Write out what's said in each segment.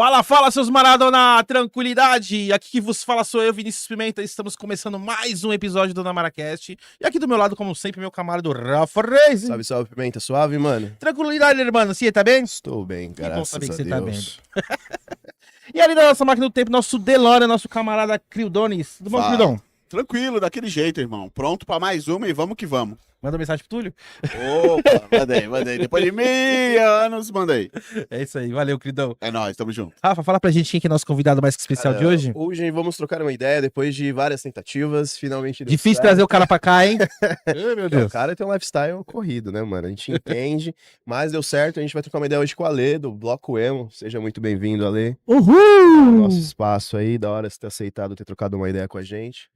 Fala, fala, seus Maradona, tranquilidade! Aqui que vos fala sou eu, Vinícius Pimenta. Estamos começando mais um episódio do Namaracast. E aqui do meu lado, como sempre, meu camarada Rafa Reis. Salve, salve, Pimenta. Suave, mano? Tranquilidade, irmão. Você tá bem? Estou bem, Que bom graças saber que a você tá bem. Deus. E ali da nossa máquina do tempo, nosso DeLorean, nosso camarada Crildones. Tudo bom, Fala. Crildon? Tranquilo, daquele jeito, irmão. Pronto pra mais uma e vamos que vamos. Manda mensagem pro Túlio? Opa, mandei. Depois de 1000 anos, mandei. É isso aí, valeu, Crildão. É nóis, tamo junto. Rafa, fala pra gente quem que é nosso convidado mais que especial de hoje. Hoje vamos trocar uma ideia depois de várias tentativas, finalmente deu Difícil certo. trazer o cara pra cá, hein? Ai, meu Não, o Deus. cara tem um lifestyle corrido, né, mano? A gente entende, mas deu certo. A gente vai trocar uma ideia hoje com o Ale, do Bloco Emo. Seja muito bem-vindo, Ale. Uhul! Nosso espaço aí, da hora você ter aceitado ter trocado uma ideia com a gente.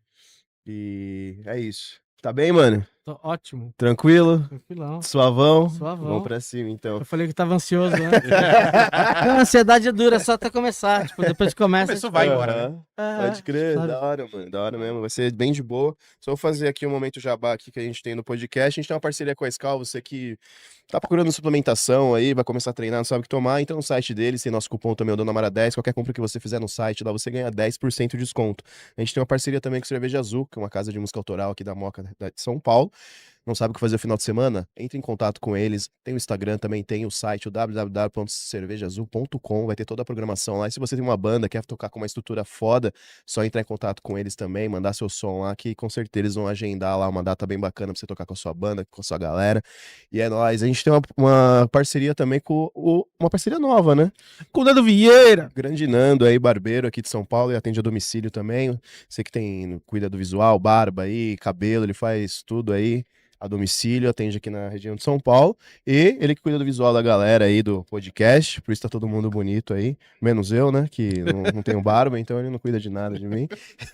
E é isso. Tá bem, mano? Tô ótimo, Tranquilo? tranquilão. Suavão? Suavão. Vamos pra cima, então. Eu falei que tava ansioso, né? A ansiedade é dura, só até começar. Tipo, depois que começa. Começou, vai embora, né? Aham. é, Pode crer, sabe? da hora, mano, da hora mesmo, vai ser bem de boa. Só vou fazer aqui um momento jabá aqui que a gente tem no podcast, a gente tem uma parceria com a Skal, você que tá procurando suplementação aí, vai começar a treinar, não sabe o que tomar, então no site deles tem nosso cupom também, o DONAMARA10, qualquer compra que você fizer no site, lá você ganha 10% de desconto. A gente tem uma parceria também com Cerveja Azul, que é uma casa de música autoral aqui da Moca, de São Paulo. Não sabe o que fazer no final de semana? Entre em contato com eles. Tem o Instagram também, tem o site, o www.cervejaazul.com. Vai ter toda a programação lá. E se você tem uma banda, quer tocar com uma estrutura foda, só entrar em contato com eles também, mandar seu som lá, que com certeza eles vão agendar lá uma data bem bacana pra você tocar com a sua banda, com a sua galera. E é nóis. A gente tem uma parceria também com uma parceria nova, né? Com o Nando Vieira. Grande Nando aí, barbeiro aqui de São Paulo, e atende a domicílio também. Você que cuida do visual, barba aí, cabelo, ele faz tudo aí a domicílio, atende aqui na região de São Paulo. E ele que cuida do visual da galera aí do podcast, por isso tá todo mundo bonito aí, menos eu, né, que não tenho barba, então ele não cuida de nada de mim.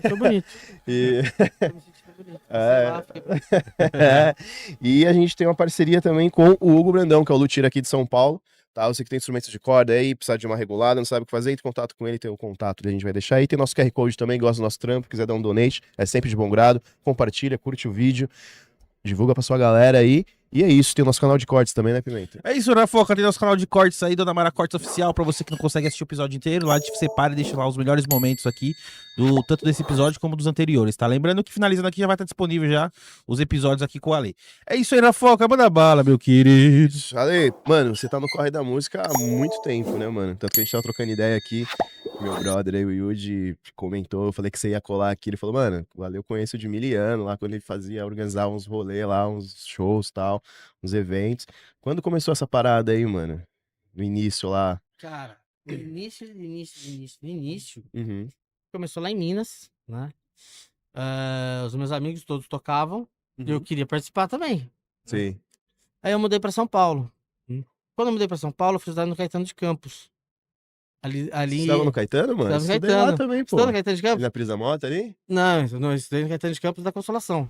Tô bonito. E... Tô me sentindo bonito. É. Sei lá, fiquei bonito. E a gente tem uma parceria também com o Hugo Brandão, que é o luthier aqui de São Paulo. Tá, você que tem instrumentos de corda aí, precisa de uma regulada, não sabe o que fazer, entre em contato com ele, tem o contato, a gente vai deixar aí. Tem nosso QR Code também, gosta do nosso trampo, quiser dar um donate, é sempre de bom grado. Compartilha, curte o vídeo, divulga pra sua galera aí. E é isso, tem o nosso canal de cortes também, né, Pimenta? É isso, Rafoca, tem nosso canal de cortes aí, Dona Mara Cortes Oficial, pra você que não consegue assistir o episódio inteiro, lá a gente separa e deixa lá os melhores momentos aqui, tanto desse episódio como dos anteriores, tá? Lembrando que finalizando aqui já vai estar disponível já os episódios aqui com o Ale. É isso aí, Rafoca, manda bala, meu querido. Ale, mano, você tá no corre da música há muito tempo, né, mano? Tanto que a gente tava trocando ideia aqui, meu brother aí, o Yuji, comentou, eu falei que você ia colar aqui, ele falou, mano, o Ale eu conheço de miliano, lá quando ele organizava uns rolês lá, uns shows e tal, uns eventos. Quando começou essa parada aí, mano? No início lá? Cara, no início, Uhum. começou lá em Minas, né? Os meus amigos todos tocavam e eu queria participar também. Sim. Aí eu mudei pra São Paulo. Quando eu mudei pra São Paulo, eu fui estudar no Caetano de Campos. Você tava no Caetano, mano? Tava no Estudei lá Caetano. também, pô. Estudou no Caetano de Ali Campos? na Prisa Mota ali? Não, eu estudei no Caetano de Campos da Consolação.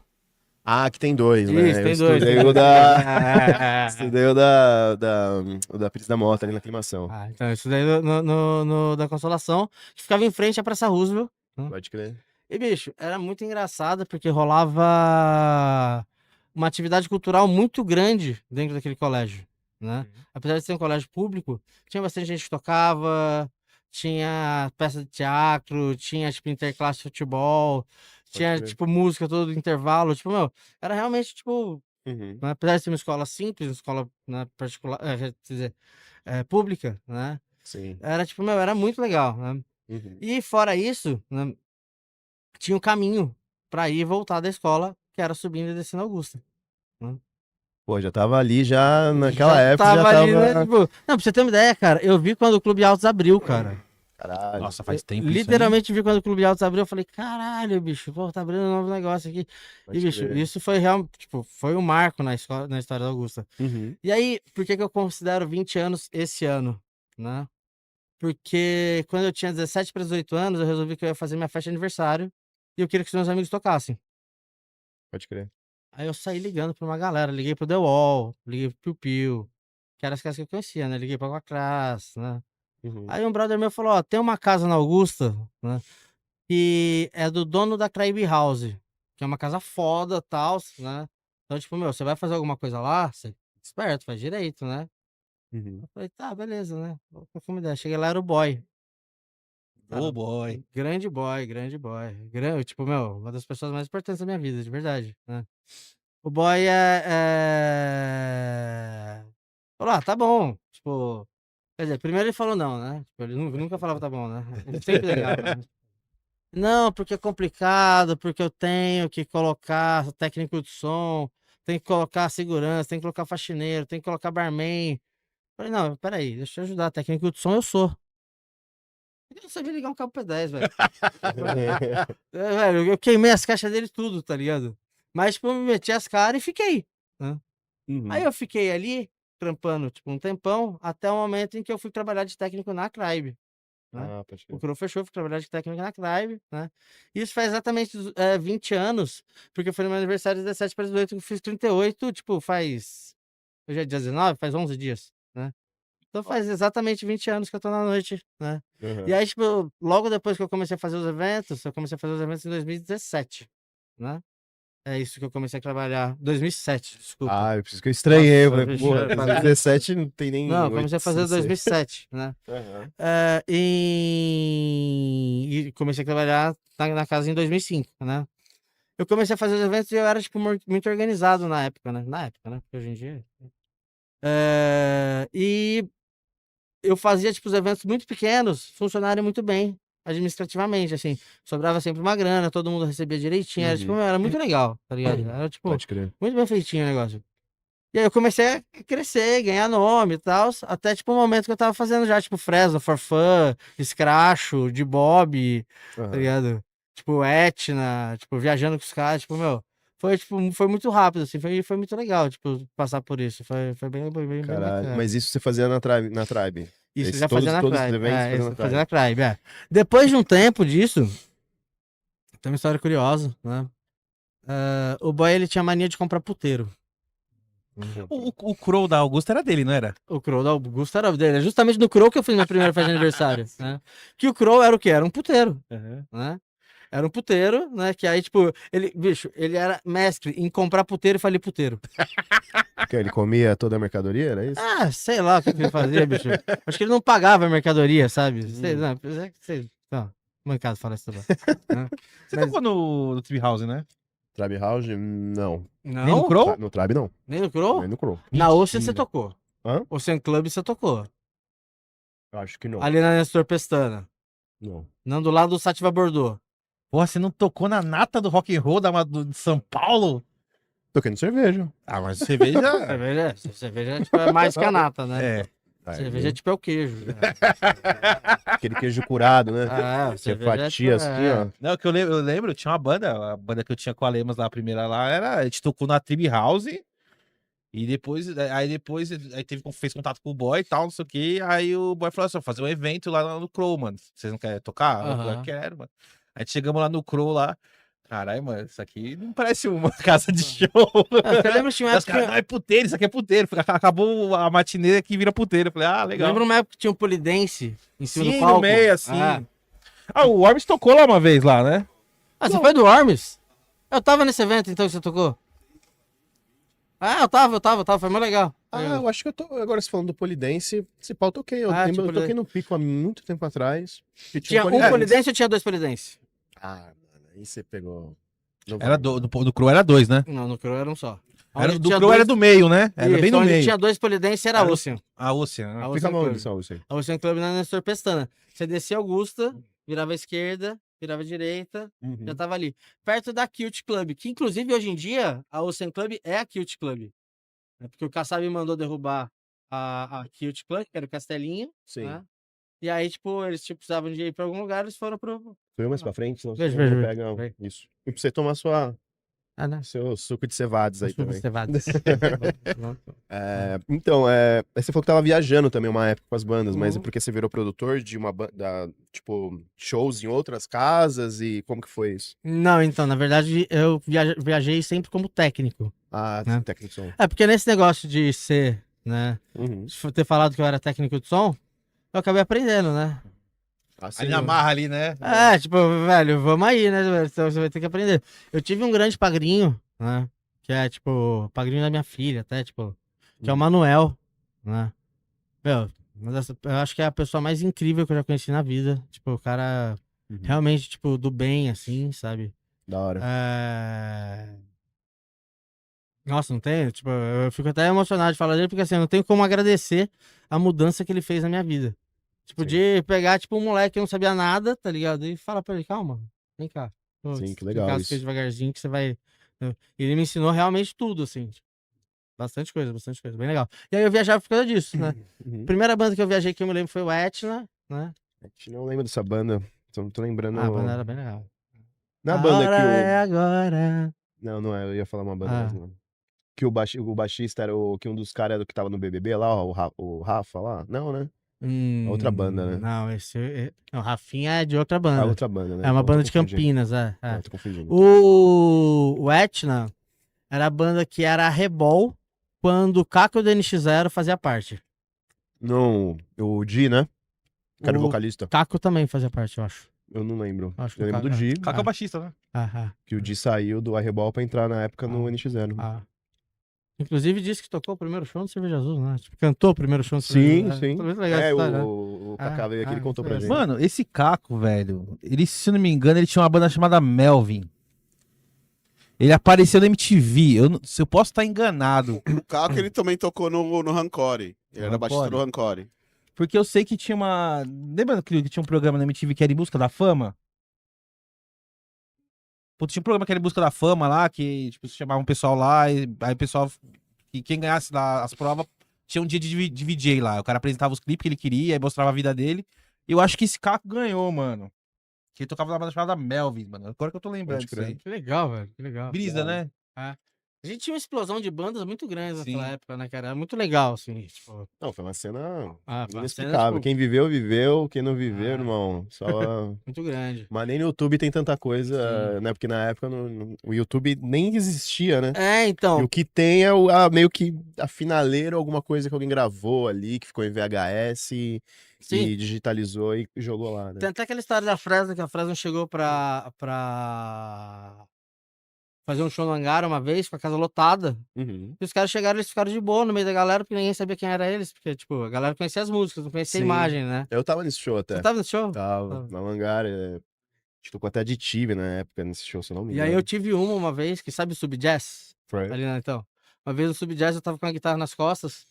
Ah, que tem dois, né? Isso, Eu tem dois. estudei o da... Estudei o da Prisa da Mota ali na aclimação. Ah, então eu estudei no da Consolação, que ficava em frente à Praça Roosevelt. Pode crer. E, bicho, era muito engraçado porque rolava uma atividade cultural muito grande dentro daquele colégio, né? Apesar de ser um colégio público, tinha bastante gente que tocava, tinha peça de teatro, tinha, tipo, interclasse de futebol, tinha, crer. tipo, música todo intervalo, tipo, meu, era realmente, tipo, Uhum. né, apesar de ser uma escola simples, uma escola, né, particular, quer dizer, pública, né? Sim. Era, tipo, meu, era muito legal, né? Uhum. E fora isso, né, tinha um caminho pra ir e voltar da escola, que era subindo e descendo Augusta. Pô, já tava ali já naquela época, já tava tava... ali, né? Tipo, não, pra você ter uma ideia, cara, eu vi quando o Clube Altos abriu, cara. Caralho. Nossa, faz Eu tempo isso, hein? literalmente vi quando o Clube Altos abriu, eu falei, caralho, bicho, pô, tá abrindo um novo negócio aqui. Pode E, bicho, crer. isso foi real, tipo, foi um marco na escola, na história da Augusta. Uhum. E aí, por que que eu considero 20 anos esse ano, né? Porque quando eu tinha 17 para 18 anos, eu resolvi que eu ia fazer minha festa de aniversário e eu queria que os meus amigos tocassem. Pode crer. Aí eu saí ligando pra uma galera, liguei pro The Wall, liguei pro Piu Piu, que eram as casas que eu conhecia, né? Liguei pra Aquacras, né? Uhum. Aí um brother meu falou, ó, tem uma casa na Augusta, né? Que é do dono da Craib House, que é uma casa foda e tal, né? Então, tipo, meu, você vai fazer alguma coisa lá, você esperto, faz direito, né? Uhum. Eu falei, tá, beleza, né? Vou com uma ideia. Cheguei lá, era o boy. Ô, boy. Grande boy, grande boy. Tipo, meu, uma das pessoas mais importantes da minha vida, de verdade, né? O boy falou, tá bom. Tipo, quer dizer, primeiro ele falou não, né? Tipo, ele nunca falava tá bom, né? Ele sempre negava, né? Não, porque é complicado, porque eu tenho que colocar técnico de som, tem que colocar segurança, tem que colocar faxineiro, tem que colocar barman. Falei, não, peraí, deixa eu ajudar, técnico de som eu sou. Eu não sabia ligar um cabo P10, velho. Velho, eu queimei as caixas dele tudo, tá ligado? Mas, tipo, eu me meti as caras e fiquei, né? Aí eu fiquei ali, trampando, tipo, um tempão, até o momento em que eu fui trabalhar de técnico na Cribe, né? Ah, pode O crer. Crow fechou, fui trabalhar de técnico na Cribe, né? Isso faz exatamente 20 anos, porque foi no meu aniversário de 17 para 18 que eu fiz 38, tipo, faz... Hoje é dia 19, faz 11 dias, né? Então faz exatamente 20 anos que eu tô na noite, né? Uhum. E aí, tipo, logo depois que eu comecei a fazer os eventos, eu comecei a fazer os eventos em 2017, né? É isso que eu comecei a trabalhar. 2007, desculpa. Ah, eu preciso que eu estranhei. Eu Nossa, falei, bicho, porra, eu falei- 2017 não tem nem. Não, eu comecei a fazer em 8, não sei. 2007, né? Aham. E comecei a trabalhar na casa em 2005, né? Eu comecei a fazer os eventos e eu era, tipo, muito organizado na época, né? Na época, né? Porque hoje em dia... E eu fazia, tipo, os eventos muito pequenos funcionarem muito bem, administrativamente, assim. Sobrava sempre uma grana, todo mundo recebia direitinho, era, tipo, Uhum. era muito legal, tá ligado? Era, tipo, Pode crer. muito bem feitinho o negócio. E aí eu comecei a crescer, ganhar nome e tal, até, tipo, o momento que eu tava fazendo já, tipo, Fresno, For Fun, Scratcho, de Bob, tá Aham. ligado? Tipo, Etna, tipo, viajando com os caras, tipo, meu... foi muito rápido, assim, foi muito legal, tipo, passar por isso. Foi bem Caralho. bacana. Mas isso você fazia na Tribe. Isso Esse- já fazia na todos os Tribe. eventos É, fazendo isso na fazia na Tribe. Tribe, é. Depois de um tempo disso, tem uma história curiosa, né? O boy, ele tinha mania de comprar puteiro. O Crow da Augusta era dele, não era? O Crow da Augusto era dele. É justamente no Crow que eu fiz minha primeira festa de aniversário, né? Que o Crow era o quê? Era um puteiro, né? Era um puteiro, né? Que aí, tipo, bicho, ele era mestre em comprar puteiro e falir puteiro. Porque ele comia toda a mercadoria, era isso? Ah, sei lá o que ele fazia, bicho. Acho que ele não pagava a mercadoria, sabe? Sei, não, não, mancado falar isso também. Né? Você Mas- tocou no Tree House, né? Tribe House? Não. Não? Nem no Crow? No Tribe, não. Nem no Crow? Nem no Crow. Na Ocean você Mentira. tocou. Hã? Ocean Club você tocou. Acho que não. Ali na Nestor Pestana. Não. Não, do lado do Sativa Bordeaux. Porra, você não tocou na nata do rock and roll de São Paulo? Toquei no cerveja. Ah, mas cerveja... Cerveja tipo, é mais que a nata, né? é. Aí, Cerveja tipo é o queijo. Né? aquele queijo curado, né? Ah, Você cerveja é fatia tipo, assim, ó. Não, que eu lembro, tinha uma banda, a banda que eu tinha com a Lemos lá, a primeira lá, a gente tocou na Tree House, e depois, aí fez contato com o boy e tal, não sei o que, aí o boy falou assim, "Vou fazer um evento lá no Crow, mano, vocês não querem tocar?" Eu falei, Aham. quero, mano. A gente chegamos lá no Crow lá, caralho, mano, isso aqui não parece uma casa de show. Eu lembro que tinha uma Aí os época. caras, não, é puteiro, isso aqui é puteiro. Acabou a matinê que vira puteiro. Eu falei, ah, legal. Lembra uma época que tinha um polidense em cima Sim, do palco? no meio, assim. Ah, O Worms tocou lá uma vez lá, né? você foi do Worms? Eu tava nesse evento então que você tocou? Ah, eu tava, foi muito legal. Ah, eu acho que eu tô. Agora você falando do Polidense, esse pau eu toquei. Eu, Ah, lembro, tipo, eu toquei no Pico há muito tempo atrás. E Tinha um Polidense. polidense ou tinha dois polidense? Ah, mano, aí você pegou. Não Era vai. do Crow era dois, né? Não, no Crow era um só. Era, Onde do tinha Crow dois- era do meio, né? Era Isso, bem no onde meio. tinha dois polidense era a Era o- Ocean. A Ocean. né? A Fica Ocean onde, Club. São Luís? A Ocean Club na Nestor Pestana. Você descia Augusta, virava à esquerda, virava à direita, já tava ali. Perto da Cute Club, que inclusive hoje em dia a Ocean Club é a Cute Club. É porque o Kassab mandou derrubar a Cute Club, que era o Castelinho, Sim. né? E aí, tipo, eles precisavam de ir pra algum lugar, eles foram pro... Foi mais pra frente? Senão Veja, você não veja, pega veja. isso. E pra você tomar Ah, não. seu suco de cevados aí também. Cevadas. Então, aí você falou que tava viajando também uma época com as bandas, mas é Uhum. porque você virou produtor de uma banda, tipo, shows em outras casas e como que foi isso? Não, então, na verdade, eu viajei sempre como técnico. Ah, Né? técnico de som. É, porque nesse negócio de ser, né, Uhum. de ter falado que eu era técnico de som, eu acabei aprendendo, né? Assim, Ali na marra ali, né? É, tipo, velho, vamos aí, né, velho? Então você vai ter que aprender. Eu tive um grande padrinho, né, que é, tipo, padrinho da minha filha, até, tipo, que é o Manuel, né? Meu, Eu acho que é a pessoa mais incrível que eu já conheci na vida. Tipo, o cara realmente, tipo, do bem, assim, sabe? Da hora. Nossa, não tem? Tipo, eu fico até emocionado de falar dele, porque assim, eu não tenho como agradecer a mudança que ele fez na minha vida. Tipo, Sim. de pegar, tipo, um moleque que não sabia nada, tá ligado? E falar pra ele, calma, vem cá. Vou Sim, te que explicar legal as coisas isso. devagarzinho que você vai... Ele me ensinou realmente tudo, assim. Tipo, bastante coisa, bem legal. E aí eu viajava por causa disso, né? Uhum. Primeira banda que eu viajei que eu me lembro foi o Etna, né? A gente não lembra dessa banda. Só não tô lembrando. Ah, a banda era bem legal. Na A banda hora que o. é agora. Não, não é. Eu ia falar uma banda, mas Ah. não. Que o baixista era que um dos caras que tava no BBB lá, ó, o Rafa lá. Não, né? A outra banda, né? Não, não, o Rafinha é de outra A banda. outra banda, né? É uma Então eu tô banda de confundindo. Campinas, é. Ah, eu tô confundindo. O Etna era a banda que era a Rebol quando o Caco e o DNX0 fazia parte. Não, o Di, né? Que era o O vocalista. Caco também fazia parte, eu acho. Eu não lembro. Acho que Eu o lembro do Caco. Di, Caco é o baixista, né? que o Di saiu do Arrebol pra entrar na época no NX0. Ah. Inclusive disse que tocou o primeiro show no Cerveja Azul, né? Tipo, cantou o primeiro show no Sim, Cerveja Azul. sim. Muito legal essa É, história, né? o Kaká veio aqui, ele contou pra muito gente. legal. Mano, esse Caco, velho, ele, se eu não me engano, ele tinha uma banda chamada Melvin. Ele apareceu na MTV. Se eu posso estar enganado. O Caco, ele também tocou no Rancore. Ele era baixista do Rancore. Porque eu sei que tinha uma. Lembra que tinha um programa na MTV que era Em Busca da Fama? Putz, tinha um programa que era Em Busca da Fama lá, que tipo, se chamava um pessoal lá, e aí o pessoal. E quem ganhasse lá as provas tinha um dia de VJ lá. O cara apresentava os clipes que ele queria, aí mostrava a vida dele. E eu acho que esse Caco ganhou, mano. Que ele tocava na banda chamada Melvin, mano. Agora que eu tô lembrando Pode disso crer. aí. Que legal, velho. Que legal. Brisa, né? A gente tinha uma explosão de bandas muito grande naquela Sim. época, né, cara? Era muito legal, assim, tipo... Não, foi uma cena foi uma cena, inexplicável. tipo, Quem viveu, viveu. Quem não viveu, irmão, só... muito grande. Mas nem no YouTube tem tanta coisa, Sim. né? Porque na época o YouTube nem existia, né? É, E então, o que tem é meio que a finaleira, alguma coisa que alguém gravou ali, que ficou em VHS sim. e digitalizou e jogou lá, né? Tem até aquela história da Fresno, que a Fresno chegou pra fazer um show no hangar uma vez, com a casa lotada. Uhum. E os caras chegaram, eles ficaram de boa no meio da galera, porque ninguém sabia quem era eles. Porque, tipo, a galera conhecia as músicas, não conhecia Sim. a imagem, né? Eu tava nesse show até. Você tava nesse show? Tava, na Hangar. A gente tocou até Additive na época, nesse show, se eu não me E engano. aí eu tive uma vez, que sabe o Subjazz? Foi. Ali, né, então. Uma vez o Subjazz, eu tava com a guitarra nas costas.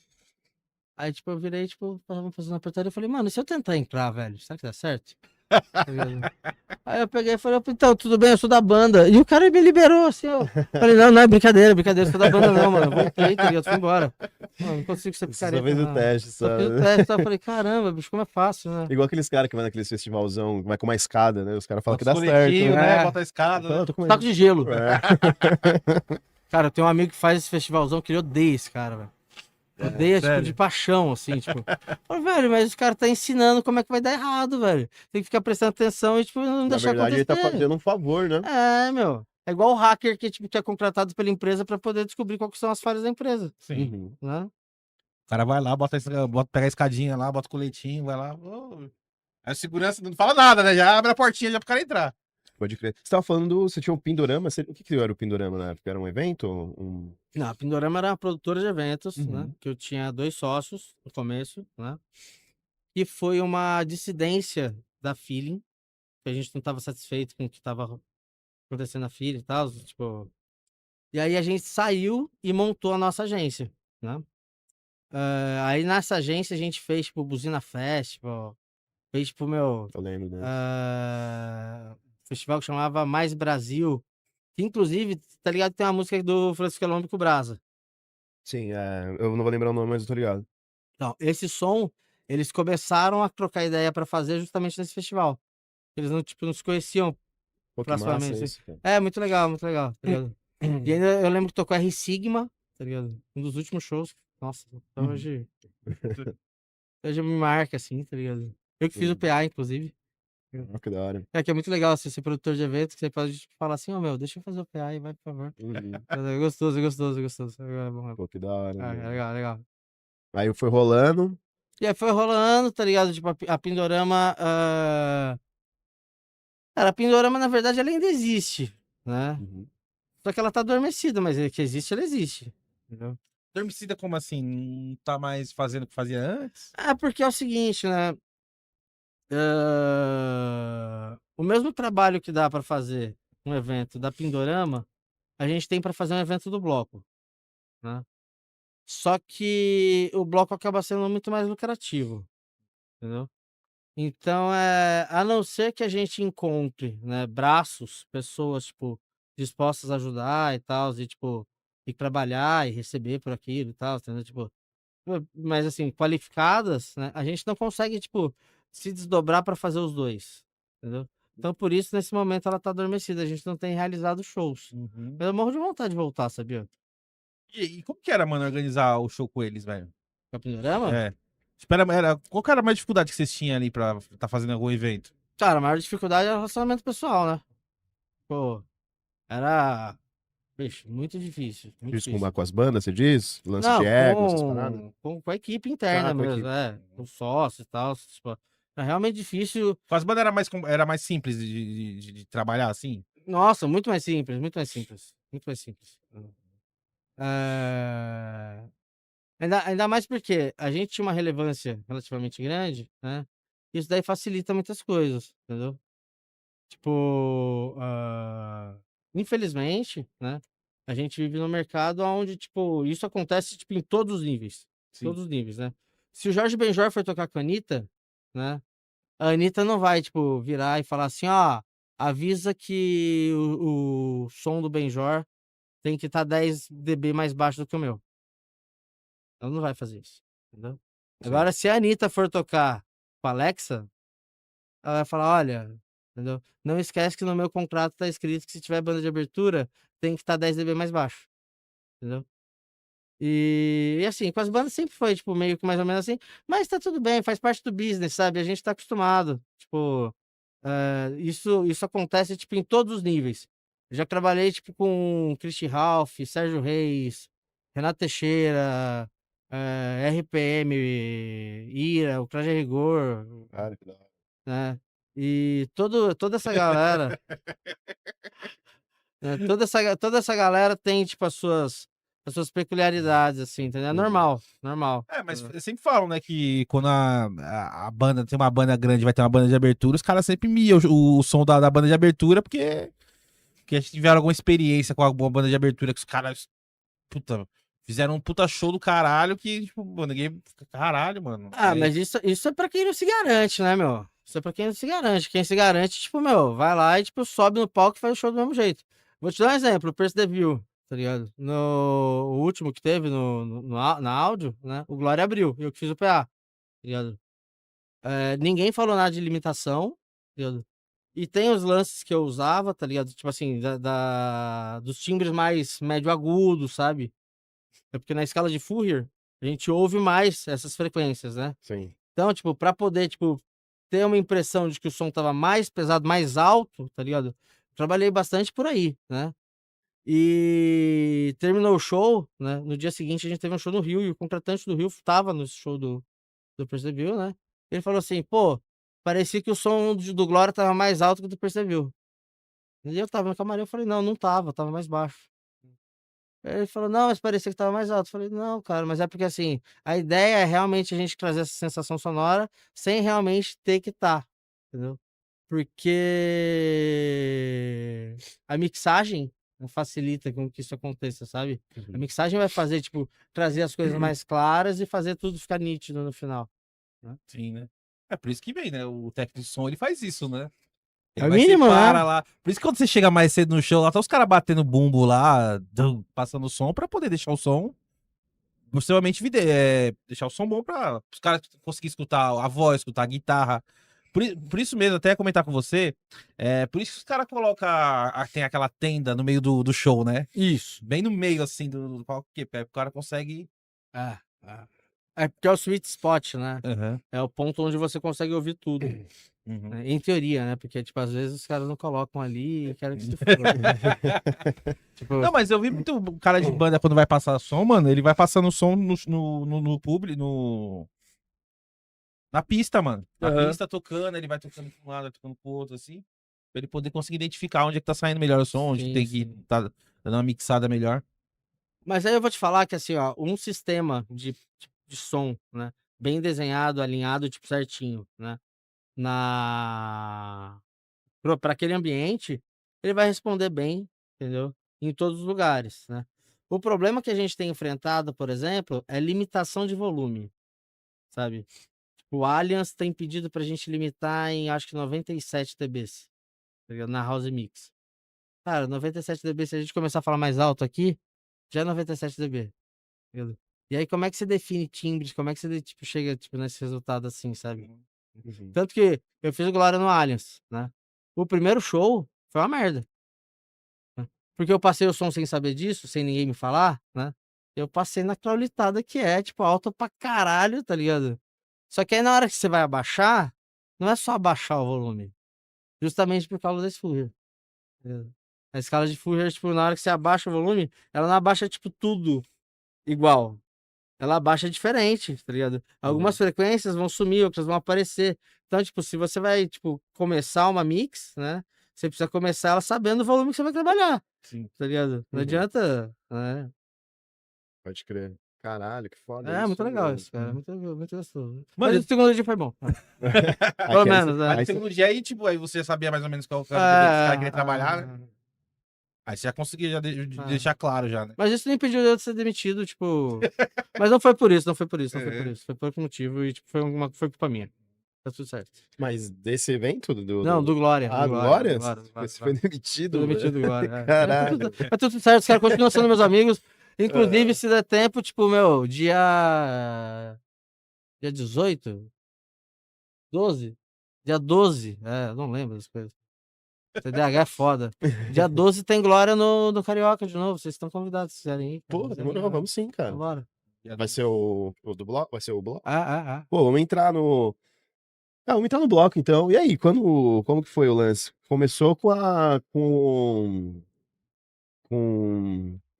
Aí, tipo, eu virei, tipo, tava fazendo apertada. Eu falei, mano, e se eu tentar entrar, velho? Será que dá certo? Tá ligado? Aí eu peguei e falei, então, tudo bem, eu sou da banda. E o cara me liberou, assim, ó. Falei, não, não é brincadeira, eu sou da banda não, mano. Eu voltei, tá ligado? Fui embora. Mano, não consigo ser Você picareta, só fez o não. teste, Só fiz o sabe? teste, tá? Eu falei, caramba, bicho, como é fácil, né? Igual aqueles caras que vai naqueles festivalzão, vai com uma escada, né? Os caras falam que Bota dá os certo. coletinhos, Né? né? É. Bota a escada. Fala, Né? tô com Taco de gelo. É. Cara, eu tenho um amigo que faz esse festivalzão que ele odeia esse cara, velho. Odeia, tipo, sério? de paixão, assim, tipo. Falei, velho, mas o cara tá ensinando como é que vai dar errado, velho. Tem que ficar prestando atenção e, tipo, não Na deixar verdade, ele tá acontecer. fazendo um favor, né? É, meu. É igual o hacker que, tipo, que é contratado pela empresa pra poder descobrir quais são as falhas da empresa, Sim. Uhum. né? O cara vai lá, pega a escadinha lá, bota o coletinho, vai lá. Aí a segurança não fala nada, né? Já abre a portinha já pro cara entrar. Pode crer. Você tava falando, você tinha um Pindorama. O que era o Pindorama na época? Era um evento? Não, a Pindorama era uma produtora de eventos, né? Uhum. Que eu tinha 2 sócios no começo, né? E foi uma dissidência da Feeling, que a gente não tava satisfeito com o que tava acontecendo na Feeling e tal, tipo... E aí a gente saiu e montou a nossa agência, né? Aí nessa agência a gente fez, tipo, Buzina Festival, fez, tipo, Eu lembro, né? festival que chamava Mais Brasil, que inclusive, tá ligado, tem uma música do Francisco Elombre com o Brasa. Sim, eu não vou lembrar o nome, mas eu tô ligado. Então, esse som, eles começaram a trocar ideia pra fazer justamente nesse festival. Eles não, tipo, não se conheciam Pô, que proximamente, massa assim. isso, cara. É, muito legal, tá ligado? E ainda eu lembro que tocou R Sigma, tá ligado? Um dos últimos shows. Nossa, até hoje. Hoje me marca, assim, tá ligado? Eu que fiz o PA, inclusive. Ah, que da hora. É que é muito legal assim, ser produtor de eventos, que você pode tipo, falar assim, ó, meu, deixa eu fazer o PA aí, vai, por favor. Uhum. É gostoso, é gostoso, é gostoso. É bom, Pô, que da hora. é mano. legal, é legal. Aí foi rolando. E aí foi rolando, tá ligado? Tipo, a Pindorama. Cara, a Pindorama, na verdade, ela ainda existe, né? Uhum. Só que ela tá adormecida, mas que existe, ela existe. Entendeu? Adormecida como assim? Não tá mais fazendo o que fazia antes? É porque é o seguinte, né? O mesmo trabalho que dá pra fazer um evento da Pindorama, a gente tem pra fazer um evento do bloco, né? Só que o bloco acaba sendo muito mais lucrativo, entendeu? Então, a não ser que a gente encontre, né, braços, pessoas, tipo, dispostas a ajudar e tal, e, tipo, e trabalhar e receber por aquilo e tal, entendeu? Tipo, mas assim, qualificadas, né, a gente não consegue, tipo, se desdobrar para fazer os dois, entendeu? Então, por isso, nesse momento, ela tá adormecida, a gente não tem realizado shows. Uhum. Eu morro de vontade de voltar, sabia? E como que era, mano, organizar o show com eles, velho? Com a Pindorama? É. Espera, qual que era a maior dificuldade que vocês tinham ali pra tá fazendo algum evento? Cara, a maior dificuldade era o relacionamento pessoal, né? Pô, era, vixe, muito difícil, muito Diz difícil. com as bandas, você diz? Lance de Não, ego, essas paradas? com a equipe interna Com a mesmo, equipe. com sócios e tal. Tipo, é realmente difícil. Com as bandas era mais simples de trabalhar assim? Nossa, muito mais simples, muito mais simples. Muito mais simples. É, ainda mais porque a gente tinha uma relevância relativamente grande, né? Isso daí facilita muitas coisas, entendeu? Tipo, infelizmente, né? A gente vive num mercado onde, tipo, isso acontece, tipo, em todos os níveis. Sim. Todos os níveis, né? Se o Jorge Benjor for tocar com a Anitta, né? A Anitta não vai, tipo, virar e falar assim, ó, avisa que o som do Benjor tem que estar 10 dB mais baixo do que o meu. Ela não vai fazer isso, entendeu? Sim. Agora, se a Anitta for tocar com a Alexa, ela vai falar, olha, entendeu? Não esquece que no meu contrato tá escrito que se tiver banda de abertura, tem que estar 10 dB mais baixo, entendeu? E assim, com as bandas sempre foi, tipo, meio que mais ou menos assim, mas tá tudo bem, faz parte do business, sabe? A gente tá acostumado, tipo, isso acontece, tipo, em todos os níveis. Eu já trabalhei, tipo, com Christy Ralph, Sérgio Reis, Renato Teixeira, RPM, Ira, o Traje a Rigor, Cara, que da hora. né? E toda essa galera, né? Toda essa galera tem, tipo, as suas peculiaridades, assim, entendeu? É Uhum. normal, normal. É, mas eu sempre falam, né, que quando a banda tem uma banda grande, vai ter uma banda de abertura, os caras sempre miam o som da banda de abertura, porque eles tiveram alguma experiência com alguma banda de abertura que os caras, puta, fizeram um puta show do caralho que, tipo, pô, ninguém fica, caralho, mano. Ah, mas isso é pra quem não se garante, né, meu? Isso é pra quem não se garante. Quem se garante, tipo, meu, vai lá e, tipo, sobe no palco e faz o show do mesmo jeito. Vou te dar um exemplo, o Percy The View, tá ligado? O último que teve na áudio, né? O Glória abriu, eu que fiz o PA, tá ligado? Ninguém falou nada de limitação, tá ligado? E tem os lances que eu usava, tá ligado? Tipo assim, dos timbres mais médio agudo, sabe? É porque na escala de Fourier, a gente ouve mais essas frequências, né? Sim. Então, tipo, pra poder, tipo, ter uma impressão de que o som tava mais pesado, mais alto, tá ligado? Trabalhei bastante por aí, né? E terminou o show, né? No dia seguinte a gente teve um show no Rio e o contratante do Rio tava no show do Percebeu, né? Ele falou assim, pô, parecia que o som do Glória tava mais alto que o do Percebeu. E eu tava no camarim, eu falei, não, não tava mais baixo. Aí ele falou, não, mas parecia que tava mais alto. Eu falei, não, cara, mas é porque assim, a ideia é realmente a gente trazer essa sensação sonora sem realmente ter que estar, entendeu? Porque a mixagem facilita com que isso aconteça, sabe? A mixagem vai fazer, tipo, trazer as coisas mais claras e fazer tudo ficar nítido no final. Sim, né? É por isso que vem, né? O técnico de som, ele faz isso, né? É Ele o vai mínimo, separa né? lá. Por isso que quando você chega mais cedo no show, lá tá os caras batendo bumbo lá, passando o som pra poder deixar o som extremamente deixar o som bom para os caras conseguirem escutar a voz, escutar a guitarra. Por isso mesmo, até ia comentar com você, por isso que os caras colocam, tem aquela tenda no meio do show, né? Isso. Bem no meio, assim, do palco, que o cara consegue... É, é. É porque é o sweet spot, né? Uhum, É o ponto onde você consegue ouvir tudo. uhum. Né? Em teoria, né? Porque, tipo, às vezes os caras não colocam ali e querem que se for. Tipo, Não, mas eu vi muito cara de banda quando vai passar som, mano, ele vai passando o som no publi, na pista, mano. Na Aham. pista tocando, ele vai tocando pra um lado, vai tocando pro outro, assim. Pra ele poder conseguir identificar onde é que tá saindo melhor o som, onde que sim, tem que sim. tá dando uma mixada melhor. Mas aí eu vou te falar que, assim, ó, um sistema de som, né, bem desenhado, alinhado, tipo, certinho, né, para aquele ambiente, ele vai responder bem, entendeu? Em todos os lugares, né? O problema que a gente tem enfrentado, por exemplo, é limitação de volume, sabe? O Allianz tem pedido pra gente limitar em, acho que 97 dBs, tá ligado? Na House Mix. Cara, 97 dB, se a gente começar a falar mais alto aqui, já é 97 dB, tá ligado? E aí, como é que você define timbres? Como é que você, tipo, chega, tipo, nesse resultado assim, sabe? Uhum. Tanto que eu fiz o Glória no Allianz, né? O primeiro show foi uma merda, né? Porque eu passei o som sem saber disso, sem ninguém me falar, né? Eu passei na claulitada que é, tipo, alta pra caralho, tá ligado? Só que aí na hora que você vai abaixar, não é só abaixar o volume, justamente por causa desse Fourier, tá ligado? A escala de Fourier, tipo, na hora que você abaixa o volume, ela não abaixa, tipo, tudo igual. Ela abaixa diferente, tá ligado? Algumas frequências vão sumir, outras vão aparecer. Então, tipo, se você vai, tipo, começar uma mix, né? Você precisa começar ela sabendo o volume que você vai trabalhar, Sim. tá ligado? Não Uhum. adianta, né? Pode crer. Caralho, que foda É isso. muito legal mano. isso, cara. Muito gostoso. Mano, Mas o segundo dia foi bom. Aqui, Pelo aí menos, cê- né? Aí aí no cê- segundo dia, aí, tipo, aí você sabia mais ou menos qual era o dB que os caras queriam trabalhar, né? Aí você já conseguia já deixar claro já, né? Mas isso não impediu eu de ser demitido, tipo. Mas não foi por isso, não foi por isso, não foi por É. isso. Foi por outro motivo e, tipo, foi culpa minha. Tá tudo certo. Mas desse evento? Não, do Glória. Ah, do Glória? Você foi demitido, Fui demitido do mano. Glória. Caralho. Mas tudo certo, os caras continuam sendo meus amigos. Ah. Inclusive, se der tempo, tipo, meu, dia 18? 12? Dia 12. É, não lembro das coisas. TDAH é foda. Dia 12 tem Glória no Carioca de novo. Vocês estão convidados, se quiserem ir. Pô, demorou, vamos sim, cara. Vambora. Vai ser o do bloco? Vai ser o bloco? Ah. Pô, vamos entrar no. Ah, vamos entrar no bloco então. E aí, como que foi o lance? Começou com.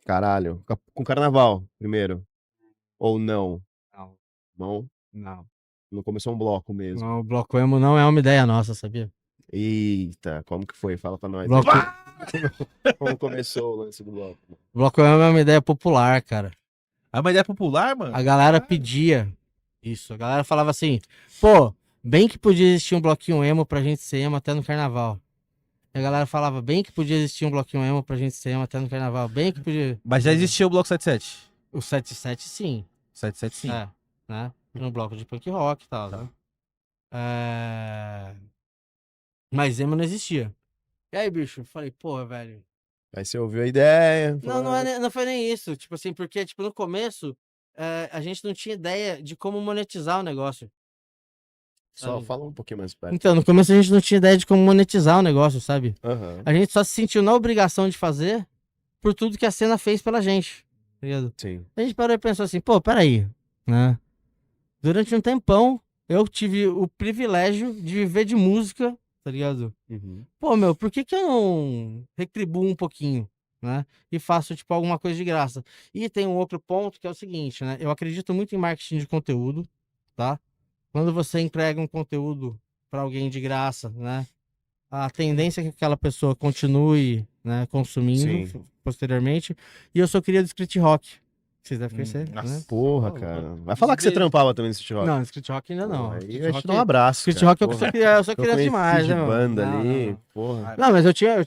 Caralho, com carnaval primeiro. Ou não? Não, Não? não. Não começou um bloco mesmo. Não, o Bloco Emo não é uma ideia nossa, sabia? Eita, como que foi? Fala pra nós. Bloco, aí. Como começou o lance do bloco? Bloco Emo é uma ideia popular, cara. É uma ideia popular, mano? A galera pedia isso. A galera falava assim, pô, bem que podia existir um bloquinho emo pra gente ser emo até no carnaval. E a galera falava, bem que podia existir um bloquinho emo pra gente ser emo até no carnaval. Bem que podia... Mas já existia o Bloco 77. O 77 sim. 77 sim. É, né? No bloco de punk rock e tal, Tá. né? Mas emo não existia. E aí, bicho, eu falei, porra, velho. Aí você ouviu a ideia. Não, falou, não foi nem isso. Tipo assim, porque, tipo, no começo, a gente não tinha ideia de como monetizar o negócio. Só sabe? fala um pouquinho mais perto. Então, no começo a gente não tinha ideia de como monetizar o negócio, sabe? Aham. A gente só se sentiu na obrigação de fazer por tudo que a cena fez pela gente, tá ligado? Sim. A gente parou e pensou assim, pô, peraí, né? Durante um tempão, eu tive o privilégio de viver de música, tá ligado? Uhum. Pô, meu, por que eu não retribuo um pouquinho, né? E faço, tipo, alguma coisa de graça. E tem um outro ponto que é o seguinte, né? Eu acredito muito em marketing de conteúdo, tá? Quando você entrega um conteúdo pra alguém de graça, né? A tendência é que aquela pessoa continue, né, consumindo Sim. posteriormente. E eu sou cria do Street Rock. Vocês devem conhecer, nossa. né? Porra, Pô, cara. Vai falar que você trampava também nesse rock. Não, no Street Rock ainda não. Pô, aí Street eu te Rock, dou um abraço. Street cara. Rock eu Porra. sou Eu criança conheci demais, de né, mano? banda Não, ali. não. Porra. Não, mas eu tinha,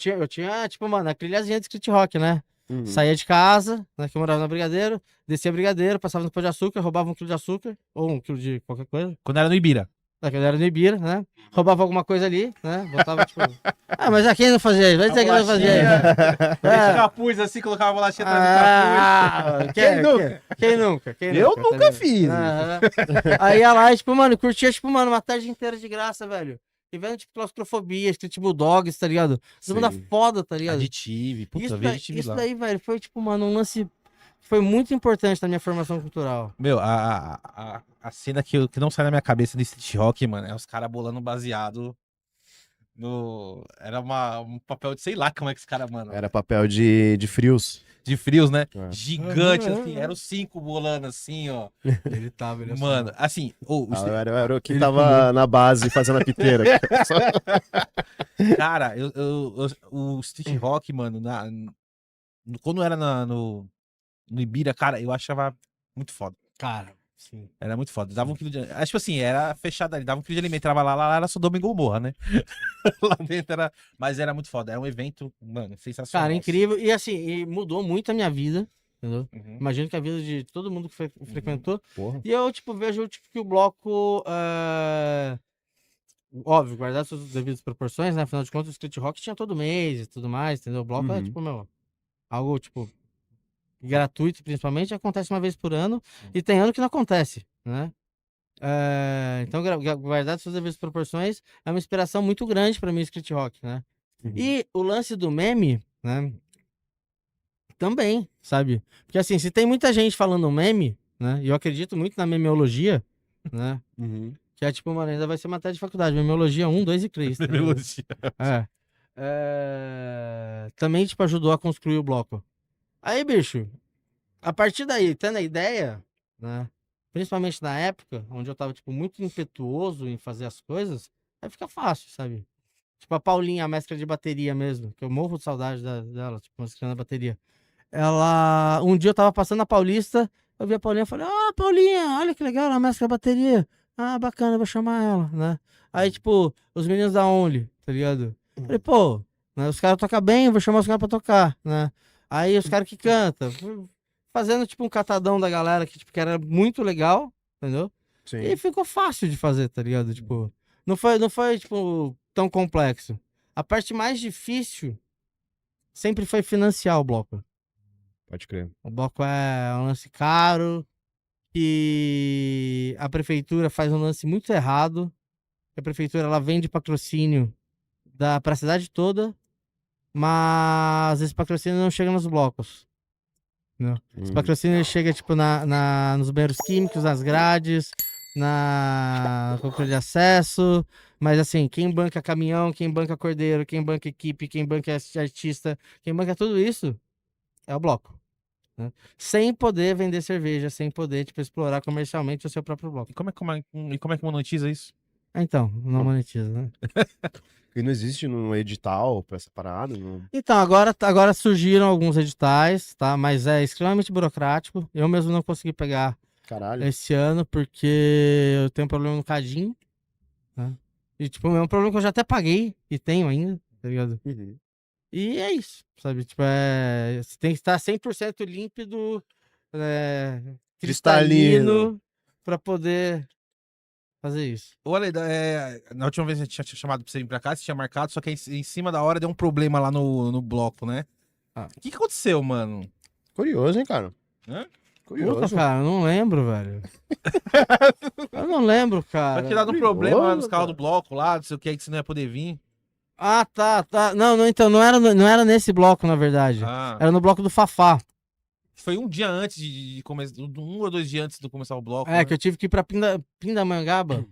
tipo, mano, a trilhazinha de Street Rock, né? Uhum. Saía de casa, né, que eu morava na Brigadeiro, descia Brigadeiro, passava no Pão de Açúcar, roubava 1 quilo de açúcar, ou 1 quilo de qualquer coisa. Quando era no Ibira. Que eu era no Ibira, né? Roubava alguma coisa ali, né? Botava, tipo... Ah, mas quem não fazia isso? Vai dizer que não fazia isso. Deixa capuz assim, colocava a bolachinha atrás do capuz. Quem nunca? Quem nunca? Eu nunca tá ligado? fiz. Aham. Aí ia lá e, tipo, mano, curtia, tipo, mano, uma tarde inteira de graça, velho. E vendo, tipo, claustrofobia, Street Bulldogs, tá ligado? Essa banda Sim. foda, tá ligado? Aditivo, puta, Isso, vi aditivo isso lá. daí, velho, foi, tipo, mano, um lance... Foi muito importante na minha formação cultural. Meu, a cena que não sai na minha cabeça desse Street Rock, mano, é os caras bolando baseado no... Era um papel de, sei lá como é que esse cara, mano... Era papel de frios. De frios, né? É. Gigante, assim, eram os 5 bolando assim, ó. Ele tava, ele Mano, assim, Era o que tava na base fazendo a piteira. cara, o Street Rock, mano, quando era no Ibira, cara, eu achava muito foda. Cara, sim. Era muito foda. Dava um quilo de. Acho tipo assim, era fechado ali, dava um quilo de alimento. Entrava lá era Sodoma e Gomorra, né? Lá dentro era. Mas era muito foda. Era um evento, mano, sensacional. Cara, incrível. E assim, e mudou muito a minha vida, entendeu? Uhum. Imagino que a vida de todo mundo que frequentou. Porra. E eu, tipo, vejo tipo, que o bloco. Óbvio, guardar suas devidas proporções, né? Afinal de contas, o Street Rock tinha todo mês e tudo mais, entendeu? O bloco é, Uhum. tipo, meu, algo, tipo, gratuito, principalmente, acontece uma vez por ano. E tem ano que não acontece, né? Então, guardar suas devidas proporções é uma inspiração muito grande pra mim, o Street Rock, né? Uhum. E o lance do meme, né? Também, sabe? Porque assim, se tem muita gente falando meme, né? E eu acredito muito na memeologia, né? Uhum. Que é tipo, mano, ainda vai ser matéria de faculdade. Memeologia 1, 2 e 3. Tá ligado? Memeologia. Também, tipo, ajudou a construir o bloco. Aí, bicho, a partir daí, tendo a ideia, né? Principalmente na época, onde eu tava, tipo, muito impetuoso em fazer as coisas, aí fica fácil, sabe? Tipo, a Paulinha, a mestra de bateria mesmo, que eu morro de saudade dela, tipo, mostrando a bateria. Ela. Um dia eu tava passando na Paulista, eu vi a Paulinha e falei, Paulinha, olha que legal, ela mescla a bateria. Ah, bacana, eu vou chamar ela, né? Aí, tipo, os meninos da Only, tá ligado? Falei, pô, né, os caras tocam bem, eu vou chamar os caras pra tocar, né? Aí os caras que cantam, fui fazendo, tipo, um catadão da galera que, tipo, que era muito legal, entendeu? E Sim. ficou fácil de fazer, tá ligado? Tipo, não foi, tipo, tão complexo. A parte mais difícil sempre foi financiar o bloco. Pode crer. O bloco é um lance caro e a prefeitura faz um lance muito errado. A prefeitura ela vende patrocínio pra cidade toda, mas esse patrocínio não chega nos blocos. Não. Esse patrocínio ele chega tipo nos banheiros químicos, nas grades, na controle de acesso. Mas assim, quem banca caminhão, quem banca cordeiro, quem banca equipe, quem banca artista, quem banca tudo isso é o bloco. Né? Sem poder vender cerveja, sem poder tipo, explorar comercialmente o seu próprio bloco. E como é que monetiza isso? Então, não monetiza, né? E não existe um edital pra essa parada? Não... Então, agora surgiram alguns editais, tá? Mas é extremamente burocrático. Eu mesmo não consegui pegar Caralho. esse ano porque eu tenho um problema no Cadinho, né? E, tipo, é um problema que eu já até paguei e tenho ainda, tá ligado? Uhum. E é isso, sabe? Tipo, você tem que estar 100% límpido, cristalino, pra poder fazer isso. Olha, na última vez a gente tinha chamado pra você vir pra cá, você tinha marcado, só que em cima da hora deu um problema lá no bloco, né? O que aconteceu, mano? Curioso, hein, cara? Hã? Puta, Curioso. cara, eu não lembro, velho. Eu não lembro, cara. Vai tirar um curioso, problema lá nos carros cara. do bloco, lá, não sei o que você não ia poder vir. Ah, tá. Não, então, não era nesse bloco, na verdade. Ah, Era no bloco do Fafá. foi um dia antes de começar, 1 ou 2 dias antes de começar o bloco. É, né? que eu tive que ir pra Pindamonhangaba.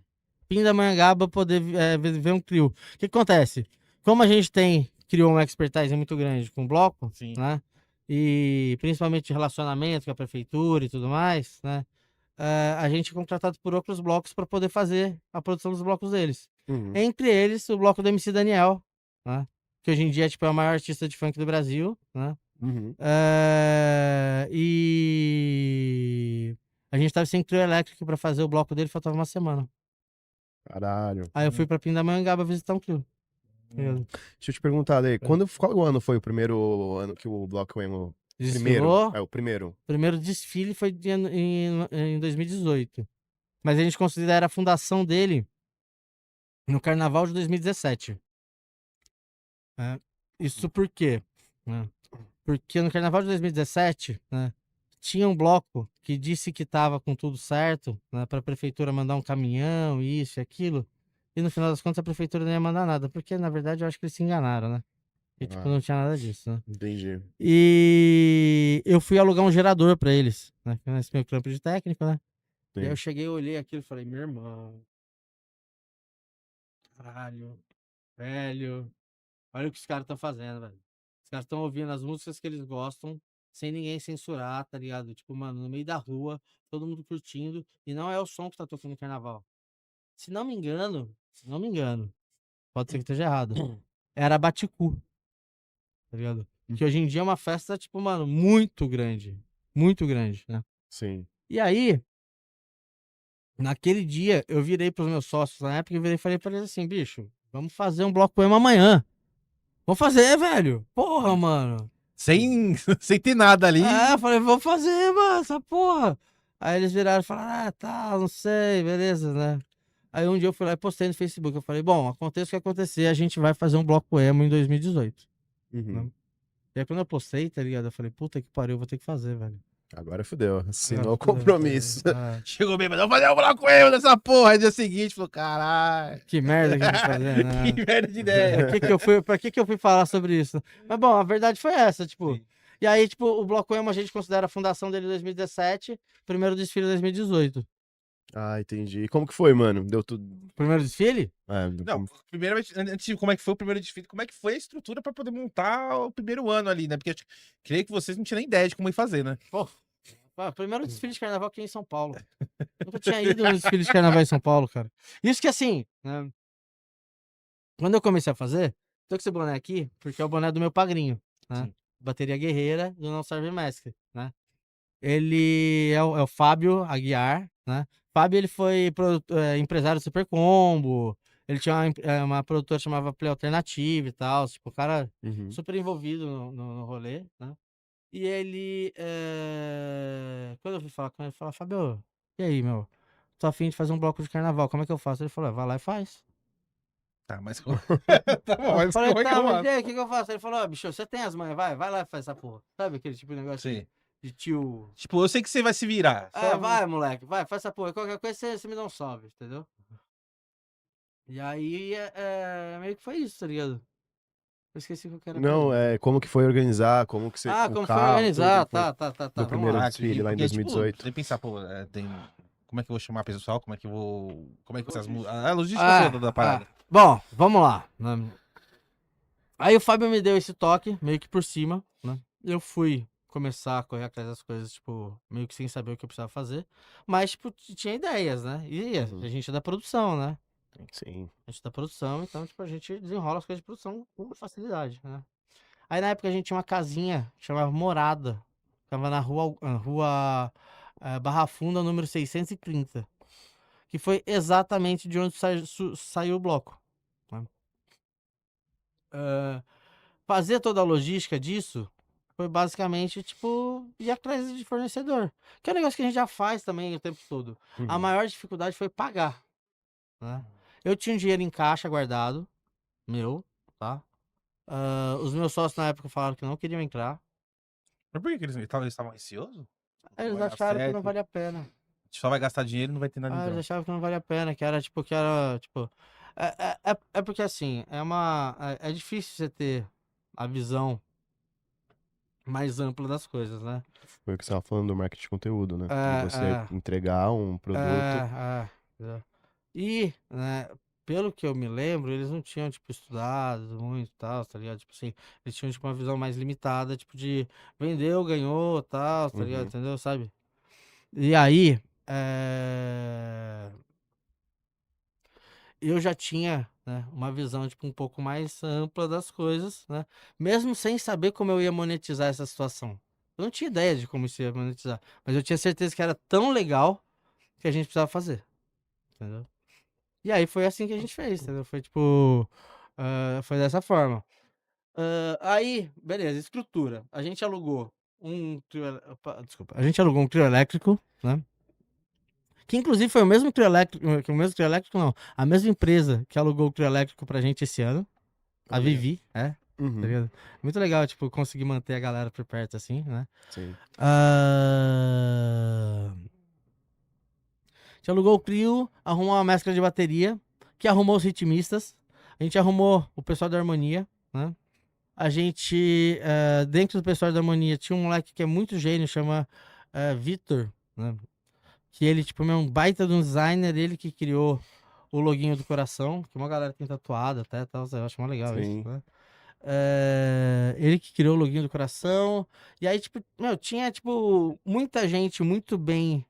Pindamonhangaba poder ver um trio. O que acontece? Como a gente criou uma expertise muito grande com o bloco, Sim. né? E principalmente de relacionamento com a prefeitura e tudo mais, né? A gente é contratado por outros blocos para poder fazer a produção dos blocos deles. Uhum. Entre eles, o bloco do MC Daniel, né? Que hoje em dia tipo, é o maior artista de funk do Brasil, né? Uhum. E a gente tava sem trio elétrico para fazer o bloco dele, faltava uma semana. Caralho. Aí eu fui pra Pindamonhangaba visitar um trio. Deixa eu te perguntar, Lê, qual ano foi o primeiro ano que o Bloco Emo... Desfilou. O primeiro. O primeiro desfile foi em 2018. Mas a gente considera a fundação dele no Carnaval de 2017. Isso por quê? Né? Porque no Carnaval de 2017, né, tinha um bloco que disse que estava com tudo certo, né, para a prefeitura mandar um caminhão, isso e aquilo. E no final das contas a prefeitura não ia mandar nada, porque na verdade eu acho que eles se enganaram, né? E tipo, não tinha nada disso, né? Entendi. E eu fui alugar um gerador pra eles, né? Esse meu campo de técnico, né? E aí Sim. eu cheguei, olhei aquilo e falei, meu irmão. Caralho, velho. Olha o que os caras estão fazendo, velho. Os caras estão ouvindo as músicas que eles gostam, sem ninguém censurar, tá ligado? Tipo, mano, no meio da rua, todo mundo curtindo. E não é o som que tá tocando no carnaval. Se não me engano, pode ser que esteja errado. Era Baticu, tá ligado? Que hoje em dia é uma festa, tipo, mano, muito grande. muito grande, né? Sim. E aí, naquele dia, eu virei pros meus sócios na época e virei e falei pra eles assim, bicho, vamos fazer um bloco poema amanhã. Vamos fazer, velho. Porra, mano. Sem ter nada ali. Eu falei, vamos fazer, mano, essa porra. Aí eles viraram e falaram, tá, não sei, beleza, né? Aí um dia eu fui lá e postei no Facebook. Eu falei, bom, aconteça o que acontecer, a gente vai fazer um bloco emo em 2018. Uhum. E aí quando eu postei, tá ligado? Eu falei, puta que pariu, eu vou ter que fazer, velho. Agora fudeu. Assinou o Agora fudeu, compromisso. tá ligado? Chegou bem, mas vamos fazer um bloco eu dessa porra. Aí dia seguinte, falou, caralho. Que merda que a gente fazer, né? Que merda de ideia. Pra que eu fui falar sobre isso? Mas bom, a verdade foi essa, tipo. Sim. E aí, tipo, o Bloco Emo a gente considera a fundação dele em 2017, primeiro desfile em 2018. Ah, entendi. E como que foi, mano? Deu tudo. Primeiro desfile? Não, primeiramente, antes de como é que foi o primeiro desfile, como é que foi a estrutura pra poder montar o primeiro ano ali, né? Porque eu creio que vocês não tinham nem ideia de como ia fazer, né? Pô, primeiro desfile de carnaval aqui em São Paulo. Nunca tinha ido no desfile de carnaval em São Paulo, cara. Isso que assim, né? Quando eu comecei a fazer, tô com esse boné aqui, porque é o boné do meu padrinho, né? Sim. Bateria Guerreira do Não Serve Mestre, né? Ele é o Fábio Aguiar, né? Fábio, ele foi empresário do Super Combo, ele tinha uma produtora que chamava Play Alternative e tal, tipo, o cara Uhum. super envolvido no rolê, né? E ele, quando eu fui falar com ele, ele falou, Fábio, e aí, meu? Tô a fim de fazer um bloco de carnaval, como é que eu faço? Ele falou, vai lá e faz. Tá, mas. Tá bom, Eu mas falei, como é que tá, eu mas faço? e aí, o que que eu faço? Ele falou, bicho, você tem as manhas, vai lá e faz essa porra. Sabe aquele tipo de negócio Sim. de tio... Tipo, eu sei que você vai se virar. vai, moleque, vai, faz essa porra. Qualquer coisa você me dá um salve, entendeu? E aí, meio que foi isso, tá ligado? Eu esqueci o que era a Não, pergunta. como que foi organizar, como que você. O Como foi carro, organizar, tudo, foi tá, no vamos primeiro lá. desfile lá em Porque, tipo, 2018. você pensar, pô, como é que eu vou chamar o pessoal? Como é que eu vou. Como é que essas a logística toda da parada. Bom, vamos lá, né? Aí o Fábio me deu esse toque, meio que por cima, né? Eu fui começar a correr atrás das coisas, tipo, meio que sem saber o que eu precisava fazer. Mas, tipo, tinha ideias, né? E Uhum. a gente é da produção, né? Sim. A gente é da produção, então, tipo, a gente desenrola as coisas de produção com facilidade, né? Aí na época a gente tinha uma casinha que chamava Morada. Ficava na rua Barra Funda, número 630. Que foi exatamente de onde saiu o bloco, né? Fazer toda a logística disso foi basicamente, tipo, ir atrás de fornecedor. Que é um negócio que a gente já faz também o tempo todo. A Uhum. maior dificuldade foi pagar, né? Eu tinha um dinheiro em caixa guardado, meu, tá? Os meus sócios na época falaram que não queriam entrar. Mas por que eles estavam receosos? Eles Vai dar acharam que não certo, valia a pena. a gente só vai gastar dinheiro e não vai ter nada em Eles troca. achavam que não valia a pena, tipo... É porque assim, é difícil você ter a visão mais ampla das coisas, né? Foi o que você estava falando do marketing de conteúdo, né? De você É, entregar um produto. entendeu? E, né, pelo que eu me lembro, eles não tinham, tipo, estudado muito e tal, tá ligado? Tipo assim, eles tinham, tipo, uma visão mais limitada, tipo, de vendeu, ganhou, tal, tá ligado? Uhum. Entendeu? Sabe? E aí, eu já tinha, né, uma visão, tipo, um pouco mais ampla das coisas, né? Mesmo sem saber como eu ia monetizar essa situação. Eu não tinha ideia de como isso ia monetizar, mas eu tinha certeza que era tão legal que a gente precisava fazer, entendeu? E aí foi assim que a gente fez, entendeu? Foi tipo, foi dessa forma. Aí, beleza, estrutura. A gente alugou um trio, desculpa, a gente alugou um trio elétrico, né? Que inclusive foi o mesmo trio elétrico, não, a mesma empresa que alugou o trio elétrico pra gente esse ano, a Olha. Vivi, tá Uhum. ligado? Muito legal, tipo, conseguir manter a galera por perto assim, né? Sim. A gente alugou o trio, arrumou uma mescla de bateria, que arrumou os ritmistas, a gente arrumou o pessoal da harmonia, né? A gente, dentro do pessoal da harmonia, tinha um moleque que é muito gênio, chama Vitor, né? Que ele, tipo, é um baita de um designer, ele que criou o loginho do coração, que uma galera tem tatuado até, tal, eu acho mó legal isso, Sim. né? Ele que criou o loginho do coração, e aí, tipo, meu, tinha, tipo, muita gente muito bem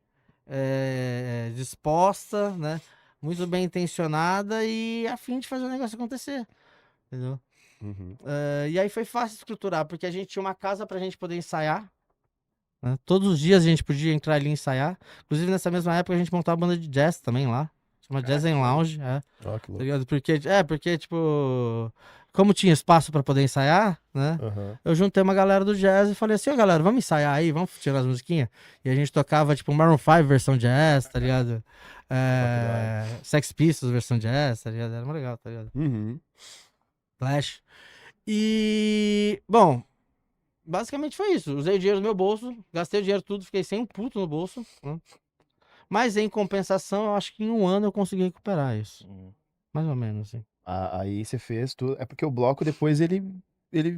disposta, né? Muito bem intencionada e a fim de fazer o negócio acontecer, entendeu? Uhum. E aí foi fácil estruturar, porque a gente tinha uma casa pra gente poder ensaiar, né? Todos os dias a gente podia entrar ali e ensaiar. Inclusive, nessa mesma época, a gente montava uma banda de jazz também lá. Chama Jazz and Lounge, Ó, que tá louco. ligado? Porque, tipo, como tinha espaço pra poder ensaiar, né? Aham. Eu juntei uma galera do jazz e falei assim, ó, galera, vamos ensaiar aí, vamos tirar as musiquinhas. E a gente tocava, tipo, Maroon 5 versão jazz, tá ligado? Sex Pistols versão jazz, tá ligado? Era muito legal, tá ligado? Uhum. Flash. E, bom, basicamente foi isso. Usei o dinheiro no meu bolso, gastei o dinheiro tudo, fiquei sem um puto no bolso, né? Mas em compensação, eu acho que em um ano eu consegui recuperar isso. Mais ou menos, assim. Aí você fez tudo. É porque o bloco depois ele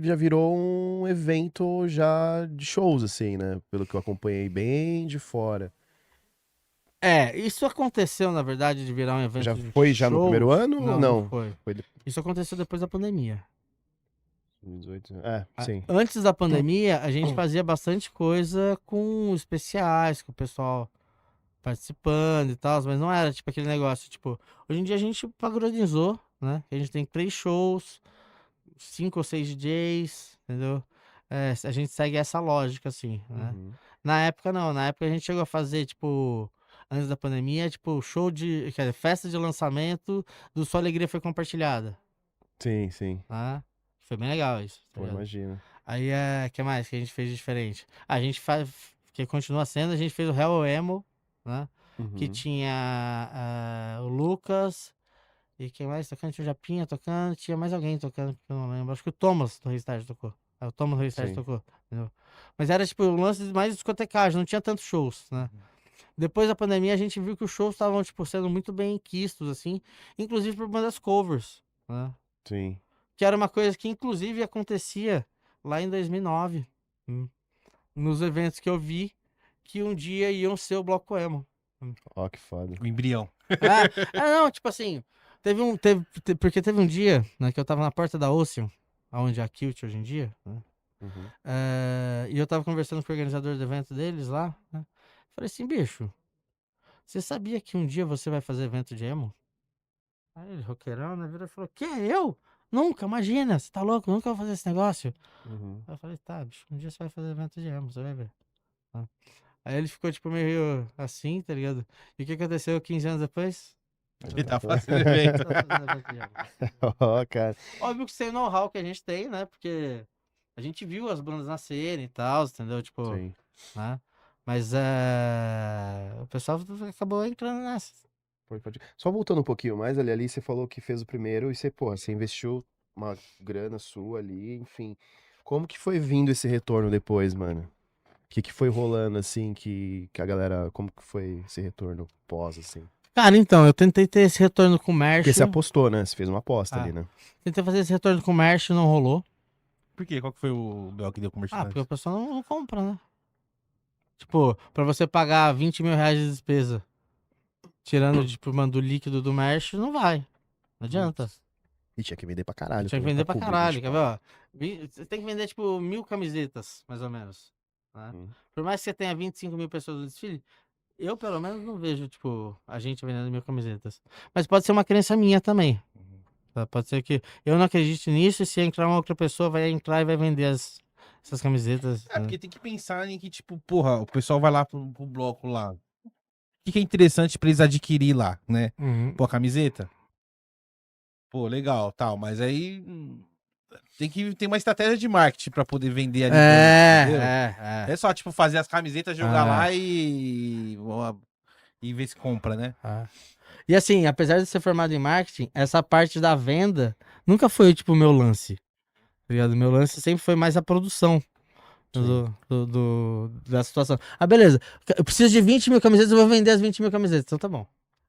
já virou um evento já de shows, assim, né? Pelo que eu acompanhei bem de fora. Isso aconteceu, na verdade, de virar um evento Já de foi já no primeiro shows. ano ou Não, não? não foi. Foi Isso aconteceu depois da pandemia. 2018. É, sim. Antes da pandemia, a gente fazia bastante coisa com especiais, com o pessoal participando e tal, mas não era tipo aquele negócio, tipo, hoje em dia a gente padronizou, né? A gente tem 3 shows, 5 ou 6 DJs, entendeu? A gente segue essa lógica, assim, né? Uhum. Na época, não. Na época a gente chegou a fazer, tipo, antes da pandemia, tipo, quer dizer, festa de lançamento do Sua Alegria Foi Compartilhada, Sim, sim. tá? Foi bem legal isso, tá Pô, ligado? imagina. Aí, que mais que a gente fez de diferente? A gente faz, que continua sendo, a gente fez o Hell Emo, né? Que Uhum. tinha o Lucas, e quem mais tocando? Tinha o Japinha tocando, tinha mais alguém tocando, que eu não lembro. Acho que o Thomas do Restart tocou. O Thomas do Restart Sim. tocou, entendeu? Mas era tipo um lance mais de discotecagem, não tinha tantos shows, né? Depois da pandemia a gente viu que os shows estavam, tipo, sendo muito bem quistos, assim, inclusive por bandas covers, né? Sim. Que era uma coisa que, inclusive, acontecia lá em 2009, nos eventos que eu vi, que um dia iam ser o Bloco Emo. Ó, que foda. O embrião. Não, tipo assim, porque teve um dia, né, que eu tava na porta da Ocean, onde é a Kilt hoje em dia, né? Uhum. E eu tava conversando com o organizador do evento deles lá, né? Falei assim, bicho, você sabia que um dia você vai fazer evento de emo? Aí ele, roqueirão, né, virou e falou, que, eu? Nunca, imagina, você tá louco, nunca vou fazer esse negócio. Uhum. Aí eu falei, tá, bicho, um dia você vai fazer evento de emo, você vai ver. Tá. Aí ele ficou, tipo, meio assim, tá ligado? E o que aconteceu 15 anos depois? Ele tá fazendo evento. Tá fazendo evento de emo. Ó, cara. Óbvio que sem o know-how que a gente tem, né? Porque a gente viu as bandas nascerem e tal, entendeu? Tipo, Sim. né? Mas o pessoal acabou entrando nessa. Pode. Só voltando um pouquinho mais, ali você falou que fez o primeiro e você, pô, você investiu uma grana sua ali, enfim. Como que foi vindo esse retorno depois, mano? O que foi rolando, assim, que a galera... Como que foi esse retorno pós, assim? Cara, então, eu tentei ter esse retorno com o Porque comércio. você apostou, né? Você fez uma aposta ali, né? Tentei fazer esse retorno com o comércio, não rolou. Por quê? Qual que foi o BO que deu com o Porque merchandising? o pessoal não compra, né? Tipo, pra você pagar 20 mil reais de despesa, tirando, tipo, mano, do líquido do merch, não vai. Não adianta. E tinha que vender pra caralho Tinha que também, vender pra cobrir caralho, quer ver, 24. ó? Você tem que vender, tipo, 1000 camisetas, mais ou menos, né? Hum. Por mais que você tenha 25 mil pessoas no desfile, eu, pelo menos, não vejo, tipo, a gente vendendo 1000 camisetas. Mas pode ser uma crença minha também. Tá? Pode ser que eu não acredite nisso e se entrar uma outra pessoa, vai entrar e vai vender essas camisetas. É, Né? porque tem que pensar em que, tipo, porra, o pessoal vai lá pro bloco lá. O que é interessante pra eles adquirir lá, né? Uhum. Pô, a camiseta? Pô, legal, tal, mas aí tem que ter uma estratégia de marketing pra poder vender ali também, entendeu? É só, tipo, fazer as camisetas, jogar lá e ver se compra, né? E assim, apesar de ser formado em marketing, essa parte da venda nunca foi, tipo, o meu lance. Tá ligado? Meu lance sempre foi mais a produção da situação. Beleza. Eu preciso de 20 mil camisetas, eu vou vender as 20 mil camisetas. Então tá bom.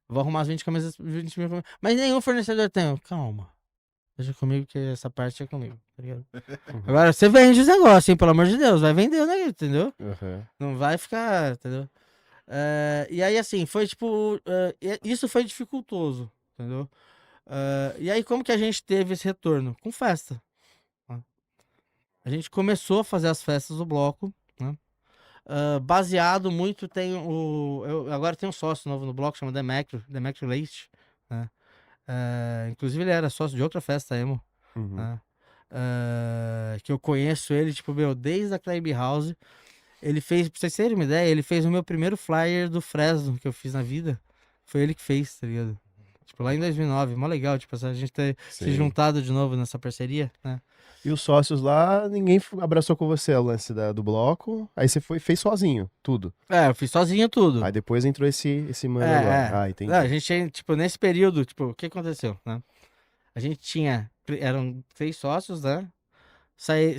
Vou arrumar as 20 camisetas, 20 mil camisetas. Mas nenhum fornecedor tem. Calma. Deixa comigo que essa parte é comigo, tá ligado? Agora, você vende os negócios, hein? Pelo amor de Deus. Vai vender, né? Entendeu? Uhum. Não vai ficar, entendeu? E aí, assim, foi tipo... isso foi dificultoso, entendeu? E aí, como que a gente teve esse retorno? Com festa. Né? A gente começou a fazer as festas do bloco, né? Baseado muito, agora tem um sócio novo no bloco, chama Demetrio Leite, né? Inclusive ele era sócio de outra festa emo, Uhum. né? Que eu conheço ele, tipo, meu, desde a Club House. Ele fez, pra vocês terem uma ideia, ele fez o meu primeiro flyer do Fresno que eu fiz na vida. Foi ele que fez, tá ligado? Tipo, lá em 2009, mó legal, tipo, a gente ter se Sim. juntado de novo nessa parceria, né? E os sócios lá, ninguém abraçou com você o lance do bloco. Aí você fez sozinho, tudo. É, eu fiz sozinho tudo. Aí depois entrou esse mano agora. Ah, entendi. Não, a gente tinha, tipo, nesse período, tipo, o que aconteceu, né? A gente tinha, eram 3 sócios, né?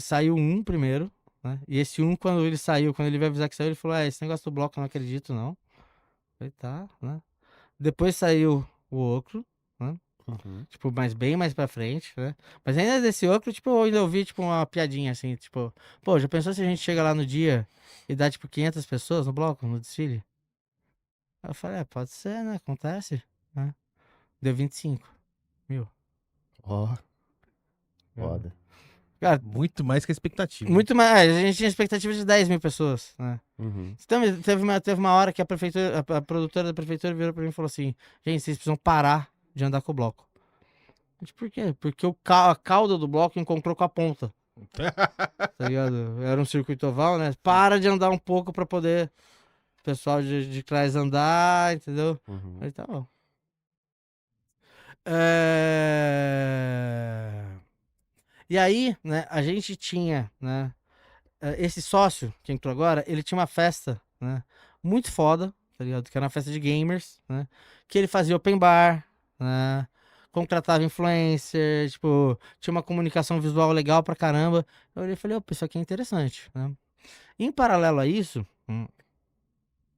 Saiu um primeiro, né? E esse um, quando ele saiu, quando ele veio avisar que saiu, ele falou, esse negócio do bloco eu não acredito, não. Eu falei, tá, né? Depois saiu o outro, né? Uhum. Tipo, mas bem mais pra frente, né? Mas ainda desse outro, tipo, eu ainda ouvi, tipo, uma piadinha, assim, tipo... Pô, já pensou se a gente chega lá no dia e dá, tipo, 500 pessoas no bloco, no desfile? Aí eu falei, pode ser, né? Acontece, né? Deu 25 mil. Ó, foda. Cara, Muito mais que a expectativa. muito mais... A gente tinha expectativa de 10 mil pessoas, né? Uhum. Então, teve uma hora que a prefeitura, a produtora da prefeitura virou pra mim e falou assim, gente, vocês precisam parar de andar com o bloco. Eu disse, por quê? Porque a cauda do bloco encontrou com a ponta. Tá ligado? Era um circuito oval, né? Para de andar um pouco pra poder o pessoal de trás andar, entendeu? Uhum. Aí tá bom. E aí, né, a gente tinha, né, esse sócio que entrou agora, ele tinha uma festa, né, muito foda, tá ligado? Que era uma festa de gamers, né, que ele fazia open bar, né, contratava influencer, tipo, tinha uma comunicação visual legal pra caramba. Eu olhei e falei, opa, isso aqui é interessante, né. Em paralelo a isso,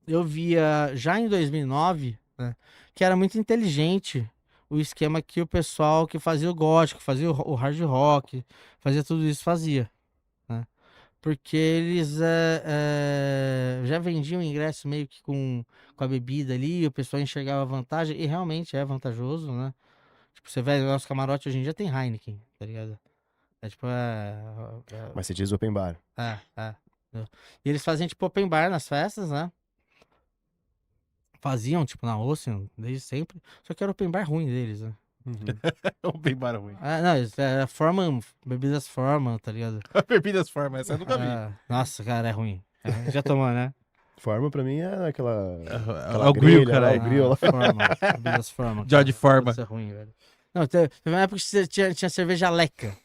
eu via já em 2009, né, que era muito inteligente o esquema que o pessoal que fazia o gótico, fazia o hard rock, fazia tudo isso, fazia, né? Porque eles já vendiam ingresso meio que com a bebida ali, o pessoal enxergava vantagem, e realmente é vantajoso, né? Tipo, você vai no nosso camarote hoje em dia tem Heineken, tá ligado? É tipo, Mas você diz open bar. entendeu? E eles faziam tipo open bar nas festas, né? Faziam, tipo, na Ocean, desde sempre. Só que era open bar ruim deles, né? É um bem ruim. Ah, não, isso era Forman, bebidas Forman, tá ligado? Bebidas forma, essa eu nunca vi. Nossa, cara, é ruim. Já tomou, né? Forma pra mim é aquela É o grill, grelha lá, caralho. o grill lá. Forman, bebidas Forman. George cara. Foreman. Isso é ruim, velho. Não, teve uma época que tinha cerveja Leca.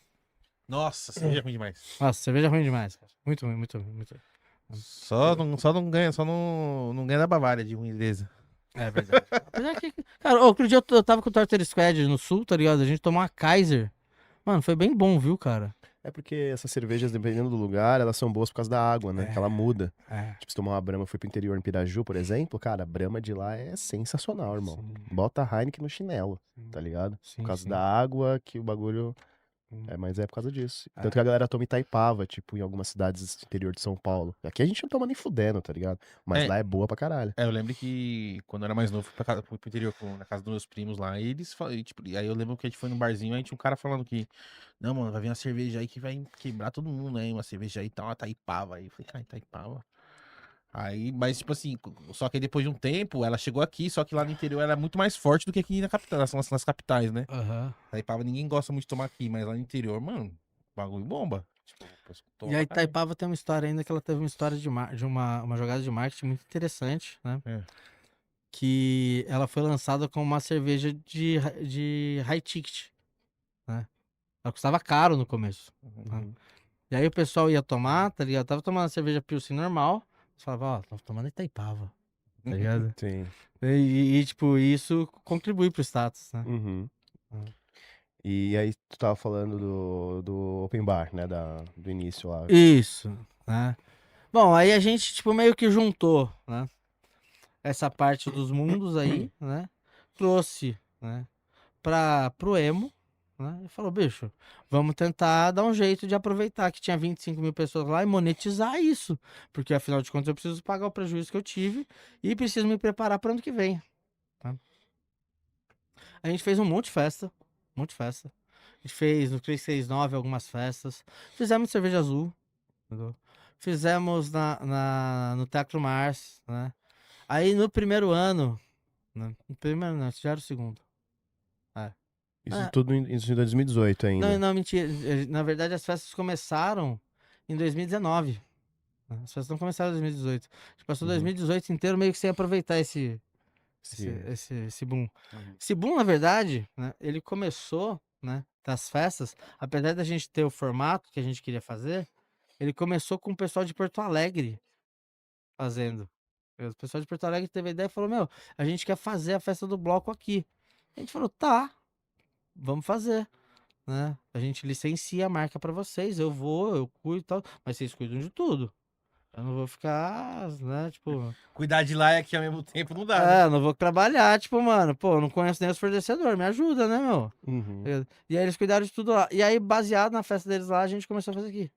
Nossa, cerveja ruim demais. Nossa, cerveja ruim demais, cara. Muito ruim, muito ruim, muito ruim. Só não ganha, não ganha da Bavária de ruindeza. É verdade. Apesar que, cara, outro dia eu tava com o Tartar Squad no sul, tá ligado? A gente tomou uma Kaiser. Mano, foi bem bom, viu, cara? É porque essas cervejas, dependendo do lugar, elas são boas por causa da água, né? Que ela muda. Tipo, se tomar uma Brahma, fui pro interior em Piraju, por exemplo, cara, a Brahma de lá é sensacional, irmão. Sim. Bota a Heineken no chinelo, tá ligado? Sim, Por causa sim. da água que o bagulho... mas é por causa disso. Tanto que a galera toma Itaipava, tipo, em algumas cidades do interior de São Paulo. Aqui a gente não toma nem fudendo, tá ligado? Mas É. lá é boa pra caralho. Eu lembro que quando eu era mais novo, fui pro interior, na casa dos meus primos lá, e eles tipo, aí eu lembro que a gente foi num barzinho, aí tinha um cara falando que, não, mano, vai vir uma cerveja aí que vai quebrar todo mundo, né? Uma cerveja aí, tá uma Itaipava aí. Eu falei, cara, Itaipava. Aí, mas tipo assim, só que aí depois de um tempo, ela chegou aqui, só que lá no interior ela é muito mais forte do que aqui na capital, nas capitais, né? Aham. Itaipava ninguém gosta muito de tomar aqui, mas lá no interior, mano, bagulho bomba. Tipo, o pessoal toma E a pra caralho. Itaipava tem uma história ainda que ela teve uma história de uma jogada de marketing muito interessante, né? É. Que ela foi lançada como uma cerveja de high ticket, né? Ela custava caro no começo. Uhum. E aí o pessoal ia tomar, tá ligado? Tava tomando a cerveja Pilsen normal, falava, ó, tava tomando Itaipava, tá ligado? Sim. Tipo, isso contribui pro status, né? Uhum. Uhum. E aí tu tava falando do open bar, né? Do início lá. Isso, né? Bom, aí a gente, tipo, meio que juntou, né? Essa parte dos mundos aí, né? Trouxe, né? Pro emo, né? E falou, bicho, vamos tentar dar um jeito de aproveitar que tinha 25 mil pessoas lá e monetizar isso. Porque, afinal de contas, eu preciso pagar o prejuízo que eu tive e preciso me preparar para ano que vem. Tá? A gente fez um monte de festa. Um monte de festa. A gente fez no 369 algumas festas. Fizemos cerveja azul. Entendeu? Fizemos no Teatro Mars, né? Aí no primeiro ano, né? No primeiro não, já era o segundo. Isso Ah. tudo isso em 2018 ainda. Não, mentira. Na verdade, as festas começaram em 2019. Né? As festas não começaram em 2018. A gente passou Uhum. 2018 inteiro meio que sem aproveitar esse boom. Esse boom, na verdade, né, ele começou, né, das festas, apesar da gente ter o formato que a gente queria fazer, ele começou com o pessoal de Porto Alegre fazendo. O pessoal de Porto Alegre teve a ideia e falou, meu, a gente quer fazer a festa do bloco aqui. A gente falou, tá, vamos fazer, né? A gente licencia a marca pra vocês, eu vou, eu cuido e tal, mas vocês cuidam de tudo. Eu não vou ficar, né, tipo... Cuidar de lá e aqui ao mesmo tempo não dá, né? eu não vou trabalhar, tipo, mano, pô, eu não conheço nem os fornecedores, me ajuda, né, meu? Uhum. E aí eles cuidaram de tudo lá. E aí, baseado na festa deles lá, a gente começou a fazer aqui.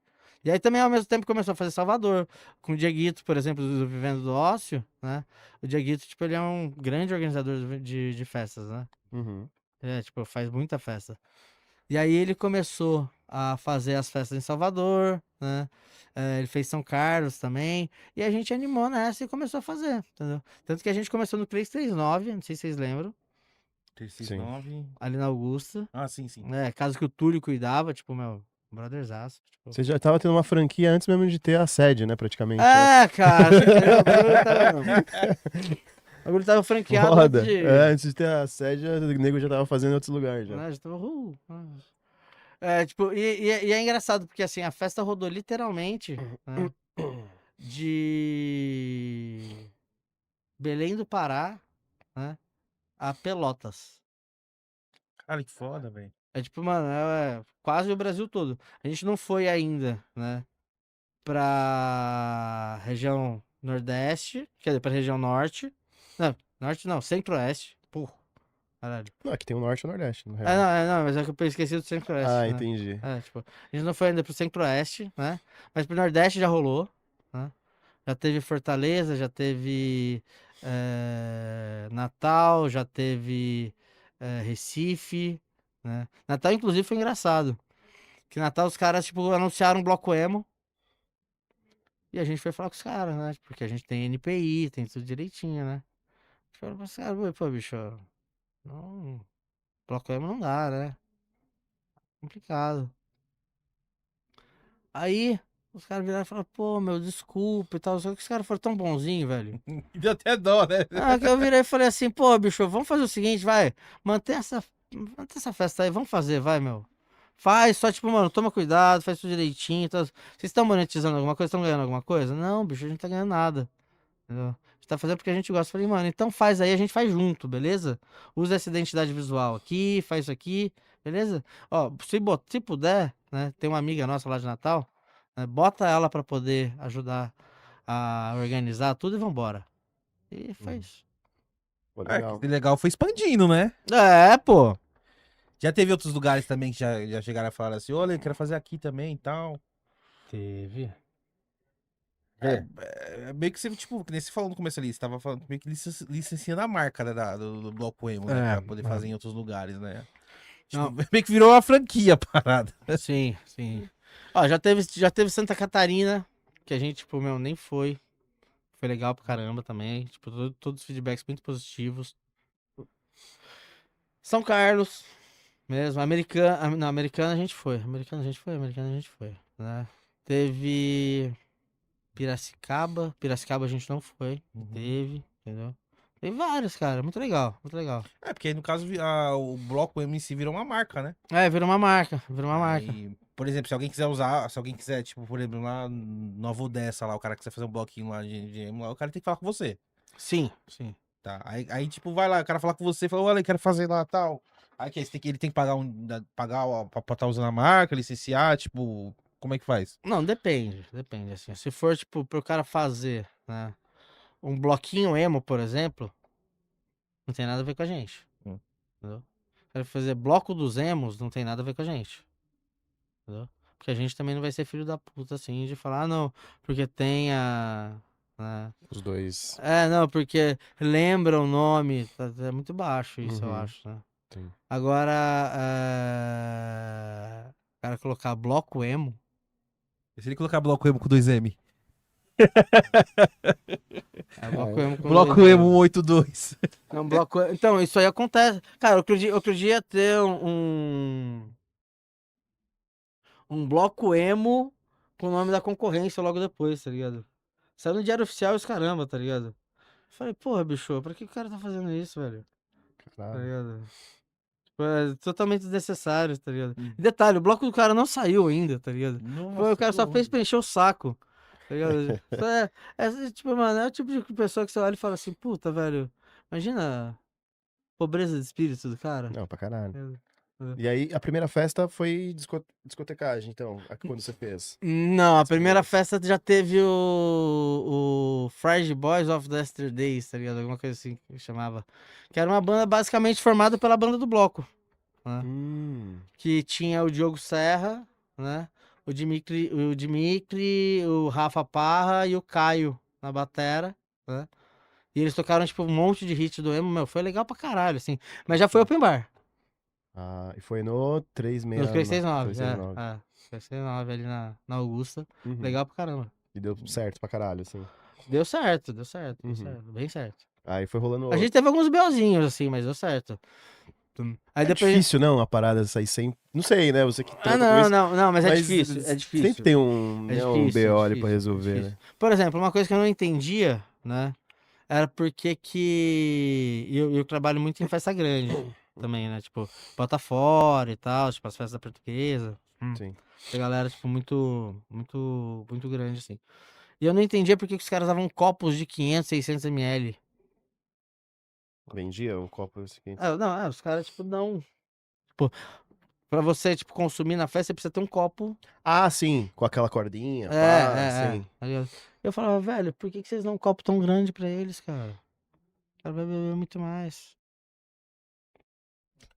E aí também, ao mesmo tempo, começou a fazer Salvador. Com o Dieguito, por exemplo, do Vivendo do Ócio, né? O Dieguito, tipo, ele é um grande organizador de festas, né? Uhum. Tipo, faz muita festa. E aí ele começou a fazer as festas em Salvador, né? Ele fez São Carlos também. E a gente animou nessa e começou a fazer, entendeu? Tanto que a gente começou no 339, não sei se vocês lembram, 369. ali na Augusta. Ah, sim, sim. Casa que o Túlio cuidava, tipo, meu, brotherzaço. Tipo... Você já tava tendo uma franquia antes mesmo de ter a sede, né, praticamente. né? Cara, você entendeu? O bagulho tava franqueado Foda. antes de... Antes de ter a sede, o nego já tava fazendo em outros lugares já. né, já tava... tipo, e é engraçado, porque assim, a festa rodou literalmente, né, de Belém do Pará, né, a Pelotas. Cara, que foda, velho. É tipo, mano, quase o Brasil todo. A gente não foi ainda, né, pra região Nordeste, quer dizer, pra região Norte. Não, Norte não, Centro-Oeste. Porra, caralho. Não, aqui tem o Norte e o Nordeste, na É, real. não, mas é que eu esqueci do Centro-Oeste, Ah, né? entendi. Tipo, a gente não foi ainda pro Centro-Oeste, né? Mas pro Nordeste já rolou, né? Já teve Fortaleza, já teve Natal, já teve Recife, né? Natal, inclusive, foi engraçado. Que Natal os caras, tipo, anunciaram um bloco emo. E a gente foi falar com os caras, né? Porque a gente tem NPI, tem tudo direitinho, né? A gente falou pros caras, pô, bicho, não, bloco emo não dá, né? Complicado. Aí, os caras viraram e falaram, pô, meu, desculpa e tal. Só que os caras foram tão bonzinhos, velho. Deu até dó, né? Que eu virei e falei assim, pô, bicho, vamos fazer o seguinte, vai. Mantém essa festa aí, vamos fazer, vai, meu. Faz, só tipo, mano, toma cuidado, faz tudo direitinho. Vocês estão monetizando alguma coisa? Estão ganhando alguma coisa? Não, bicho, a gente tá ganhando nada. Entendeu? A gente tá fazendo porque a gente gosta. Eu falei, mano, então faz aí, a gente faz junto, beleza? Usa essa identidade visual aqui, faz isso aqui, beleza? Ó, se puder, né? Tem uma amiga nossa lá de Natal, né, bota ela pra poder ajudar a organizar tudo e vambora. E foi isso. Pô, Ah, legal. que legal, foi expandindo, né? Pô. Já teve outros lugares também que já chegaram a falar assim, olha, eu quero fazer aqui também e tal. Teve. Meio que você, tipo, que nem você falou no começo ali, você tava falando meio que licenciando a marca, né, do Bloco Emo, né? Pra poder fazer em outros lugares, né? Tipo, Não. meio que virou uma franquia a parada. Sim, sim. Ó, já teve Santa Catarina, que a gente, tipo, meu, nem foi. Foi legal pra caramba também. Tipo, todos os feedbacks muito positivos. São Carlos, mesmo. Americana, não, Americana a gente foi. Americana a gente foi, né? Teve Piracicaba. Piracicaba a gente não foi. Teve, entendeu? Tem vários, cara. Muito legal, muito legal. É, porque aí no caso o Bloco Emo em si virou uma marca, né? Virou uma marca, virou uma marca. Aí, por exemplo, se alguém quiser usar, se alguém quiser, tipo, por exemplo, lá Nova Odessa, lá, o cara quiser fazer um bloquinho lá de emo, lá, o cara tem que falar com você, Sim, sim. tá? Aí tipo, vai lá, o cara falar com você, fala, olha, eu quero fazer lá tal. Aí que ele tem que pagar pra estar usando a marca, licenciar, tipo, como é que faz? Não, depende, assim. Se for, tipo, pro cara fazer, né, um bloquinho emo, por exemplo, não tem nada a ver com a gente, Hum. entendeu? Se ele fazer bloco dos emos, não tem nada a ver com a gente, entendeu? Porque a gente também não vai ser filho da puta, assim, de falar, não, porque tem né? Os dois. Não, porque lembra o nome, é muito baixo isso, eu Uhum. acho, né? Sim. Agora, o cara colocar bloco emo, E se ele colocar Bloco Emo com 2M? bloco emo com Bloco dois Emo Ms. 182. Não, bloco. Então, isso aí acontece. Cara, outro dia ia ter um bloco emo com o nome da concorrência logo depois, tá ligado? Saiu no Diário Oficial e os caramba, tá ligado? Falei, porra, bicho, pra que o cara tá fazendo isso, velho? Tá Caralho. ligado? Tipo, é totalmente desnecessário, tá ligado? Hum. E detalhe, o bloco do cara não saiu ainda, tá ligado? Nossa, O cara só que fez horror. preencher o saco, tá ligado? Tipo, mano, é o tipo de pessoa que você olha e fala assim, puta, velho, imagina a pobreza de espírito do cara. Não, pra caralho. É. E aí, a primeira festa foi discotecagem, então, quando você fez. Não, a As primeira primeiras. festa já teve o Friday Boys of the Yesterdays, tá ligado? Alguma coisa assim que chamava. Que era uma banda basicamente formada pela banda do bloco, né? Que tinha o Diogo Serra, né? O Dimitri, o Rafa Parra e o Caio na batera, né? E eles tocaram, tipo, um monte de hit do emo, meu, foi legal pra caralho, assim. Mas já foi open bar, Ah, e foi no no 369. 369, 369 ali na Augusta. Uhum. Legal pra caramba. E deu certo pra caralho, assim. Deu certo, deu Uhum. certo, bem certo. Aí foi rolando. A gente teve alguns BOzinhos, assim, mas deu certo. Aí É depois. difícil, não, a parada sair sem. Não sei, né? Você que Ah, trampa com isso. não, mas é Mas difícil, é difícil. Sempre tem um, É né, um difícil, BO é ali pra difícil, resolver, difícil. né? Por exemplo, uma coisa que eu não entendia, né? Era porque que eu trabalho muito em festa grande também, né? Tipo, bota fora e tal, tipo, as festas da portuguesa. Sim. A galera, tipo, muito grande, assim. E eu não entendia porque que os caras davam copos de 500, 600 ml. Vendia o copo seguinte. Não, os caras, tipo, não. Tipo, pra você, tipo, consumir na festa, você precisa ter um copo. Ah, sim, com aquela cordinha, pá, sim. Tá ligado? Eu falava, velho, por que vocês dão um copo tão grande pra eles, cara? O cara vai beber muito mais.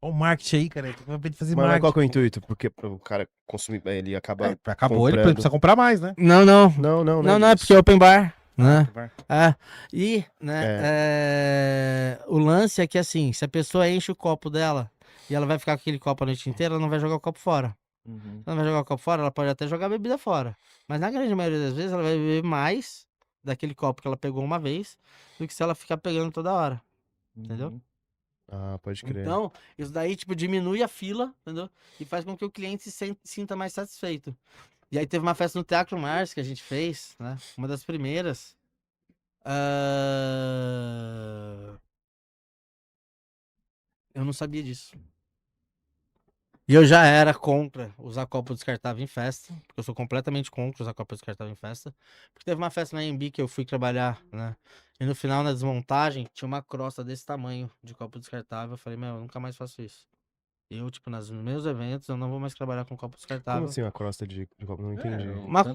Olha o marketing aí, cara. Tem que fazer Mas qual marketing. que é o intuito? Porque o cara consumir, ele acaba Acabou, ele comprando. precisa comprar mais, né? Não, Não é porque é open bar, né? Vai. E, né, o lance é que, assim, se a pessoa enche o copo dela e ela vai ficar com aquele copo a noite inteira, ela não vai jogar o copo fora. Uhum. Se ela não vai jogar o copo fora, ela pode até jogar a bebida fora. Mas na grande maioria das vezes, ela vai beber mais daquele copo que ela pegou uma vez do que se ela ficar pegando toda hora, entendeu? Uhum. Ah, pode crer. Então, isso daí, tipo, diminui a fila, entendeu? E faz com que o cliente se sinta mais satisfeito. E aí teve uma festa no Teatro Mars que a gente fez, né? Uma das primeiras. Eu não sabia disso. E eu já era contra usar copo descartável em festa, porque eu sou completamente contra usar copo descartável em festa. Porque teve uma festa na AMB que eu fui trabalhar, né? E no final, na desmontagem, tinha uma crosta desse tamanho de copo descartável. Eu falei, meu, eu nunca mais faço isso. Eu, tipo, nos meus eventos, eu não vou mais trabalhar com copo Como descartável. assim uma crosta de copo? Não entendi.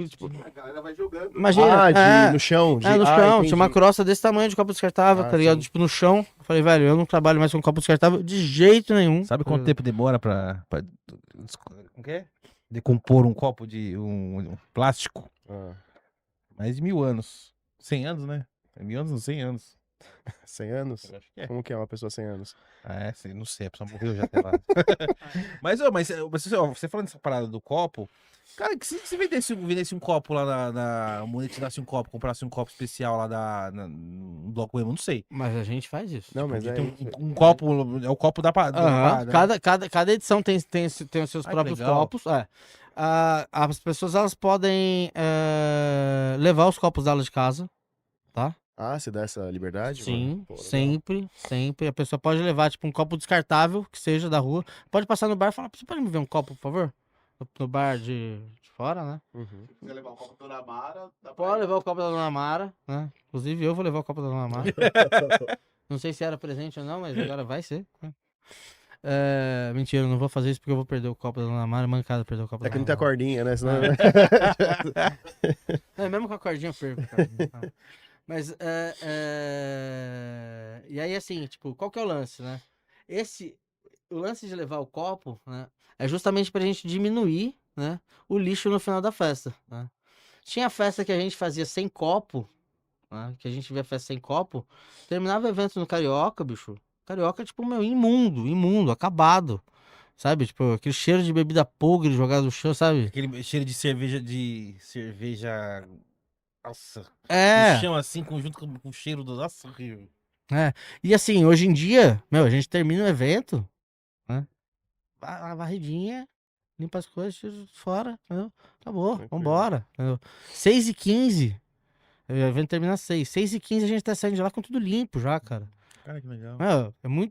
Tipo, A galera vai jogando. imagina, No chão. no chão, entendi. tinha uma crosta desse tamanho de copo descartável, Ah, tá ligado? sim. Tipo, no chão. Eu falei, velho, eu não trabalho mais com copo descartável de jeito nenhum. Sabe quanto tempo demora pra como que é? Decompor um copo de um plástico? Ah, Mais de 1000 anos. 100 anos, né? É 1000 anos, não, 100 anos. 100 anos? Eu acho que é. Como que é uma pessoa 100 anos? Ah, não sei, a pessoa morreu já até lá. mas você falando dessa parada do copo, cara, que se vendesse um copo lá monetizasse um copo, comprasse um copo especial lá no Bloco Emo, não sei. Mas a gente faz isso. Não, mas De é ter isso. um copo, é o copo da Aham, parada. cada edição tem os seus Ai, que próprios legal. copos. As pessoas elas podem levar os copos delas de casa, tá? Ah, você dá essa liberdade? Sim, mano? Pô, legal. sempre. A pessoa pode levar, tipo, um copo descartável, que seja da rua. Pode passar no bar e falar, você pode me ver um copo, por favor? No bar de fora, né? Uhum. Se quiser levar o copo da Dona Mara, dá pra Pode ir. levar o copo da Dona Mara, né? Inclusive, eu vou levar o copo da Dona Mara. Não sei se era presente ou não, mas agora vai ser. Né? Mentira, eu não vou fazer isso porque eu vou perder o copo da Dona Mara. Mancada perder o copo É da que não Dona tem a Mara. cordinha, né? Senão... Mesmo com a cordinha eu perco, cara. Mas, e aí, assim, tipo, qual que é o lance, né? O lance de levar o copo, né? É justamente pra gente diminuir, né? O lixo no final da festa, né? Tinha festa que a gente fazia sem copo, né? Que a gente via festa sem copo. Terminava o evento no Carioca, bicho. Carioca, tipo, meu, imundo, acabado. Sabe? Tipo, aquele cheiro de bebida podre jogado no chão, sabe? Aquele cheiro de cerveja. Nossa, É. no chão assim, junto com o cheiro do. Nossa, horrível. E assim, hoje em dia, meu, a gente termina o evento, né? A varridinha, limpa as coisas, tira fora, entendeu? Acabou, Tranquilo. vambora. Entendeu? 6h15, o evento termina às 6. 6h15 a gente tá saindo de lá com tudo limpo já, cara. Cara, que legal.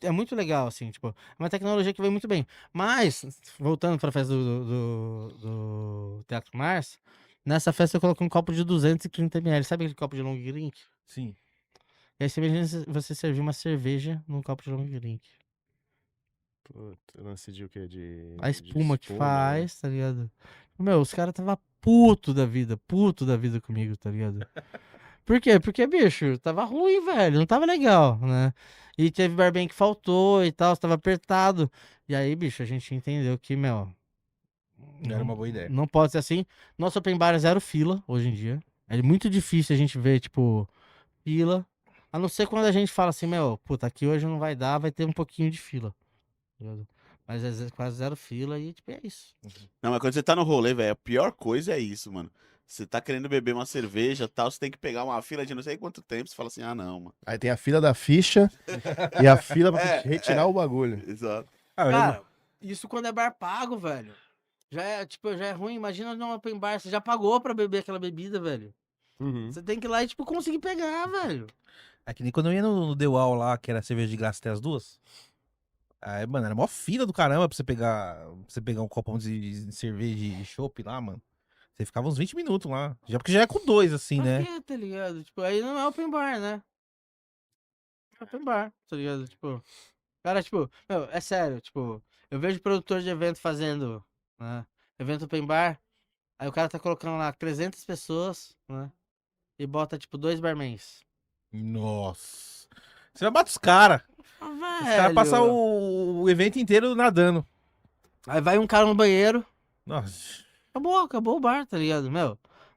É muito legal, assim, tipo, é uma tecnologia que vem muito bem. Mas, voltando pra festa do Teatro Mars, nessa festa eu coloquei um copo de 230 ml. Sabe aquele copo de long drink? Sim. E aí você imagina você servir uma cerveja num copo de long drink. Puta, lance de o quê? A espuma que né? faz, tá ligado? Os caras tava puto da vida comigo, tá ligado? Por quê? Porque, bicho, tava ruim, velho, não tava legal, né? E teve barman que faltou e tal, tava apertado. E aí, bicho, a gente entendeu que, Não era uma boa ideia. não pode ser assim. Nosso open bar é 0 fila, hoje em dia. É muito difícil a gente ver, tipo, fila. A não ser quando a gente fala assim, puta, aqui hoje não vai dar, vai ter um pouquinho de fila. Tá ligado? Mas é quase 0 fila e, tipo, é isso. Não, mas quando você tá no rolê, velho, a pior coisa é isso, mano. Você tá querendo beber uma cerveja e tal, você tem que pegar uma fila de não sei quanto tempo, você fala assim, ah, não, mano. Aí tem a fila da ficha e a fila pra É, retirar o bagulho. Exato. Ah, eu lembro- Cara, isso quando é bar pago, velho. Já é ruim. Imagina num open bar, você já pagou pra beber aquela bebida, velho. Uhum. Você tem que ir lá e, tipo, conseguir pegar, velho. É que nem quando eu ia no The Wall lá, que era cerveja de graça até as 2. Aí, mano, era mó fila do caramba pra você pegar um copão de cerveja de chopp lá, mano. Você ficava uns 20 minutos lá. Já porque já é com 2, assim, Pra né? quê, tá ligado? Tipo, aí não é open bar, né? É open bar, tá ligado? Tipo, cara, tipo, é sério, tipo, eu vejo produtor de evento fazendo, né? Evento open bar, aí o cara tá colocando lá 300 pessoas, né? E bota, tipo, 2 barmans. Nossa. Você vai bater os caras. Ah, Os caras passam velho. o evento inteiro nadando. Aí vai um cara no banheiro. Nossa. Acabou o bar, tá ligado?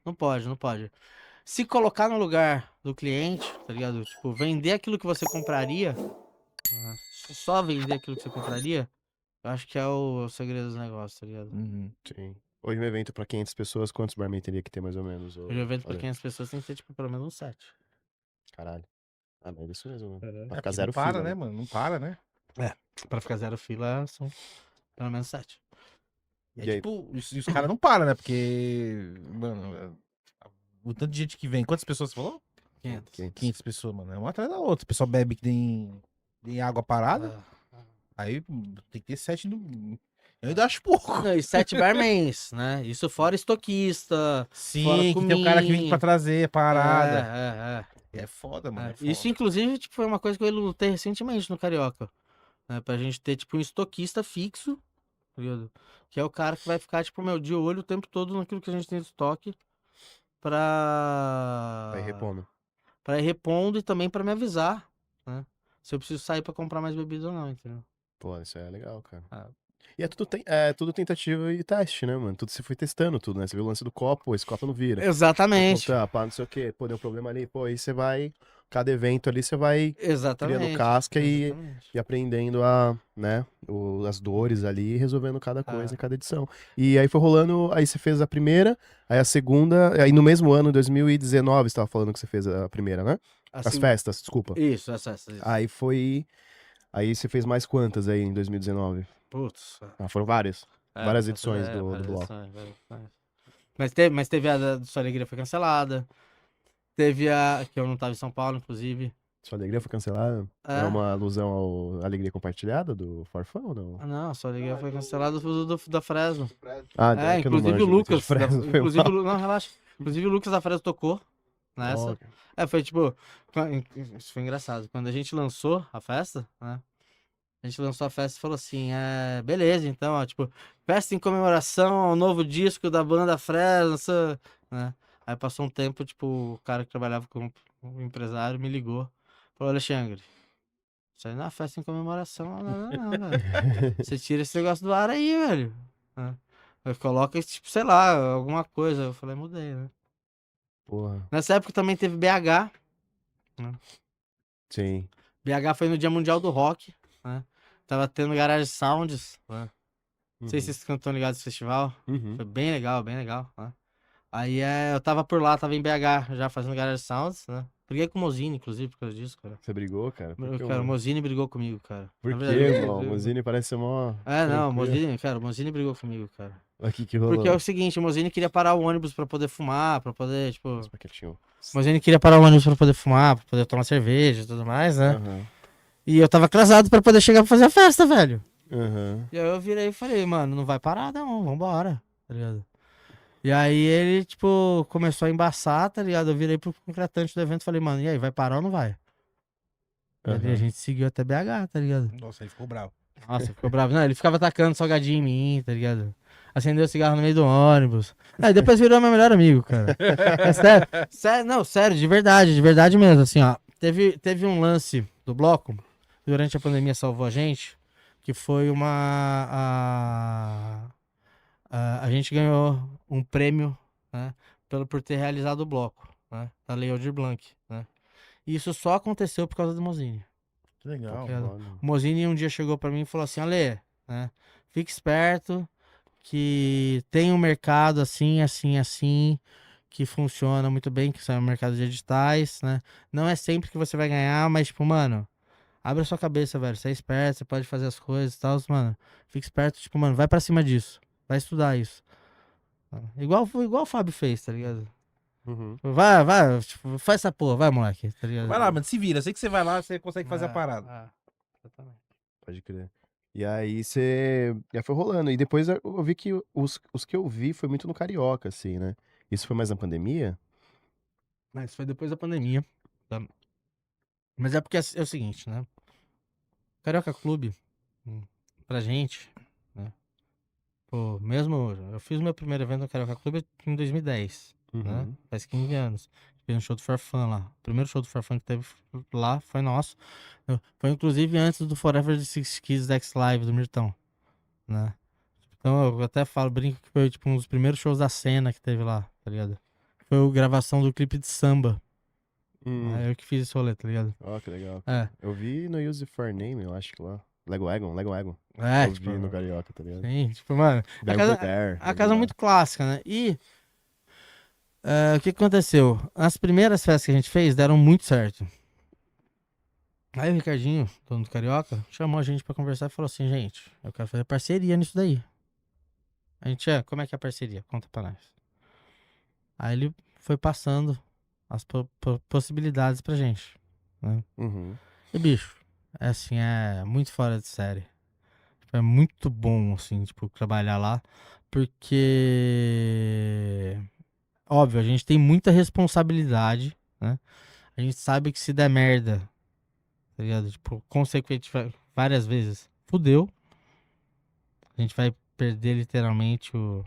Não pode, não pode. Se colocar no lugar do cliente, tá ligado? Tipo, vender aquilo que você compraria, só vender aquilo que você compraria, eu acho que é o segredo do negócio, tá ligado? Uhum. Sim. Hoje um evento pra 500 pessoas, quantos barman teria que ter mais ou menos? Hoje o evento pra Olha, 500 pessoas tem que ter, tipo, pelo menos uns 7. caralho. Ah, mas é isso mesmo, né? Caralho. Pra É ficar porque não zero para, fila, né, né? mano? Não para, né? Pra ficar 0 fila, são pelo menos 7. É E aí? tipo, e os caras não param, né? Porque, mano, o tanto de gente que vem. Quantas pessoas você falou? 500. 500 pessoas, mano. É uma atrás da outra. O pessoal bebe que tem água parada. Aí tem que ter 7 no. Eu ainda acho pouco. Não, e 7 barmans, né? Isso fora estoquista, fora Sim, que tem um cara que vem pra trazer a parada. É. É foda, mano. É foda. Isso, inclusive, tipo, foi uma coisa que eu lutei recentemente no Carioca. Né? Pra gente ter, tipo, um estoquista fixo, tá ligado? Que é o cara que vai ficar, tipo, de olho o tempo todo naquilo que a gente tem de estoque Vai pra repondo. ir repondo e também pra me avisar, né? Se eu preciso sair pra comprar mais bebida ou não, entendeu? Pô, isso é legal, cara. Ah. E é tudo tentativa e teste, né, mano? Tudo você foi testando tudo, né? Você viu o lance do copo, pô, esse copo não vira. Exatamente. Pô, pá, não sei o quê, pô, deu um problema ali, pô, aí você vai, cada evento ali você vai criando Exatamente. casca Exatamente. e aprendendo né, as dores ali, e resolvendo cada coisa Ah. em cada edição. E aí foi rolando, aí você fez a primeira, aí a segunda, aí no mesmo ano, 2019, você tava falando que você fez a primeira, né? As Assim, festas, desculpa. isso. Aí você fez mais quantas aí em 2019? Putz. Ah, foram várias. Várias edições do várias bloco. edições, várias edições. Mas teve a da Sua Alegria foi cancelada. Teve a que eu não tava em São Paulo, inclusive. Sua alegria foi cancelada? É uma alusão à alegria compartilhada do Farfão ou não? Ah, não, a Sua Alegria foi cancelada da Fresno. Ah, É, é que eu não inclusive o manjo muito de Lucas. Fresno, foi Inclusive, mal. não, relaxa. Inclusive o Lucas da Fresno tocou nessa. Foi tipo. Isso foi engraçado. Quando a gente lançou a festa, né? A gente lançou a festa e falou assim: beleza, então, ó, tipo, festa em comemoração ao novo disco da banda Fresno, né? Aí passou um tempo, tipo, o cara que trabalhava com o empresário me ligou. Falou: Alexandre, isso aí não é festa em comemoração, não, velho. Você tira esse negócio do ar aí, velho. Né? Aí coloca, tipo, sei lá, alguma coisa. Eu falei: mudei, né? Porra, Nessa época também teve BH. sim. BH foi no Dia Mundial do Rock, né? Tava tendo Garage Sounds, né? Não sei se vocês estão ligados nesse festival. Uhum. Foi bem legal, né? Aí eu tava por lá, tava em BH já fazendo Garage Sounds, né? Briguei com o Mozini, inclusive, por causa disso, cara. Você brigou, cara? Por que, Cara, o mano? Mozini brigou comigo, cara. Por Na quê, verdade, irmão? O Mozini parece ser mó. Não, o tranquilo. Mozini brigou comigo, cara. Aqui que rolou. Porque é o seguinte, o Mozini queria parar o ônibus pra poder fumar, pra poder, tipo... Nossa, mas quietinho. O Mozini queria parar o ônibus pra poder fumar, pra poder tomar cerveja e tudo mais, né? Aham. E eu tava atrasado pra poder chegar pra fazer a festa, velho. Aham. E aí eu virei e falei, mano, não vai parar não, vambora, tá ligado? E aí ele, tipo, começou a embaçar, tá ligado? Eu virei pro contratante do evento e falei, mano, e aí, vai parar ou não vai? E aí a Aham. gente seguiu até BH, tá ligado? Nossa, aí ficou bravo. Nossa, ficou bravo. Não, ele ficava atacando salgadinho em mim, tá ligado? Acendeu o cigarro no meio do ônibus. Aí depois virou meu melhor amigo, cara. É sério, não, sério, de verdade mesmo, assim, ó. Teve um lance do bloco, durante a pandemia salvou a gente, que foi a gente ganhou um prêmio, né, por ter realizado o bloco, né, da Lei Aldir Blanc, né. E isso só aconteceu por causa do Mozini. Que legal. Tá ligado? Mano. O Mozini um dia chegou pra mim e falou assim, Ale, né, fique esperto que tem um mercado assim, que funciona muito bem, que são o mercado de editais, né? Não é sempre que você vai ganhar, mas, tipo, mano, abre a sua cabeça, velho. Você é esperto, você pode fazer as coisas e tal, mano. Fica esperto, tipo, mano, vai pra cima disso. Vai estudar isso. Igual o Fábio fez, tá ligado? Uhum. Vai, tipo, faz essa porra, vai, moleque, tá ligado? Vai lá, mano, se vira. Sei que você vai lá, você consegue fazer a parada. Exatamente. Pode crer. E aí você. Já foi rolando. E depois eu vi que os que eu vi foi muito no Carioca, assim, né? Isso foi mais na pandemia? Mas foi depois da pandemia, tá? Mas é porque é o seguinte, né? Carioca Clube, pra gente, né? Pô, mesmo. Eu fiz meu primeiro evento no Carioca Clube em 2010, né? Uhum. Faz 15 anos. Fiz um show do Farfã lá. O primeiro show do Farfã que teve lá foi nosso. Foi inclusive antes do Forever the Six Kids X Live do Mirtão, né? Então eu até falo, brinco que foi tipo um dos primeiros shows da cena que teve lá, tá ligado? Foi a gravação do clipe de samba. Aí eu que fiz esse rolê, tá ligado? Ó, que legal. É. Eu vi no Use For Name, eu acho que lá. Lego Wagon. É, Eu tipo, vi no Carioca, tá ligado? sim, tipo, mano. There Were There. A casa é muito clássica, né? E o que aconteceu? As primeiras festas que a gente fez deram muito certo. Aí o Ricardinho, dono do Carioca, chamou a gente pra conversar e falou assim, gente, eu quero fazer parceria nisso daí. A gente, como é que é a parceria? Conta pra nós. Aí ele foi passando as possibilidades pra gente, né? Uhum. E bicho, é assim, é muito fora de série. Tipo, é muito bom, assim, tipo, trabalhar lá, porque... Óbvio, a gente tem muita responsabilidade, né? A gente sabe que se der merda, tá ligado? Tipo, consequentemente, várias vezes, fudeu. A gente vai perder literalmente o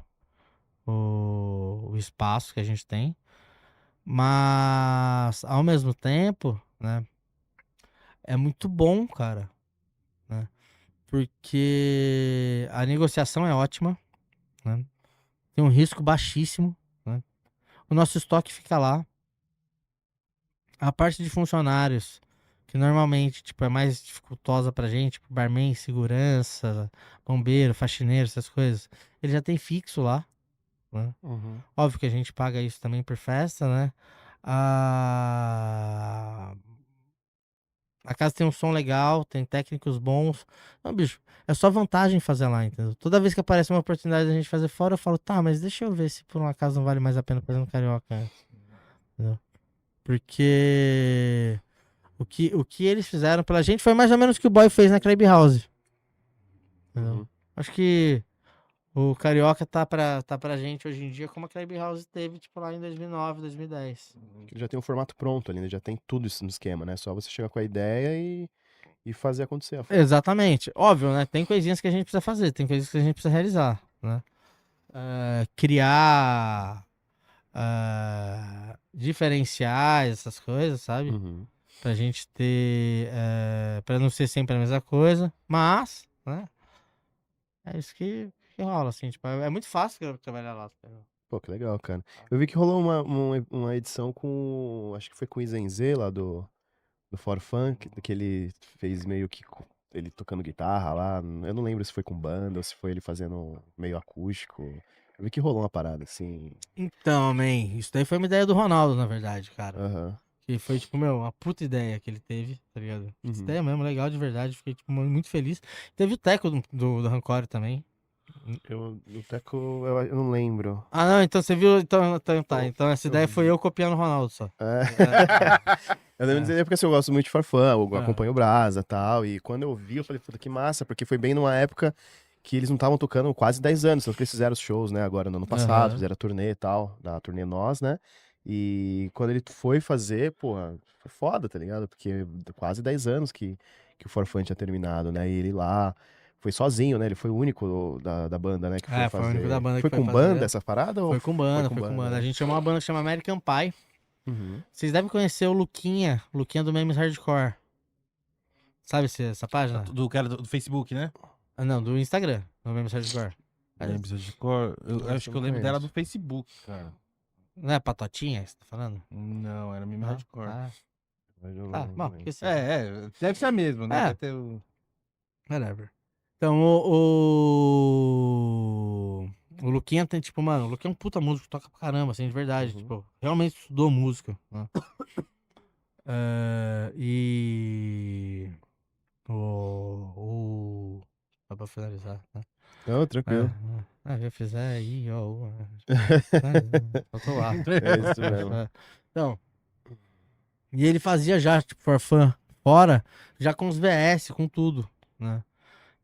espaço que a gente tem. Mas, ao mesmo tempo, né? É muito bom, cara, né? Porque a negociação é ótima, né? Tem um risco baixíssimo, né? O nosso estoque fica lá. A parte de funcionários, que normalmente, tipo, é mais dificultosa pra gente, tipo, barman, segurança, bombeiro, faxineiro, essas coisas, ele já tem fixo lá, né? Uhum. Óbvio que a gente paga isso também por festa, né? A casa tem um som legal, tem técnicos bons. Não, bicho, é só vantagem fazer lá, entendeu? Toda vez que aparece uma oportunidade da gente fazer fora, eu falo, tá, mas deixa eu ver se por um acaso não vale mais a pena fazer no Carioca, entendeu? Porque o que eles fizeram pela gente foi mais ou menos o que o Boy fez na Clubhouse. Entendeu? Uhum. Acho que o Carioca tá pra gente hoje em dia como a Clubhouse teve, tipo, lá em 2009, 2010. Já tem um formato pronto ali, né? Já tem tudo isso no esquema, né? Só você chegar com a ideia e fazer acontecer. A festa. Exatamente. Óbvio, né? Tem coisinhas que a gente precisa fazer, tem coisas que a gente precisa realizar, né? Criar diferenciais, essas coisas, sabe? Uhum. Pra gente ter. Pra não ser sempre a mesma coisa. Mas, né? É isso que rola, assim. Tipo, é muito fácil trabalhar lá. Pô, que legal, cara. Eu vi que rolou uma edição com. Acho que foi com o Izenzê lá do For Funk, que ele fez meio que. Ele tocando guitarra lá. Eu não lembro se foi com banda ou se foi ele fazendo meio acústico. Eu vi que rolou uma parada assim. Então, man, isso daí foi uma ideia do Ronaldo, na verdade, cara. Aham. Que foi, tipo, meu, uma puta ideia que ele teve, tá ligado? Essa Uhum. ideia mesmo, legal de verdade. Fiquei, tipo, muito feliz. Teve o Teco do Rancore também. O Teco, eu não lembro. Ah, não, então você viu. Então tá. Então essa ideia foi eu copiando o Ronaldo só. É. É, Eu lembro de É. dizer porque assim, eu gosto muito de Farfã, eu É. acompanho o Brasa e tal. E quando eu vi, eu falei, puta, que massa, porque foi bem numa época que eles não estavam tocando quase 10 anos, tanto que eles fizeram os shows, né, agora no ano passado, Aham. fizeram a turnê e tal, da turnê Nós, né? E quando ele foi fazer, porra, foi foda, tá ligado? Porque quase 10 anos que o Farfã tinha terminado, né? E ele lá foi sozinho, né? Ele foi o único da banda, né, que foi Foi o único da fazer. banda que Foi foi com banda fazer. essa parada ou Foi com foi banda, com foi com banda, banda. A né? gente chamou uma banda que chama American Pie. Uhum. Vocês devem conhecer o Luquinha do Memes Hardcore. Sabe essa página? Do cara do Facebook, né? Ah, não, do Instagram, do Memes Hardcore. Memes de cor. Eu Essa acho eu que eu não lembro dela do conheço. Facebook, cara. Não é a Patotinha que você tá falando? Não, era meme Não? hardcore. Ah, Mas eu tá, não bom, lembro. esqueci. Deve ser a mesma, né? É, Deve ter o... whatever. Então, o Luquinha tem, tipo, mano, o Luquinha é um puta músico, toca pra caramba, assim, de verdade. Uhum. Tipo, realmente estudou música, né? E. Só pra finalizar, né? Não, tranquilo. Já fizer aí, ó. Faltou lá. É isso mesmo. Então, e ele fazia já, tipo, for fun, fora, já com os VS, com tudo, né?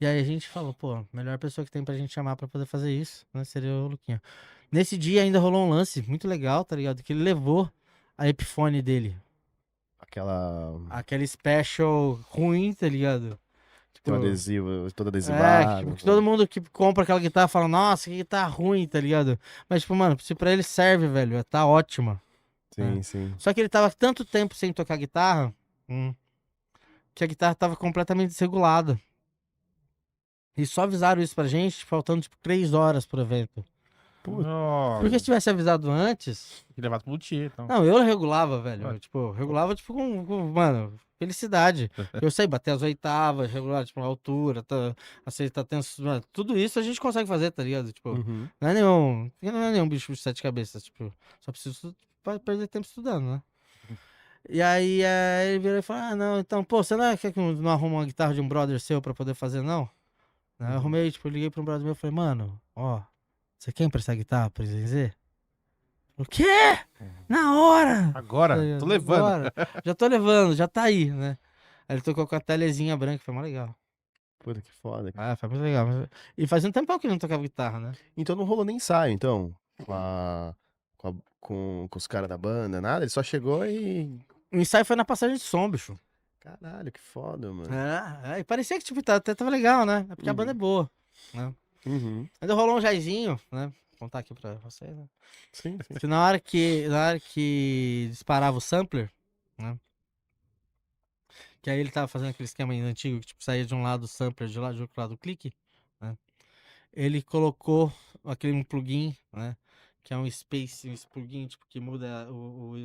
E aí a gente falou, pô, a melhor pessoa que tem pra gente chamar pra poder fazer isso, né, seria o Luquinha. Nesse dia ainda rolou um lance muito legal, tá ligado? Que ele levou a Epiphone dele. Aquela. Aquele special ruim, tá ligado? Tem um Tipo, adesivo todo que, adesivado. tipo, que todo mundo que compra aquela guitarra fala, nossa, que guitarra ruim, tá ligado? Mas, tipo, mano, se pra ele serve, velho, tá ótima. Sim, sim. Só que ele tava tanto tempo sem tocar guitarra, que a guitarra tava completamente desregulada. E só avisaram isso pra gente, faltando, tipo, 3 horas pro evento. Porque se tivesse avisado antes. Que levado pro luthier, então. Não, eu regulava, velho. Ué. Eu regulava, tipo, mano, felicidade. Eu sei bater as oitavas, regular, tipo, a altura, aceitar tenso. Mano, tudo isso a gente consegue fazer, tá ligado? Tipo, Uhum. não é nenhum bicho de 7 cabeças. Tipo, só preciso perder tempo estudando, né? E aí, ele virou e falou: ah, não, então, pô, você quer que eu não arruma uma guitarra de um brother seu pra poder fazer, não? Aí eu arrumei, tipo, eu liguei pra um brother meu e falei: mano, ó, você quer emprestar guitarra pra Zenzê? O quê? Na hora! Agora, tô levando. Agora. Já tô levando, já tá aí, né? Aí ele tocou com a telezinha branca, foi mó legal. Puta que foda, cara. Ah, foi muito legal. E fazia um tempão que ele não tocava guitarra, né? Então não rolou nem ensaio, então. Com os caras da banda, nada. Ele só chegou e. O ensaio foi na passagem de som, bicho. Caralho, que foda, mano. E parecia que, tipo, até tava legal, né? É porque a banda é boa, né? Uhum. Ainda rolou um jaizinho, né? Vou contar aqui pra vocês, né? Sim, sim. Que na hora que disparava o sampler, né? Que aí ele tava fazendo aquele esquema ainda antigo, que tipo, saía de um lado o sampler, de outro lado o clique, né? Ele colocou um plugin, né? Que é um space, um plugin tipo, que muda o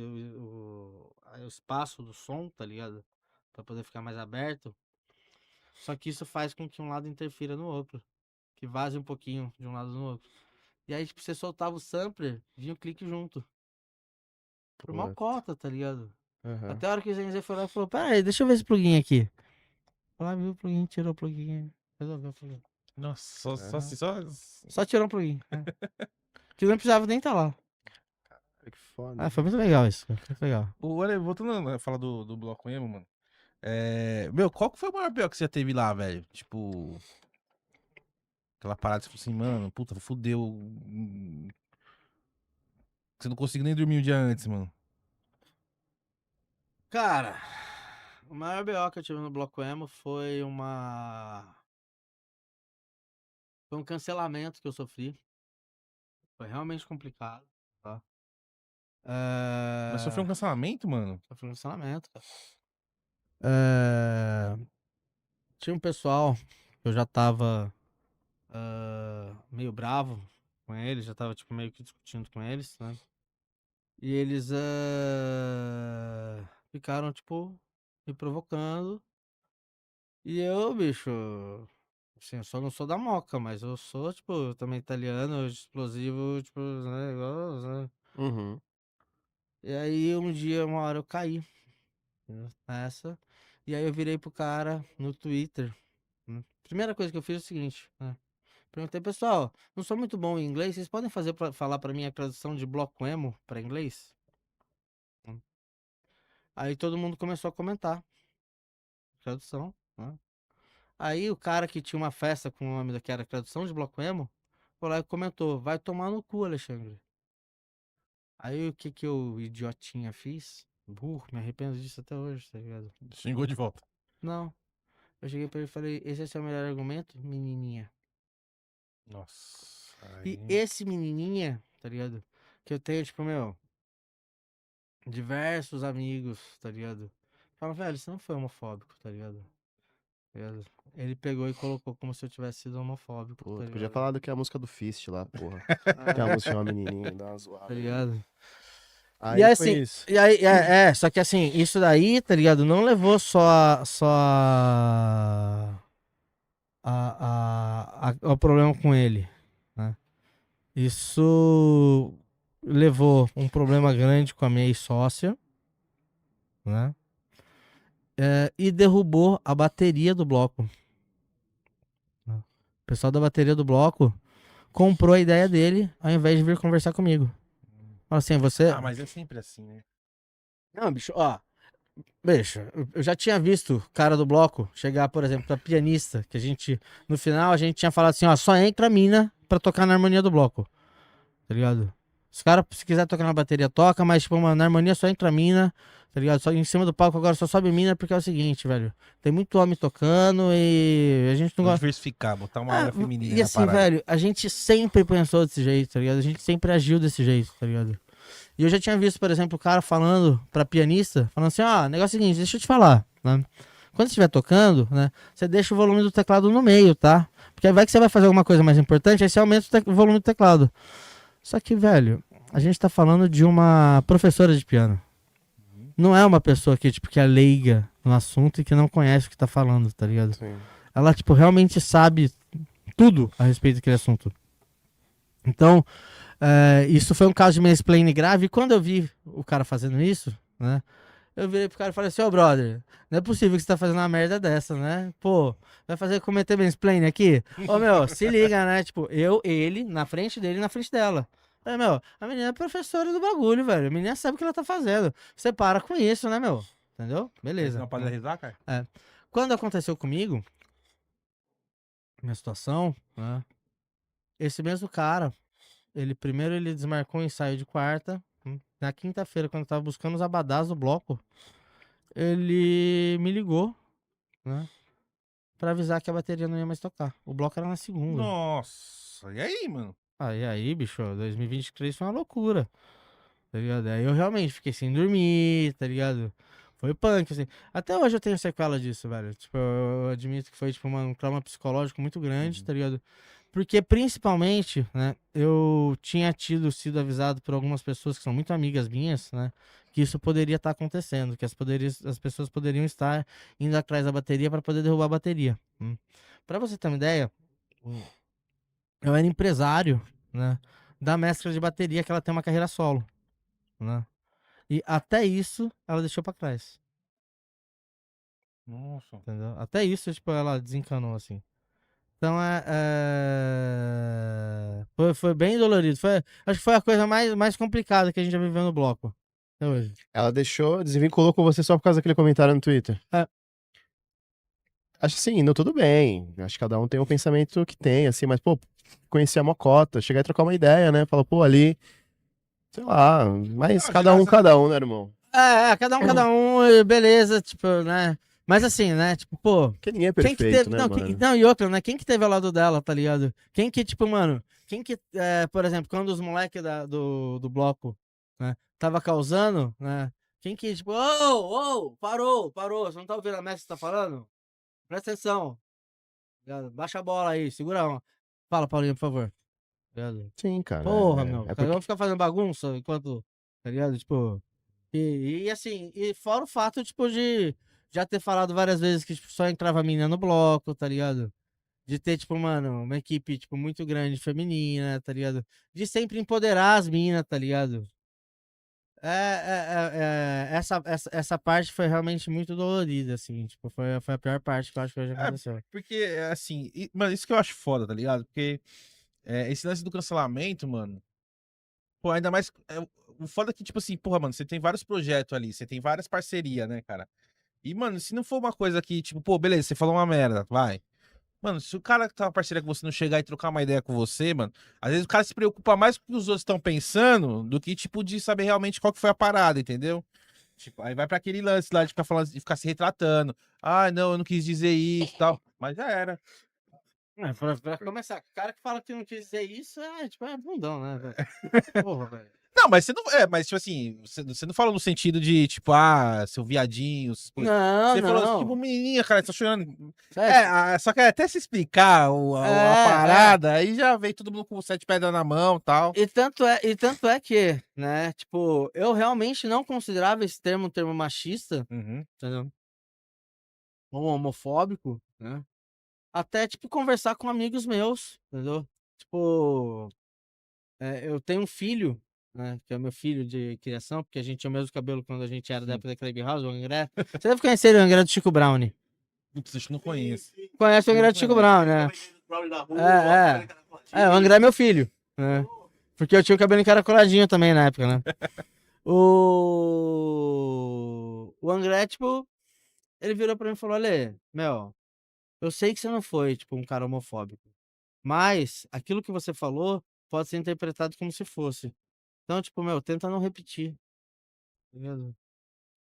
espaço do som, tá ligado? Pra poder ficar mais aberto. Só que isso faz com que um lado interfira no outro. Que vaze um pouquinho de um lado no outro. E aí, tipo, você soltava o sampler, vinha o clique junto. Por mal Puta. cota, tá ligado? Aham. Até a hora que o Zenze foi lá e falou: pera aí, deixa eu ver esse plugin aqui. Foi lá, viu o plugin, tirou o plugin, resolveu o plugin. Nossa, É. Só tirou o plugin. Que não precisava nem estar lá. Que foda. Foi muito legal isso. Foi muito legal. Olha, voltando a falar do bloco emo, mano. Meu, qual que foi o maior BO que você já teve lá, velho? Tipo. Aquela parada, você falou assim, mano, puta, fudeu. Você não conseguiu nem dormir um dia antes, mano. Cara, o maior BO que eu tive no Bloco Emo foi Foi um cancelamento que eu sofri. Foi realmente complicado, tá? Mas sofreu um cancelamento, mano? Sofri um cancelamento, cara. Tinha um pessoal que eu já tava meio bravo com eles, já tava tipo, meio que discutindo com eles, né? E eles ficaram, tipo, me provocando. E eu, bicho, assim, eu só não sou da Moca, mas eu sou, tipo, também italiano, explosivo, tipo, né, igual, né? Uhum. E aí um dia, uma hora eu caí nessa. E aí eu virei pro cara no Twitter. Né? Primeira coisa que eu fiz é o seguinte, né? Perguntei, pessoal, não sou muito bom em inglês, vocês podem falar pra mim a tradução de bloco emo pra inglês? Aí todo mundo começou a comentar. Tradução, né? Aí o cara que tinha uma festa com o nome que era tradução de bloco emo, foi lá e comentou, vai tomar no cu, Alexandre. Aí o que que eu, idiotinha, fiz? Burro, me arrependo disso até hoje, tá ligado? Xingou de volta. Não. Eu cheguei pra ele e falei, esse é seu melhor argumento, menininha. Nossa. E Aí... esse menininha, tá ligado? Que eu tenho, tipo, meu, diversos amigos, tá ligado? Falam, velho, você não foi homofóbico, tá ligado? Tá ligado? Ele pegou e colocou como se eu tivesse sido homofóbico, Pô, tá tu podia ligado? falar do que é a música do Fist lá, porra. Ah, Que a música chama Menininho, dá uma zoada. tá Aí. ligado? E Aí aí, foi assim, isso. e aí, só que assim, isso daí, tá ligado? Não levou ao problema com ele, né? Isso levou um problema grande com a minha ex-sócia, né? E derrubou a bateria do bloco. Né? O pessoal da bateria do bloco comprou a ideia dele ao invés de vir conversar comigo. Fala assim, você. Ah, mas é sempre assim, né? Não, bicho, ó. Bicho, eu já tinha visto o cara do bloco chegar, por exemplo, pra pianista, que a gente, no final, a gente tinha falado assim, ó, só entra a mina pra tocar na harmonia do bloco, tá ligado? Os caras, se quiser tocar na bateria, toca, mas, tipo, mano, na harmonia só entra a mina, tá ligado? Só em cima do palco agora só sobe mina, porque é o seguinte, velho, tem muito homem tocando e a gente não Vou gosta... diversificar, botar uma área feminina E na assim, parada. velho, a gente sempre pensou desse jeito, tá ligado? A gente sempre agiu desse jeito, tá ligado? E eu já tinha visto, por exemplo, o cara falando pra pianista, falando assim, ó, negócio é o seguinte, deixa eu te falar, né? Quando você estiver tocando, né, você deixa o volume do teclado no meio, tá? Porque aí vai que você vai fazer alguma coisa mais importante, aí você aumenta o volume do teclado. Só que, velho, a gente tá falando de uma professora de piano. Não é uma pessoa que, tipo, que é leiga no assunto e que não conhece o que tá falando, tá ligado? Sim. Ela, tipo, realmente sabe tudo a respeito daquele assunto. Então, isso foi um caso de mansplaining grave. E quando eu vi o cara fazendo isso, né? Eu virei pro cara e falei assim, ô brother, não é possível que você tá fazendo uma merda dessa, né? Pô, vai fazer cometer mansplaining aqui? Ô meu, se liga, né? Tipo, ele, na frente dele e na frente dela. Aí, meu, a menina é professora do bagulho, velho. A menina sabe o que ela tá fazendo. Você para com isso, né, meu? Entendeu? Beleza. Não pode risar, cara? Quando aconteceu comigo, minha situação, né? Esse mesmo cara, ele desmarcou o ensaio de quarta. Na quinta-feira, quando eu tava buscando os abadás do bloco, ele me ligou, né? Pra avisar que a bateria não ia mais tocar. O bloco era na segunda. Nossa, e aí, mano? E aí, bicho, 2023 foi uma loucura, tá ligado? Aí eu realmente fiquei sem dormir, tá ligado? Foi punk, assim. Até hoje eu tenho sequela disso, velho. Tipo, eu admito que foi, tipo, um trauma psicológico muito grande, tá ligado? Porque, principalmente, né, eu tinha sido avisado por algumas pessoas que são muito amigas minhas, né, que isso poderia estar acontecendo, que as pessoas poderiam estar indo atrás da bateria para poder derrubar a bateria. Para você ter uma ideia, eu era empresário, né, da mestra de bateria, que ela tem uma carreira solo, né, e até isso ela deixou para trás, Nossa. entendeu? Até isso, tipo, ela desencanou, assim. Então foi bem dolorido. Acho que foi a coisa mais complicada que a gente já viveu no bloco. Até hoje. Ela deixou, desvinculou com você só por causa daquele comentário no Twitter. É. Acho assim, indo tudo bem. Acho que cada um tem o pensamento que tem, assim, mas, pô, conhecer a Mocota, chegar e trocar uma ideia, né? Fala, pô, ali, sei lá, mas Não, cada um, né, irmão? Cada um, e beleza, tipo, né? Mas assim, né? Tipo, pô, Porque ninguém é quem que perfeito, teve. né, Não, mano? não, e outra, né? Quem que teve ao lado dela, tá ligado? Quem que, tipo, mano, por exemplo, quando os moleques do bloco, né, tava causando, né? Quem que, tipo, parou, você não tá ouvindo a mestra que tá falando? Presta atenção. Ligado? Baixa a bola aí, segura uma. Fala, Paulinho, por favor. Ligado? Sim, cara. Porra, meu. É Cara, eu porque vou ficar fazendo bagunça enquanto. Tá ligado? Tipo. E assim, e fora o fato, tipo, de já ter falado várias vezes que tipo, só entrava menina no bloco, tá ligado? De ter, tipo, mano, uma equipe, tipo, muito grande feminina, tá ligado? De sempre empoderar as minas, tá ligado? Essa parte foi realmente muito dolorida, assim. Tipo, foi a pior parte que eu acho que já aconteceu. Porque, assim, mano, isso que eu acho foda, tá ligado? Porque esse lance do cancelamento, mano, pô, ainda mais. O foda é que, tipo assim, porra, mano, você tem vários projetos ali, você tem várias parcerias, né, cara? E, mano, se não for uma coisa que, tipo, pô, beleza, você falou uma merda, vai. Mano, se o cara que tá uma parceria com você não chegar e trocar uma ideia com você, mano, às vezes o cara se preocupa mais com o que os outros estão pensando do que, tipo, de saber realmente qual que foi a parada, entendeu? Tipo, aí vai pra aquele lance lá de ficar falando, de ficar se retratando. Ah, não, eu não quis dizer isso e tal. Mas já era. Pra começar, o cara que fala que não quis dizer isso tipo, é bundão, né, velho? Porra, velho. Não, mas você não. Mas, tipo assim, você não falou no sentido de, tipo, seu viadinho. Essas coisas. Não, Você falou assim, tipo, não. menininha, cara, você tá chorando. É, Só que até se explicar a É, parada, aí já veio todo mundo com 7 pedras na mão e tal. e tanto é que, né, tipo, eu realmente não considerava esse termo um termo machista, Uhum. entendeu? Ou homofóbico, né? Até, tipo, conversar com amigos meus, entendeu? Tipo, eu tenho um filho, né, que é o meu filho de criação, porque a gente tinha o mesmo cabelo quando a gente era da época da Clubhouse, o André. Você deve conhecer o André do Chico Brown. Putz, acho que não conheço. Conhece o André do Chico Brown, né? O André é meu filho, né? Porque eu tinha o cabelo encaracoladinho também na época, né? O André, tipo, ele virou pra mim e falou: Olê, meu, eu sei que você não foi, tipo, um cara homofóbico, mas aquilo que você falou pode ser interpretado como se fosse. Então, tipo, meu, tenta não repetir. Entendeu?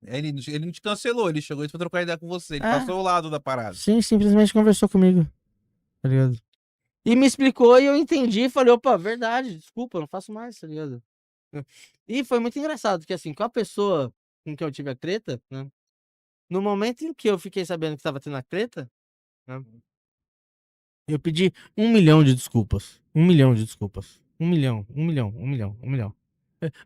Ele não te cancelou, ele chegou e foi trocar ideia com você. Ele É. passou ao lado da parada. Sim, simplesmente conversou comigo, tá ligado? E me explicou e eu entendi e falei: opa, verdade, desculpa, eu não faço mais, tá ligado? E foi muito engraçado, porque assim, com a pessoa com quem eu tive a treta, né? No momento em que eu fiquei sabendo que tava tendo a treta, né, eu pedi 1 milhão de desculpas. 1 milhão de desculpas. 1 milhão, 1 milhão, 1 milhão, 1 milhão.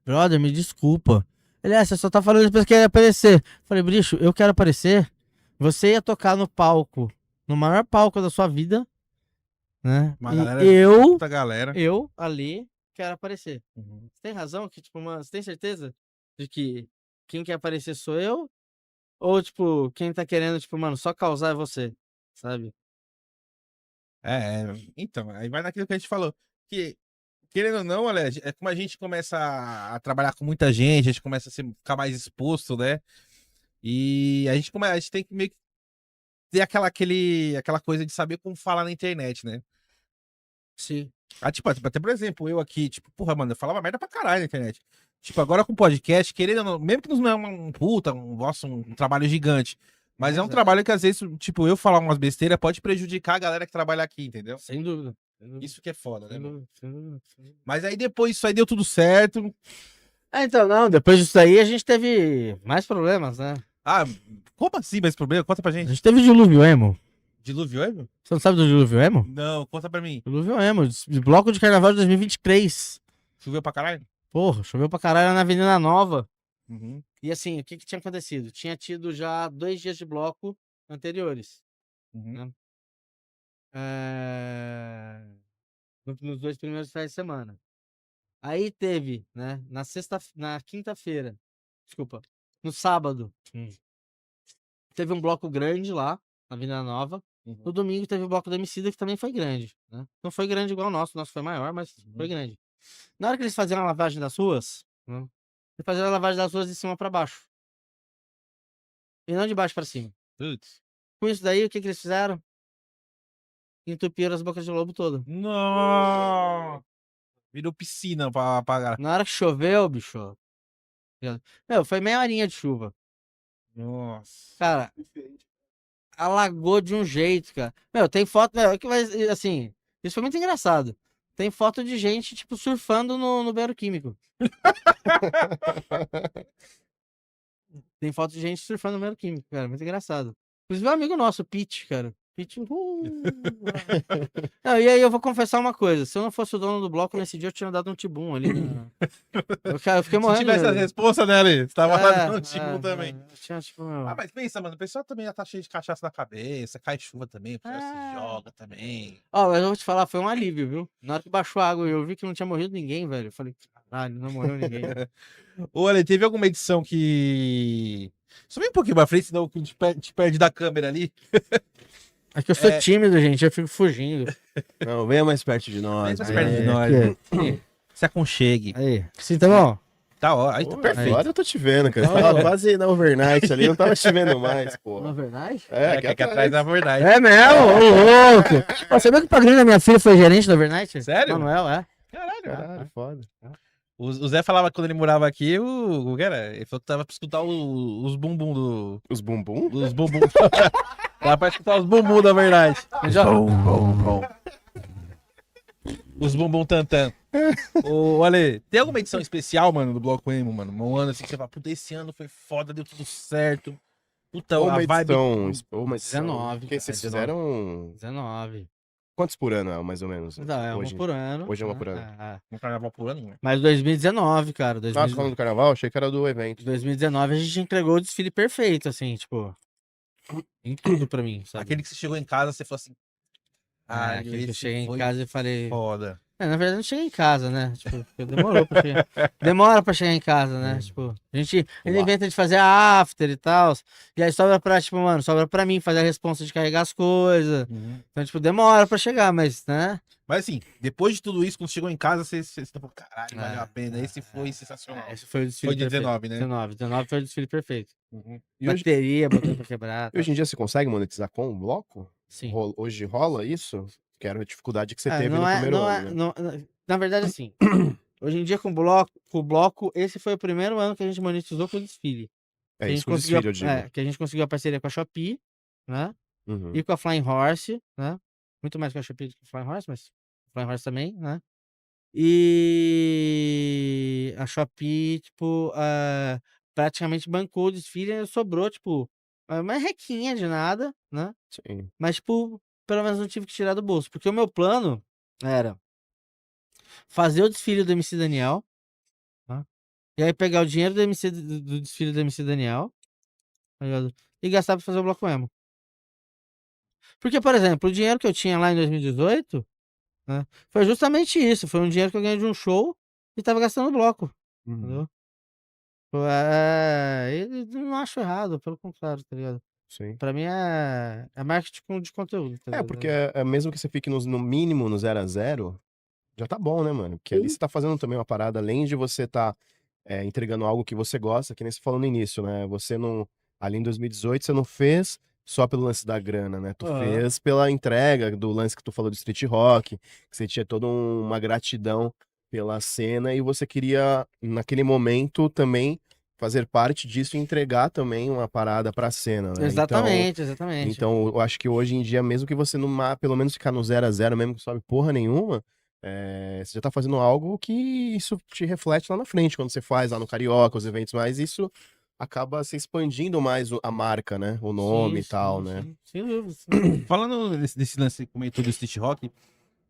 Brother, me desculpa. Ele, você só tá falando depois que quer aparecer. Falei, bicho, eu quero aparecer. Você ia tocar no palco, no maior palco da sua vida, né? Uma E galera, eu, puta galera. eu ali quero aparecer. Você tem razão que, tipo, mano, você tem certeza de que quem quer aparecer sou eu? Ou, tipo, quem tá querendo, tipo, mano, só causar é você, sabe? Então, aí vai naquilo que a gente falou. Que, querendo ou não, Alex, é como a gente começa a trabalhar com muita gente, a gente começa ficar mais exposto, né? E a gente tem que meio que ter aquela coisa de saber como falar na internet, né? Sim. Tipo, até por exemplo, eu aqui, tipo, porra, mano, eu falava merda pra caralho na internet. Tipo, agora com podcast, querendo ou não, mesmo que não é um puta, um trabalho gigante, mas é um trabalho que às vezes, tipo, eu falar umas besteiras pode prejudicar a galera que trabalha aqui, entendeu? Sem dúvida. Sem dúvida. Isso que é foda, né, Sem mano? dúvida, sem dúvida, sem dúvida. Mas aí depois isso aí deu tudo certo. Então, não, depois disso aí a gente teve mais problemas, né? Ah, como assim mais problema? Conta pra A gente. gente teve dilúvio emo. Dilúvio emo? Você não sabe do dilúvio emo? Não, conta pra mim. Dilúvio emo, de bloco de carnaval de 2023. Choveu pra caralho? Porra, choveu pra caralho na Avenida Nova. Uhum. E assim, o que tinha acontecido? Tinha tido já 2 dias de bloco anteriores. Uhum. Né? Nos 2 primeiros finais de semana. Aí teve, né, na quinta-feira, desculpa, no sábado, teve um bloco grande lá, na Avenida Nova. No domingo teve o bloco da Emicida, que também foi grande, né? Não foi grande igual o nosso foi maior, mas foi grande. Na hora que eles faziam a lavagem das ruas, né, eles faziam a lavagem das ruas de cima pra baixo. E não de baixo pra cima. Putz. Com isso daí, o que eles fizeram? Entupiram as bocas de lobo todas. Não! Virou piscina pra apagar. Na hora que choveu, bicho. Meu, foi meia horinha de chuva. Nossa. Cara, alagou de um jeito, cara. Meu, tem foto, meu, que vai, assim, isso foi muito engraçado. Tem foto de gente, tipo, surfando no banheiro químico. Tem foto de gente surfando no banheiro químico, cara, muito engraçado. Inclusive um amigo nosso, o Pete, cara. Pete, Não, e aí eu vou confessar uma coisa, se eu não fosse o dono do bloco, nesse dia eu tinha dado um tibum ali. Eu fiquei Se morrendo. tivesse a resposta, né, Ali? Você tava lá É, no time também. eu tinha, tipo, meu... Ah, mas pensa, mano, o pessoal também já tá cheio de cachaça na cabeça, cai chuva também, o pessoal se joga também. Ó, mas eu vou te falar, foi um alívio, viu? Na hora que baixou a água e eu vi que não tinha morrido ninguém, velho. Eu falei, Caralho, não morreu ninguém. Olha, teve alguma edição que. Sobe um pouquinho pra frente, senão te perde da câmera ali. É que eu sou tímido, gente, eu fico fugindo. Não, venha mais perto de nós. Mais venha. perto de nós. Aqui. Se aconchegue. Aí. Sim, tá bom? Tá, ó. Aí tá Pô, perfeito. agora eu tô te vendo, cara. Você tava quase na overnight ali, eu não tava te vendo mais, pô. Na verdade? É, que aqui atrás é verdade. É mesmo? Ô, louco! Ó, você viu que o padrinho da minha filha foi gerente da Overnight? Sério? Manuel, é. Caralho, foda. O Zé falava que quando ele morava aqui, o que era? Ele falou que tava pra escutar os bumbum do. Os bumbum? Os bumbum. Tava pra escutar os bumbum da verdade. Os bumbum tantan. Ô, Ale, tem alguma edição especial, mano, do Bloco Emo, mano? Um ano assim que você fala, puta, esse ano foi foda, deu tudo certo. Puta, Uma a vibe. edição, uma edição. 19, Porque vocês 19. fizeram... 19. Quantos por ano é, mais ou menos? Não, é uma hoje? por ano. Hoje é uma né? por ano. Um carnaval por ano, né? Mas 2019, cara. Ah, tô falando do carnaval? Achei que era do evento. 2019 a gente entregou o desfile perfeito, assim, tipo. Em tudo pra mim, sabe? Aquele que você chegou em casa, você falou assim. Aquele que eu cheguei em casa e falei. Foda. Na verdade, eu não cheguei em casa, né? Tipo, porque demorou pra chegar. Demora pra chegar em casa, né? Tipo, a gente inventa de fazer a after e tal. E aí sobra pra, tipo, mano, sobra pra mim fazer a responsa de carregar as coisas. Então, tipo, demora pra chegar, mas, né? Mas assim, depois de tudo isso, quando chegou em casa, você falou, caralho, valeu a pena. Esse foi sensacional. Esse foi o desfile Foi de perfeito. 19, né? 19 foi o desfile perfeito. E hoje, Bateria, botão pra quebrar. hoje em dia você consegue monetizar com um bloco? Sim. Hoje rola isso? Que era a dificuldade que você teve não no é, primeiro não ano, é, né? na verdade, assim, hoje em dia com o bloco, esse foi o primeiro ano que a gente monetizou com o desfile. É Que a isso, gente com o conseguiu, desfile, eu digo. que a gente conseguiu a parceria com a Shopee, né? Uhum. E com a Flying Horse, né? Muito mais com a Shopee do que a Flying Horse, mas a Flying Horse também, né? E a Shopee, tipo, praticamente bancou o desfile e sobrou, tipo, uma requinha de nada, né? Sim. Mas, tipo, pelo menos não tive que tirar do bolso. Porque o meu plano era fazer o desfile do MC Daniel, tá? E aí pegar o dinheiro do desfile do MC Daniel, tá ligado? E gastar pra fazer o bloco emo. Porque, por exemplo, o dinheiro que eu tinha lá em 2018, né, foi justamente isso. Foi um dinheiro que eu ganhei de um show e tava gastando no bloco, Uhum. entendeu? Eu não acho errado, pelo contrário, tá ligado? Sim. Pra mim é marketing de conteúdo, tá ligado? Porque mesmo que você fique no mínimo no 0 a 0, já tá bom, né, mano? Porque ali você tá fazendo também uma parada, além de você tá entregando algo que você gosta, que nem você falou no início, né? Você não. Ali em 2018, você não fez só pelo lance da grana, né? Tu fez pela entrega do lance que tu falou do street rock, que você tinha toda uma gratidão pela cena e você queria, naquele momento, também fazer parte disso e entregar também uma parada pra cena, né? Exatamente, exatamente. Então, eu acho que hoje em dia, mesmo que você pelo menos ficar no 0 a 0, mesmo que não sobe porra nenhuma, você já tá fazendo algo que isso te reflete lá na frente, quando você faz lá no Carioca, os eventos mais, isso acaba se expandindo mais a marca, né? O nome e tal, né? Sim, sem dúvida. Sim. Falando desse lance que comentou do street rock,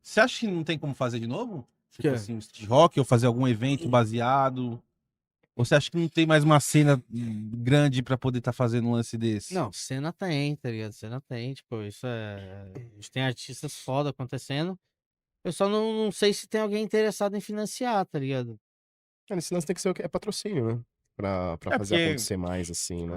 você acha que não tem como fazer de novo? Tipo Que? assim, street rock ou fazer algum evento baseado? Ou você acha que não tem mais uma cena grande pra poder estar fazendo um lance desse? Não, cena tem, tá ligado? Cena tem, tipo, isso é. A gente tem artistas foda acontecendo. Eu só não sei se tem alguém interessado em financiar, tá ligado? Esse lance tem que ser patrocínio, né? Pra fazer porque- acontecer mais, assim, né?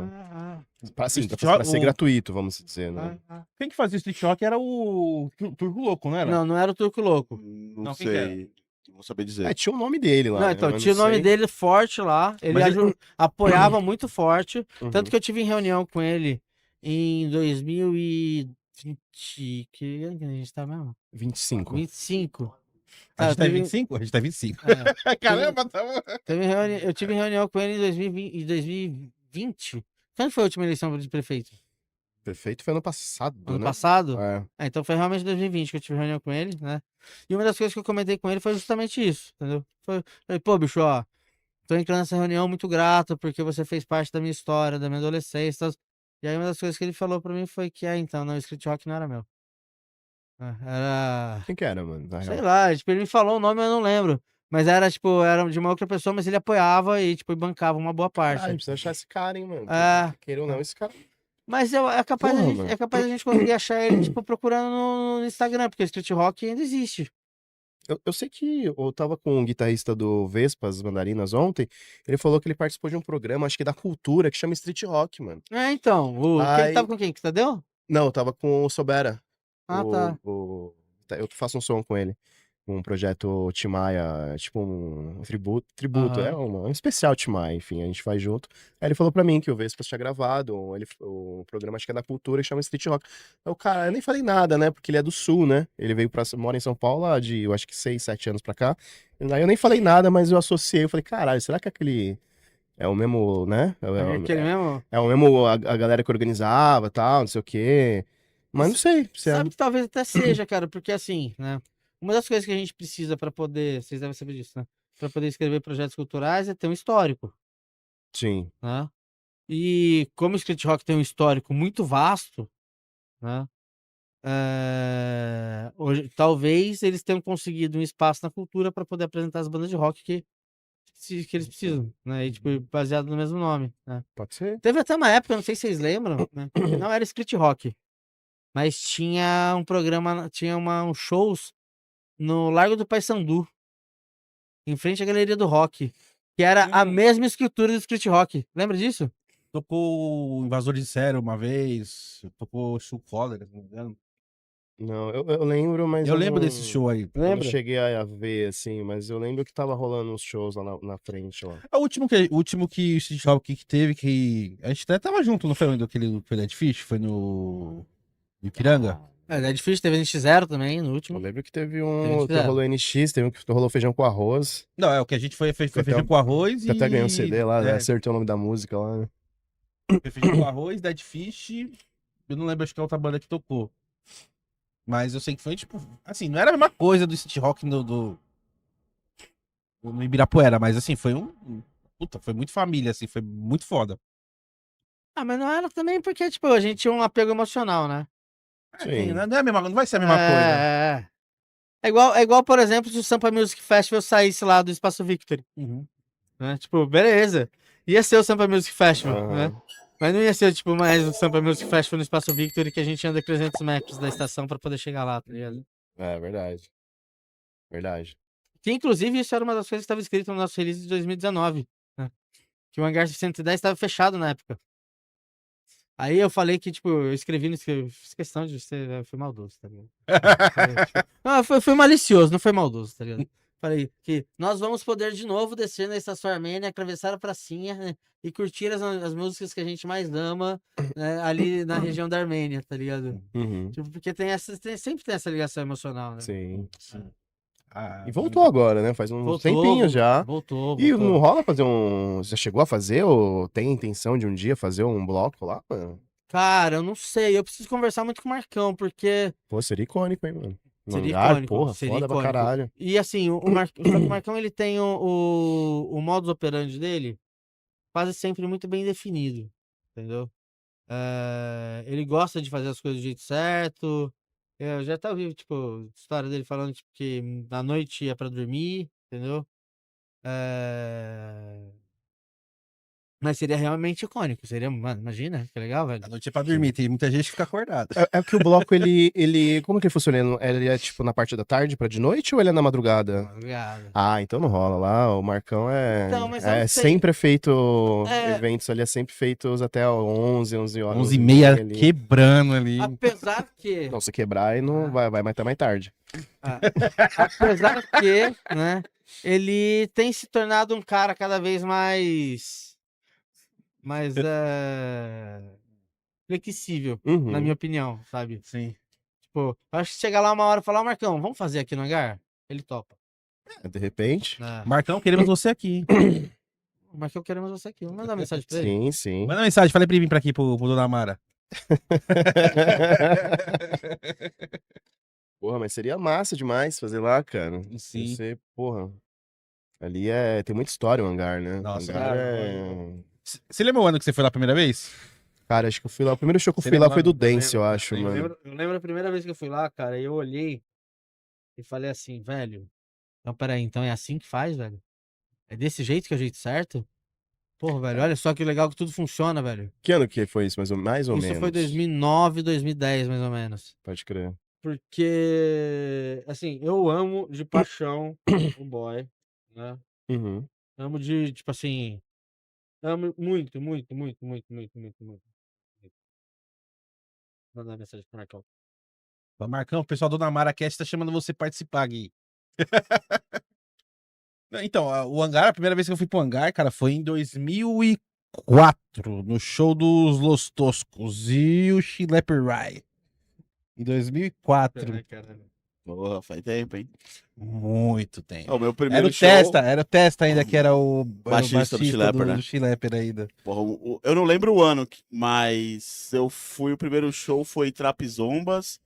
O Assim, street pra rock- ser gratuito, vamos dizer, né? Quem que fazia street rock era o Turco Louco, não era? Não era o Turco Louco. Não Não, quem que era? sei. Não vou saber dizer. Tinha o nome dele lá, Não, né? então, Mas tinha o nome sei. dele forte lá. Ele Mas apoiava muito forte. Uhum. Tanto que eu tive em reunião com ele em 2020. Que ano que a gente tá mesmo? 25. 25. A gente tá em teve- 25? A gente tá em 25. é, Caramba, tá bom. eu tive reunião com ele em 2020. Quando foi a última eleição de prefeito? Perfeito, foi ano passado, Ano né? passado? É. Então foi realmente 2020 que eu tive reunião com ele, né? E uma das coisas que eu comentei com ele foi justamente isso, entendeu? Falei, pô, bicho, ó, tô entrando nessa reunião muito grato porque você fez parte da minha história, da minha adolescência e tal. E aí uma das coisas que ele falou pra mim foi que, então, não, o Street Rock não era meu. Era... Quem que era, mano? Na Sei real? lá, tipo, ele me falou o nome, eu não lembro. Mas era, tipo, era de uma outra pessoa, mas ele apoiava e, tipo, bancava uma boa parte. Caralho, precisa achar esse cara, hein, mano? É. Queira ou não, esse cara. Mas é capaz, Porra, a gente, mano. é capaz a gente conseguir achar ele, tipo, procurando no Instagram, porque o Street Rock ainda existe. Eu sei que eu tava com um guitarrista do Vespas Mandarinas ontem, ele falou que ele participou de um programa, acho que da Cultura, que chama Street Rock, mano. É, então, quem Aí, tava com quem? Que Tadeu? não, eu tava com o Sobera, Ah, tá. eu faço um som com ele, um projeto Timaya, tipo um tributo, Aham. um especial Timaya, enfim, a gente faz junto. Aí ele falou pra mim que o Vespas tinha gravado, o programa acho que é da Cultura, que chama Street Rock. Eu, cara, eu nem falei nada, né, porque ele é do Sul, né, ele mora em São Paulo há eu acho que 6, 7 anos pra cá. Aí eu nem falei nada, mas eu associei, eu falei, caralho, será que aquele é o mesmo, né, Aquele mesmo. é o mesmo a galera que organizava, tal, não sei o quê. Mas não sei, Sabe que talvez até seja, cara, porque assim, né? Uma das coisas que a gente precisa pra poder, vocês devem saber disso, né? Pra poder escrever projetos culturais é ter um histórico, Sim. né? E como o Street Rock tem um histórico muito vasto, né? Hoje, talvez eles tenham conseguido um espaço na cultura para poder apresentar as bandas de rock que eles precisam, né? E, tipo, baseado no mesmo nome, né? Pode ser. Teve até uma época, não sei se vocês lembram, né? Que não era Street Rock, mas tinha um programa, tinha uns shows no Largo do Paissandu, em frente à Galeria do Rock, que era a mesma estrutura do Street Rock. Lembra disso? Tocou o Invasor de Sério uma vez, tocou o Shoe Collar, se não me engano. Não, eu lembro, mas Eu lembro desse show aí. eu não Lembra? cheguei a ver, assim, mas eu lembro que tava rolando uns shows lá na frente, lá. É o último que o Street Rock que teve, que a gente até tava junto, não foi onde aquele foi Dead Fish? Foi no Ipiranga? É difícil, teve NX0 também, no Eu último. lembro que teve Teve um que NX0. rolou NX, teve um que rolou feijão com arroz, Não, é o que a gente foi Foi feijão até- com arroz que até ganhou um e... CD lá, É, acertou o nome da música lá, né? foi feijão com arroz, Dead Fish, eu não lembro, acho que é outra banda que tocou. Mas eu sei que foi, tipo, assim, não era a mesma coisa do Street Rock no Ibirapuera, mas assim, foi puta, foi muito família, assim, foi muito foda. Ah, mas não era também porque, tipo, a gente tinha um apego emocional, né? Sim. Não é a mesma, não vai ser a mesma coisa. É. É igual, por exemplo, se o Sampa Music Festival saísse lá do Espaço Victory. Né? Tipo, beleza. Ia ser o Sampa Music Festival, né? Aham. Mas não ia ser, tipo, mais o Sampa Music Festival no Espaço Victory que a gente anda 300 metros da estação pra poder chegar lá, tá ligado? É, verdade. Verdade. Que, inclusive, isso era uma das coisas que estava escrito no nosso release de 2019, né? Que o Hangar 110 estava fechado na época. Aí eu falei que, tipo, eu escrevi, fiz questão de ser, foi maldoso, tá ligado? Foi malicioso, não foi maldoso, tá ligado? Falei que nós vamos poder de novo descer na Estação Armênia, atravessar a pracinha, né, e curtir as músicas que a gente mais ama, né, ali na região da Armênia, tá ligado? Uhum. Tipo, porque sempre tem essa ligação emocional, né? Sim. Ah, E voltou agora, né? Faz uns tempinhos já. Voltou. E não rola fazer um. Você chegou a fazer ou tem a intenção de um dia fazer um bloco lá, mano? Cara, eu não sei, eu preciso conversar muito com o Marcão, porque Pô, seria icônico, hein, mano? No seria hangar, icônico, porra, seria foda pra icônico. caralho. E assim, só que o Marcão ele tem o modus operandi dele quase sempre muito bem definido, entendeu? Ele gosta de fazer as coisas do jeito certo. Eu já até ouvi, tipo, história dele falando tipo, que à noite ia pra dormir, entendeu? Mas seria realmente icônico. Seria, mano, imagina, que legal, velho. a noite é pra dormir, tem muita gente que fica acordada. É que o bloco, como que ele funciona? Ele é tipo na parte da tarde pra de noite ou ele é na madrugada? Obrigado. Ah, então não rola lá. O Marcão Então, mas eu não sei. sempre feito. É. Eventos ali é sempre feitos até 11 horas. 11h30 ali. quebrando ali. Apesar que. Não, se quebrar aí não vai mais até mais tarde. Apesar que, né? Ele tem se tornado um cara cada vez mais flexível, Uhum. na minha opinião, sabe? Sim. Tipo, eu acho que chega lá uma hora e falar, Marcão, vamos fazer aqui no hangar? Ele topa. De repente. Né? Marcão, queremos você aqui, hein? Marcão, queremos você aqui. Vamos mandar mensagem pra ele. Sim, sim. Manda mensagem, falei pra ele vir pra aqui pro Dona Mara. Porra, mas seria massa demais fazer lá, cara. Sim. Você, porra. Ali tem muita história o hangar, né? Nossa, hangar cara, é. Você lembra o ano que você foi lá a primeira vez? Cara, acho que eu fui lá. O primeiro show que eu Você fui lá lembra foi do lá? Dance, eu acho, Eu mano. lembro a primeira vez que eu fui lá, cara, eu olhei e falei assim, velho, então peraí, então é assim que faz, velho? É desse jeito que é o jeito certo? Porra, velho, olha só que legal que tudo funciona, velho. Que ano que foi isso, mais ou Isso menos? foi 2009, 2010, mais ou menos. Pode crer. Porque, assim, eu amo de paixão o boy, né? Uhum. Amo de, tipo assim, amo muito, muito, muito, muito, muito, muito, muito. Mandar mensagem pro Marcão. Ô, Marcão, o pessoal do Namara Cast tá chamando você participar, Gui. Então, o Hangar, a primeira vez que eu fui pro Hangar, cara, foi em 2004, no show dos Los Toscos e o Schlepper Rye. Em 2004. Ai, caralho. Porra, faz tempo, hein? Muito tempo. O meu Era primeiro o show, Testa ainda, que era o baixista do Schlepper, né? do Schlepper ainda. Porra, eu não lembro o ano, mas eu fui, o primeiro show foi Trapizombas,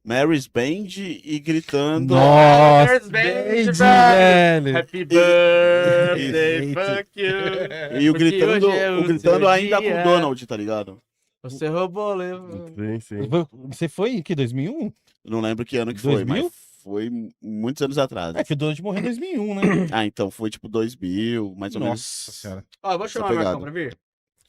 Mary's Band e gritando. Nossa, Mary's Band, Band, velho. velho. Happy birthday, Isso. fuck you. E o Porque gritando, hoje é o o gritando seu ainda com dia. o Donald, tá ligado? Você roubou, lembra? Sim, sim. Você foi em que, 2001? Eu não lembro que ano que foi, 2000? mas foi muitos anos atrás. É que o Donald morreu em 2001, né? Ah, então foi tipo 2000, mais ou menos. Nossa senhora. Ó, eu vou Essa chamar o Marcão pegada. pra vir.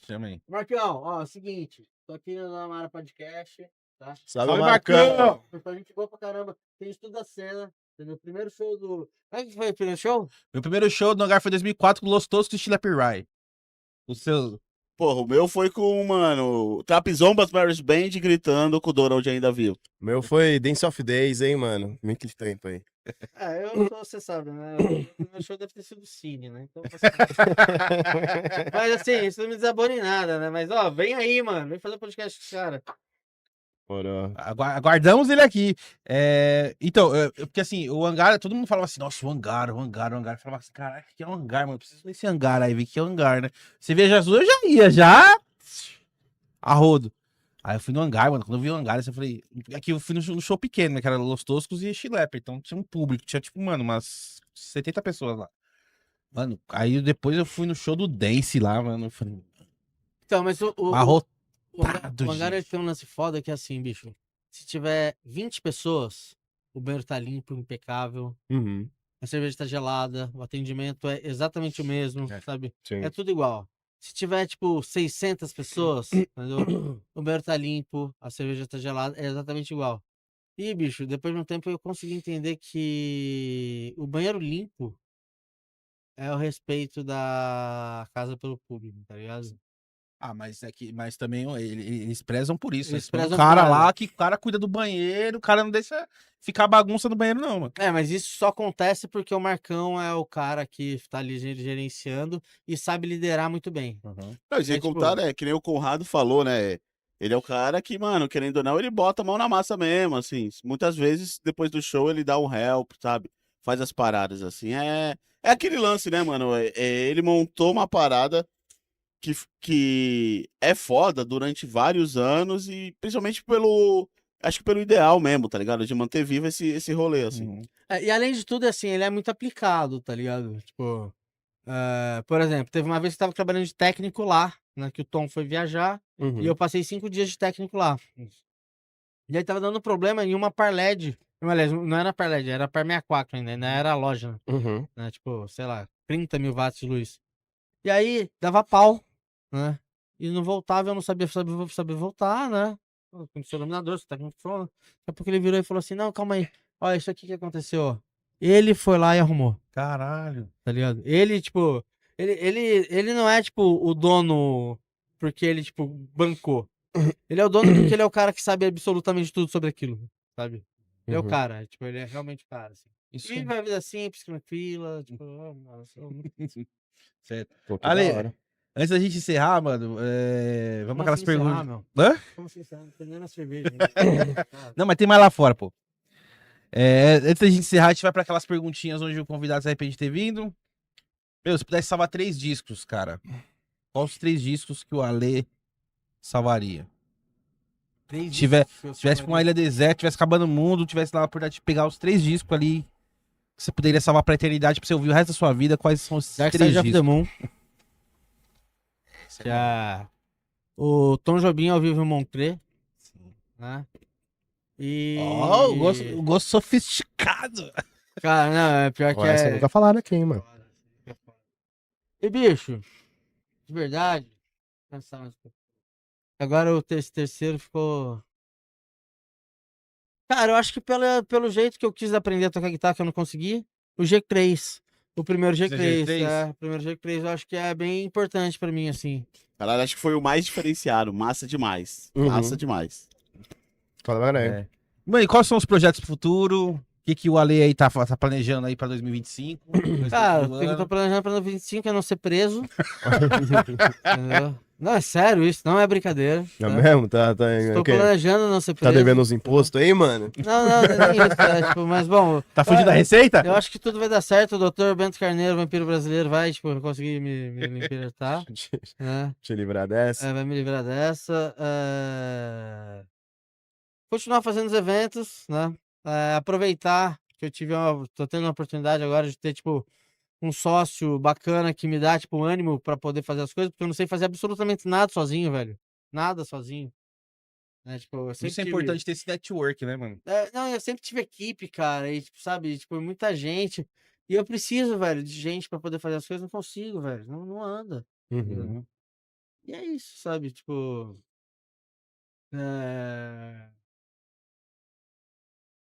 Chama aí. Marcão, ó, seguinte. Tô aqui no Namara Podcast, tá? Salve, Marcão! Foi gente boa pra caramba. Tem estudo da cena. Entendeu? Primeiro show do. Como é que foi o primeiro show? Meu primeiro show no Hangar foi em 2004 com Los Toscos e Schlepper Rye. O seu... Porra, o meu foi com, mano, Trapizombas, Mary's Band gritando com o Donald ainda viu. O meu foi Dance of Days, hein, mano? Muito tempo aí. É, eu sou, você sabe, né? O primeiro show deve ter sido o Cine, né? Então, assim... Mas assim, isso não me desabona em nada, né? Mas ó, vem aí, mano. Vem fazer podcast com esse cara. Bora. Aguardamos ele aqui. Então, porque assim, o Hangar, todo mundo falava assim, nossa, o Hangar. Eu falava assim, caraca, que é um Hangar, mano? Preciso desse Hangar aí, ver que é o Hangar, né? Você veja azul, eu já ia, já a rodo. Aí eu fui no Hangar, mano. Quando eu vi o Hangar, eu falei. Aqui eu fui no show pequeno, né? Que era Los Toscos e Schlepper. Então tinha um público, tinha tipo, mano, umas 70 pessoas lá. Mano, aí depois eu fui no show do Dance lá, mano. Eu falei, Então, mas amarrou. o Hangar ele tem um lance foda que é assim, bicho. Se tiver 20 pessoas, o banheiro tá limpo, impecável. Uhum. A cerveja tá gelada, o atendimento é exatamente o mesmo, É. sabe? Sim. É tudo igual. Se tiver, tipo, 600 pessoas, entendeu? O banheiro tá limpo, a cerveja tá gelada, é exatamente igual. E, bicho, depois de um tempo eu consegui entender que o banheiro limpo é o respeito da casa pelo público, tá ligado? Ah, mas também ó, eles prezam por isso. Eles Tem um prezam cara por lá nada. que o cara cuida do banheiro, o cara não deixa ficar bagunça no banheiro, não, mano. É, mas isso só acontece porque o Marcão é o cara que tá ali gerenciando e sabe liderar muito bem. Não, e sem É, tipo- contar, né, que nem o Conrado falou, né, ele é o cara que, mano, querendo ou não, ele bota a mão na massa mesmo, assim, muitas vezes, depois do show, ele dá um help, sabe, faz as paradas, assim, é aquele lance, né, mano, ele montou uma parada que é foda durante vários anos e principalmente acho que pelo ideal mesmo, tá ligado, de manter vivo esse rolê, assim. Uhum. É, e além de tudo, assim, ele é muito aplicado, tá ligado? Tipo, por exemplo, teve uma vez que eu tava trabalhando de técnico lá, né? Que o Tom foi viajar Uhum. e eu passei 5 dias de técnico lá. E aí tava dando problema em uma par LED. Aliás, não era par LED, era par 64 ainda era a loja, Uhum. né? Tipo, sei lá, 30 mil watts de luz. E aí dava pau, né? E não voltava, eu não sabia voltar, né? Com o seu iluminador, seu técnico falou. Daqui a pouco ele virou e falou assim: não, calma aí. Olha, isso aqui que aconteceu, ó. Ele foi lá e arrumou, Caralho. tá ligado? Ele, tipo, ele não é, tipo, o dono porque ele, tipo, bancou. Ele é o dono porque ele é o cara que sabe absolutamente tudo sobre aquilo, sabe? Ele é o Uhum. cara, tipo, ele é realmente o cara, assim. Isso E vai a vida simples, tranquila, tipo, oh, nossa, certo. Pô, que Ale, da hora. antes da gente encerrar, mano, vamos Como aquelas assim encerrar, perguntas. meu? Hã? Como assim, você não entendendo a cerveja? Hein? Não, mas tem mais lá fora, pô. Antes da gente encerrar, a gente vai pra aquelas perguntinhas onde o convidado se arrepende de ter vindo. Meu, se pudesse salvar 3 discos, cara. Quais os 3 discos que o Ale salvaria? Se tivesse com uma ilha deserta, tivesse acabando o mundo, tivesse lá a oportunidade de pegar os 3 discos ali que você poderia salvar pra eternidade pra você ouvir o resto da sua vida, quais são os Dark 3 Side of the discos? Moon. Que é o Tom Jobim ao vivo em Montreux, né? E... Ó, o gosto sofisticado. Cara, não, é pior que Ó, essa é... nunca falaram aqui, hein, mano. E, bicho, de verdade, pensar mais um pouco. Agora esse terceiro ficou... Cara, eu acho que pelo jeito que eu quis aprender a tocar guitarra, que eu não consegui, o G3. O primeiro G3, G3? o primeiro G3 eu acho que é bem importante pra mim, assim. Caralho, acho que foi o mais diferenciado. Massa demais. Uhum. Massa demais. Fala, Maranhão. É. Mãe, quais são os projetos pro futuro? O que, que o Ale aí tá planejando aí pra 2025? Cara, o que eu tô planejando pra 2025 é não ser preso. Entendeu? Não, é sério isso, não é brincadeira. É tá? mesmo? Tá, Estou o quê? planejando não ser Tá preso. devendo os impostos aí, mano? Não é nem isso. Tipo, mas bom. Tá fugindo da receita? Eu acho que tudo vai dar certo. O Dr. Bento Carneiro, vampiro brasileiro, vai tipo, conseguir me libertar. Né? Te livrar dessa. Vai me livrar dessa. Continuar fazendo os eventos, né? Aproveitar que tô tendo uma oportunidade agora de ter, tipo, um sócio bacana que me dá, tipo, ânimo pra poder fazer as coisas, porque eu não sei fazer absolutamente nada sozinho, velho. Nada sozinho. Né? Tipo, eu sempre Isso é tive- importante ter esse network, né, mano? Não, eu sempre tive equipe, cara, e, tipo, sabe, tipo, muita gente. E eu preciso, velho, de gente pra poder fazer as coisas, não consigo, velho. Não anda. Uhum. Entendeu? E é isso, sabe? Tipo. é,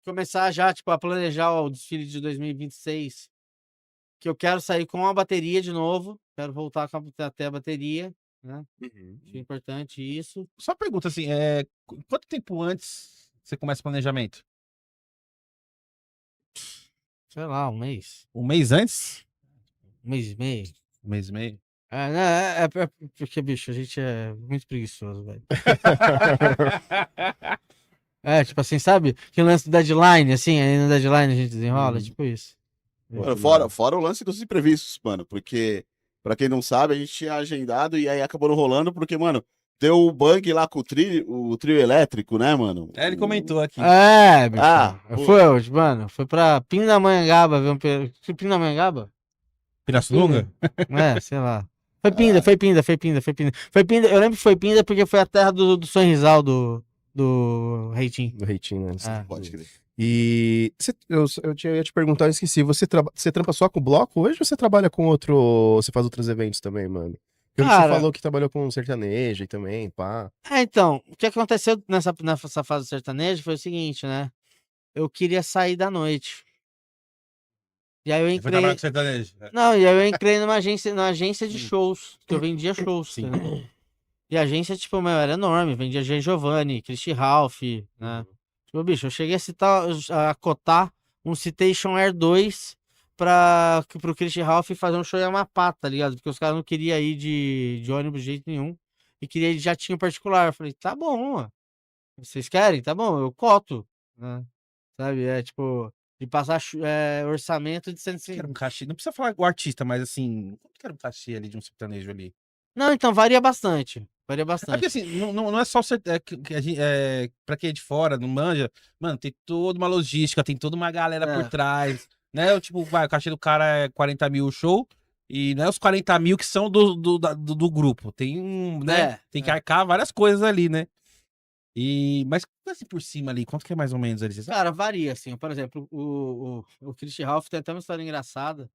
Começar já, tipo, a planejar o desfile de 2026. Que eu quero sair com a bateria de novo. Quero voltar até a bateria, né? Uhum. Acho importante isso. Só uma pergunta assim, quanto tempo antes você começa o planejamento? Sei lá, um mês. Um mês antes? Um mês e meio. Um mês e meio? Porque, bicho, a gente é muito preguiçoso, velho. Tipo assim, sabe? Que lance do deadline, assim, aí no deadline a gente desenrola, tipo isso. Mano, fora o lance dos imprevistos, mano. Porque, pra quem não sabe, a gente tinha agendado e aí acabou não rolando, porque, mano, deu o bug lá com o trio elétrico, né, mano? Ele comentou aqui. Bicho. Pô. Mano, foi pra Pindamonhangaba ver Pindamonhangaba? Pirassununga? Sei lá. Foi Pinda. Eu lembro que foi Pinda porque foi a terra do Sonrisal do Reitinho. Do Reitinho, né? Pode crer. E eu ia te perguntar, eu esqueci. Você trampa só com bloco hoje ou você trabalha com outro. Você faz outros eventos também, mano? Porque você Cara, falou que trabalhou com sertanejo e também, pá. então, o que aconteceu nessa fase do sertanejo foi o seguinte, né? Eu queria sair da noite. E aí eu Foi trabalhar entrei. com sertanejo. Não, e aí eu entrei numa agência de shows, que eu vendia shows. Sim. Entendeu? E a agência, tipo, meu, era enorme. Vendia G. Giovanni, Christy Ralph, né? Tipo, bicho, eu cheguei a cotar um Citation Air 2 pro Christy Ralph fazer um show em Amapá, tá ligado? Porque os caras não queriam ir de ônibus de jeito nenhum. E queria ir de jatinho particular. Eu falei, tá bom, ó. Vocês querem? Tá bom, eu coto. Né? Sabe? Tipo, de passar orçamento de Que era 150. um cachê. Não precisa falar o artista, mas assim, quanto que era um cachê ali de um sertanejo ali? Não, então varia bastante. Varia É porque bastante. assim, não é só que a gente, pra quem é de fora, não manja, mano, tem toda uma logística, tem toda uma galera por trás, né? Tipo, o cachê do cara é 40 mil o show, e não é os 40 mil que são do grupo. Tem né? Tem que arcar várias coisas ali, né? Mas assim por cima ali, quanto que é mais ou menos ali? Você sabe? Cara, varia, assim. Por exemplo, o Christy Ralph tem até uma história engraçada.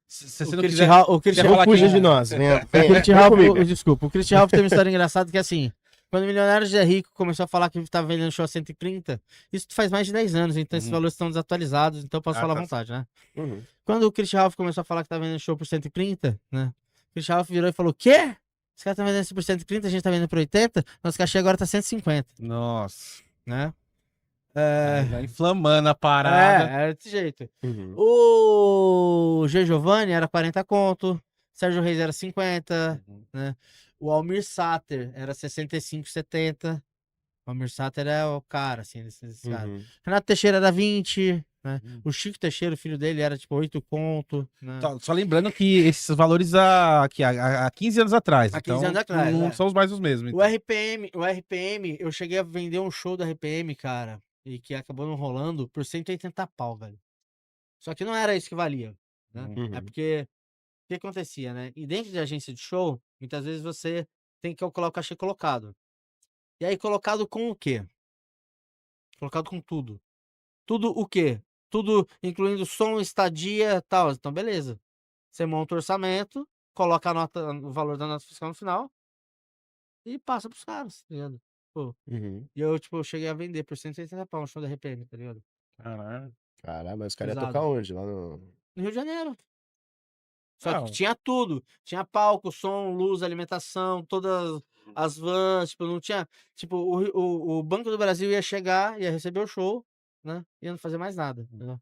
Se você O não Christy quiser. Ralph, o Christy quer Não falar fuja que- de nós. Venha, O Christy venha Ralph, comigo. desculpa, o Christy Ralph tem uma história engraçada que é assim, quando o Milionário José Rico começou a falar que tava vendendo show a 130, isso faz mais de 10 anos, então esses valores estão desatualizados, então eu posso falar à tá. vontade, né? Uhum. Quando o Christy Ralph começou a falar que tava vendendo show por 130, né? O Christy Ralph virou e falou, quê? Os caras estão vendendo isso por 130, a gente tá vendendo por 80, nosso cachê agora tá 150, Nossa. né? Vai inflamando a parada. Era desse jeito. Uhum. O G. Giovanni era 40 conto, Sérgio Reis era 50, né? O Almir Sater era 65, 70. O Almir Sater é o cara, assim, desses caras. Uhum. Renato Teixeira era 20, né? O Chico Teixeira, o filho dele, era tipo 8 conto, né? Só lembrando que esses valores há 15 anos atrás. Há 15 então, anos atrás, não são os mais os mesmos. O RPM, eu cheguei a vender um show da RPM, cara, e que acabou não rolando por 180 pau, velho. Só que não era isso que valia, né? Uhum. É porque o que acontecia, né? E dentro de agência de show, muitas vezes você tem que calcular o cachê colocado. E aí, colocado com o quê? Colocado com tudo. Tudo o quê? Tudo incluindo som, estadia e tal. Então, beleza. Você monta o orçamento, coloca o valor da nota fiscal no final e passa pros caras, tá ligado? tipo. Uhum. E eu, tipo, cheguei a vender por 180 pau um show da RPM, tá ligado? Caralho. Caralho, mas os caras iam Pesado. tocar onde? Lá no. No Rio de Janeiro. Só Não. que tinha tudo. Tinha palco, som, luz, alimentação, todas as vans, tipo, não tinha. Tipo, o Banco do Brasil ia chegar, ia receber o show, né? Ia não fazer mais nada. Entendeu?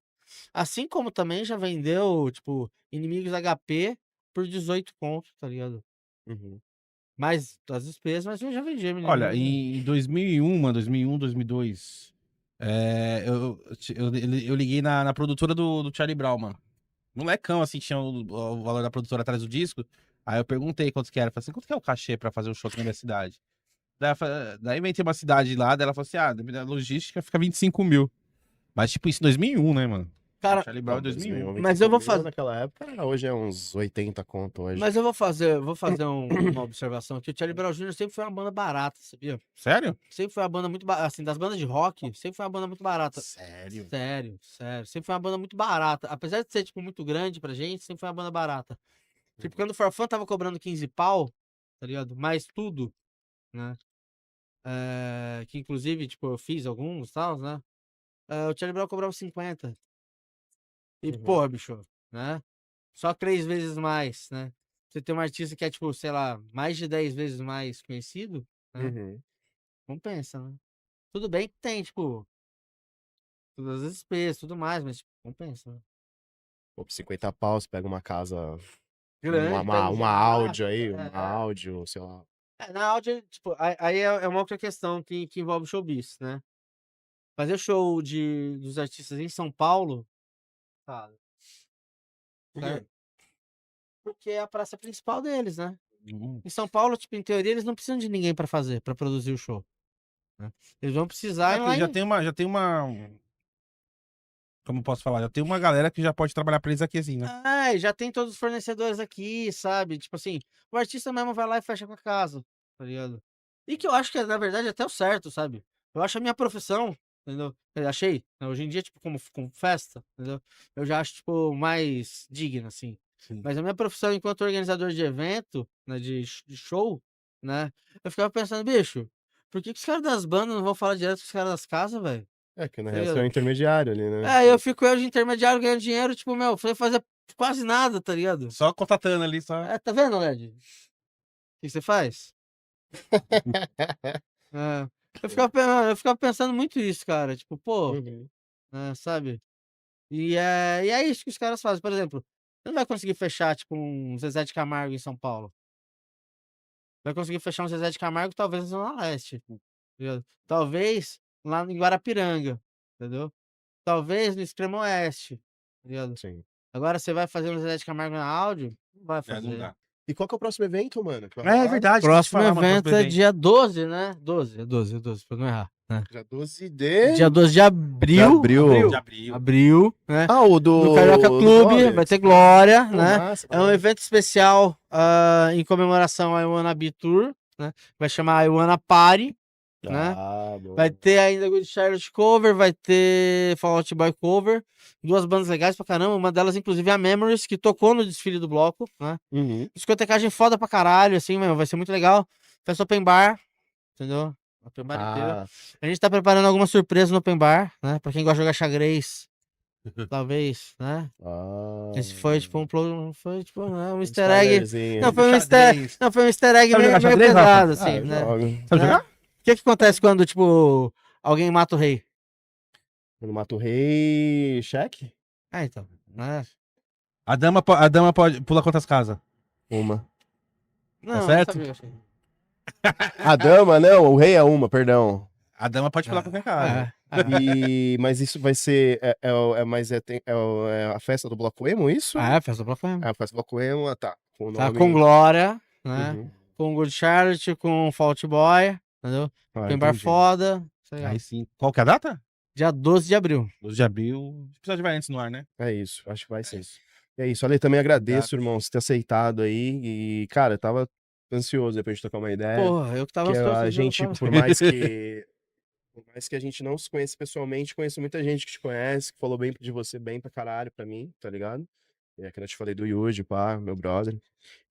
Assim como também já vendeu, tipo, Inimigos HP por 18 contos, tá ligado? Uhum. Mais as despesas, mas eu já vendi, Olha, menino. em 2001, 2002, eu liguei na produtora do Charlie Brown, mano. Molecão, assim, tinha o valor da produtora atrás do disco. Aí eu perguntei quanto que era. Falei assim, quanto que é o cachê pra fazer o show aqui na minha cidade? Daí inventei uma cidade lá, daí ela falou assim, a logística fica 25 mil. Mas, tipo, isso em 2001, né, mano? Cara, Charlie Brown Não, em 2001. 2001, mas eu vou 25 mil fazer. naquela época, hoje é uns 80 conto hoje. Mas eu vou fazer uma observação aqui. O Charlie Brown Jr. sempre foi uma banda barata, sabia? Sério? Sempre foi uma banda muito barata. Assim, das bandas de rock, sempre foi uma banda muito barata. Sério? Sério, sério. Sempre foi uma banda muito barata. Apesar de ser, tipo, muito grande pra gente, sempre foi uma banda barata. Tipo, quando o Farfã tava cobrando 15 pau, tá ligado? Mais tudo, né? Que inclusive, tipo, eu fiz alguns e tal, né? O Charlie Brown cobrava 50. E, Uhum. porra, bicho, né? Só 3 vezes mais, né? Você tem um artista que é, tipo, sei lá, mais de 10 vezes mais conhecido, né? Uhum. Compensa, né? Tudo bem que tem, tipo, todas as despesas, tudo mais, mas tipo, compensa, né? Pô, por 50 pau, você pega uma casa, Grande, pega um uma jato, áudio aí, uma áudio, sei lá. na áudio, tipo, aí é uma outra questão que envolve showbiz, né? Fazer show dos artistas em São Paulo, cara, Uhum. porque é a praça principal deles, né? Hum. Em São Paulo, tipo, em teoria, eles não precisam de ninguém pra fazer, pra produzir o show, né? Eles vão precisar É, ir porque lá já em... tem uma. Como eu posso falar? Já tem uma galera que já pode trabalhar pra eles aqui, assim, né? Já tem todos os fornecedores aqui, sabe? Tipo assim, o artista mesmo vai lá e fecha com a casa, tá ligado? E que eu acho que é, na verdade, até o certo, sabe? Eu acho a minha profissão, entendeu? Eu achei, né? Hoje em dia, tipo, como festa, entendeu? Eu já acho, tipo, mais digna, assim. Sim. Mas a minha profissão enquanto organizador de evento, né, de show, né? Eu ficava pensando, bicho, por que os caras das bandas não vão falar direto com os caras das casas, velho? É, que na Tá real você é um ligado? intermediário ali, né? Eu fico eu de intermediário ganhando dinheiro, tipo, meu, foi fazer quase nada, tá ligado? Só contatando ali, só. Tá vendo, Led? O que você faz? É, eu ficava pensando muito isso, cara. Tipo, pô, Uhum. sabe? E é isso que os caras fazem. Por exemplo, você não vai conseguir fechar, tipo, um Zezé de Camargo em São Paulo. Vai conseguir fechar um Zezé de Camargo, talvez na Zona Leste. Entendeu? Talvez lá em Guarapiranga, entendeu? Talvez no Extremo Oeste, tá ligado? Sim. Agora você vai fazer um Zezé de Camargo na áudio? Não vai É, não fazer. dá. E qual que é o próximo evento, mano? Que vai É rolar? verdade, Próximo falar, mano, evento próximo é evento. dia 12, né? 12, pra não errar, né? Dia 12 de... Dia 12 de abril. abril. De abril. Abril, né? Ah, o No Carioca do Clube, Glória. vai ter Glória, Pô, né? massa, É um evento especial em comemoração ao I Wanna Be Tour, né? Vai chamar I Wanna Party, né? Ah, bom. Vai ter ainda Good Charlotte cover, vai ter Fall Out Boy cover. 2 bandas legais pra caramba. Uma delas, inclusive, é a Memories, que tocou no desfile do bloco, né? Uhum. Discotecagem foda pra caralho, assim, meu, vai ser muito legal. Festa open bar, entendeu? Open bar inteiro. Ah, A gente tá preparando alguma surpresa no open bar, né? Pra quem gosta de jogar xadrez, talvez, né? Esse foi tipo foi tipo, né, um easter egg. spoilerzinho. Não, foi um Xadrez. não, foi um easter egg Sabe meio, jogar meio xadrez, Rafa? pesado, assim, eu né? jogo. Sabe Né? jogar? O que acontece quando, tipo, alguém mata o rei? Quando mata o rei, cheque? Então, né? A dama pode pular quantas casas? Uma. Não, certo? sabe o que eu achei? A dama, não, o rei é uma, perdão. A dama pode pular qualquer casa. Mas isso vai ser. É a festa do Bloco Emo, isso? Festa do bloco mesmo. É a festa do Bloco Emo, tá. Com o Tá nome. com Glória, né? Uhum. Com Good Charlotte, com Fault Boy, entendeu? Ah, Open bar entendi. foda. Sei lá. Aí sim. Qual que é a data? Dia 12 de abril. 12 de abril. O episódio vai antes no ar, né? É isso, acho que vai sim. E é isso, olha, também agradeço, irmão, você ter aceitado aí. E, cara, eu tava ansioso depois de trocar uma ideia. Porra, eu que tava Que ansioso. a de gente, falar. por mais que. Por mais que a gente não se conheça pessoalmente, conheço muita gente que te conhece, que falou bem de você bem pra caralho pra mim, tá ligado? É que eu te falei do Yuji, pá, meu brother.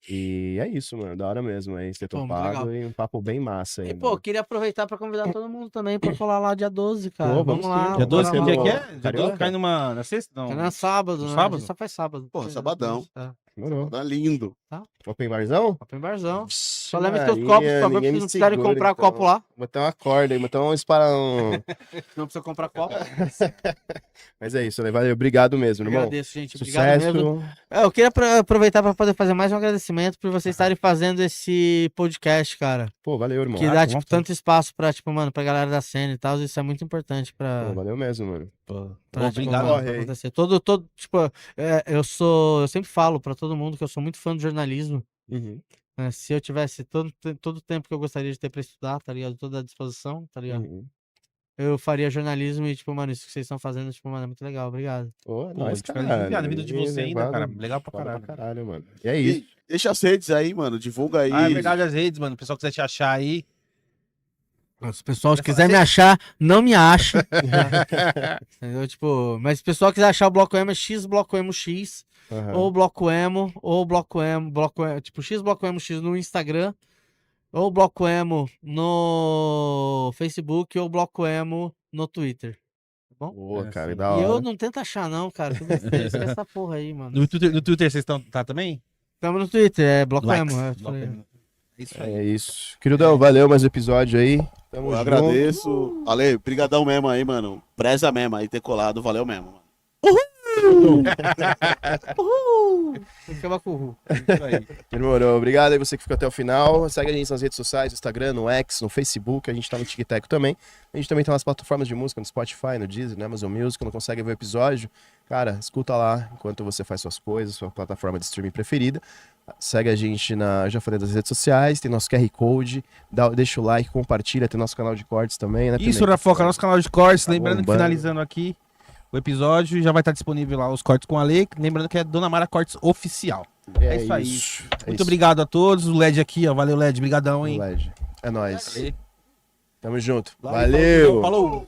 E é isso, mano. Da hora mesmo aí, ter Pô, muito topado legal. e um papo bem massa aí, E, pô, mano. queria aproveitar pra convidar todo mundo também pra colar lá dia 12, cara. Pô, vamos vamos lá. sim, Dia Bora 12, que lá dia no que é? Dia 12 Carioca? cai na sexta? Não. É na sábado, No né? sábado? A gente só faz sábado. Pô, sabadão. É. Demorou. Tá lindo. Open barzão? Open barzão. Só Só leve seus copos, por favor, pra vocês não precisarem comprar copo lá. Botar uma corda aí, botar uns para um... Não precisa comprar copo. Mas é isso, né? Valeu, obrigado mesmo, irmão. Agradeço, gente. Obrigado mesmo. Sucesso. Eu queria aproveitar para poder fazer mais um agradecimento por vocês estarem fazendo esse podcast, cara. Pô, valeu, irmão. Que Ah, dá, com tipo, vontade. tanto espaço pra, tipo, mano, pra galera da cena e tal. Isso é muito importante Pô, pra, valeu mesmo, mano. pra, obrigado. tipo, pra acontecer. Tipo, eu sempre falo pra todo mundo que eu sou muito fã do jornalismo. Uhum. Né? Se eu tivesse todo o tempo que eu gostaria de ter pra estudar, tá ligado? Toda a disposição, tá ligado? Uhum. Eu faria jornalismo e, tipo, mano, isso que vocês estão fazendo, tipo, mano, é muito legal. Obrigado. Pô, Pô, nós, de cara, cara. aliviado a vida de você ainda, levado cara. Legal pra foda caralho. mano. E é isso. E deixa as redes aí, mano. Divulga aí. Ah, é verdade, as redes, mano. O pessoal quiser te achar aí. Se o pessoal Quer quiser falar me achar, não me acha. Entendeu? Tipo, mas se o pessoal quiser achar o Bloco Emo, é X Bloco Emo X, Aham. ou Bloco Emo, tipo, X Bloco Emo X no Instagram, ou Bloco Emo no Facebook, ou Bloco Emo no Twitter. Tá bom? Boa, É, cara, sim. da E eu hora. não tento achar, não, cara. Que besteira, esquece essa porra aí, mano. No Twitter vocês estão tá também? Tamo no Twitter, é Bloco No Emo. X. É, Bloco Emo. É isso aí. É isso. Queridão, valeu mais um episódio aí. Tamo Eu junto. agradeço. Ale, brigadão mesmo aí, mano. Preza mesmo aí ter colado. Valeu mesmo, mano. Tem que acabar com o Ru. É isso aí. Demorou. Obrigado aí você que ficou até o final. Segue a gente nas redes sociais, no Instagram, no X, no Facebook. A gente tá no TikTok também. A gente também tá nas plataformas de música, no Spotify, no Deezer, no Amazon Music. Não consegue ver o episódio? Cara, escuta lá enquanto você faz suas coisas, sua plataforma de streaming preferida. Segue a gente eu já falei das redes sociais, tem nosso QR Code, deixa o like, compartilha, tem nosso canal de cortes também, né? Isso, Pimenta? Rafoca, nosso canal de cortes. Tá Lembrando que bombando. finalizando aqui o episódio, já vai estar disponível lá os cortes com a Lei. Lembrando que é Dona Mara Cortes Oficial. É isso aí. É Muito isso. obrigado a todos. O LED aqui, ó. Valeu, LED. Brigadão, hein? LED. É nóis. Valeu. Tamo junto. Valeu. Valeu. Falou.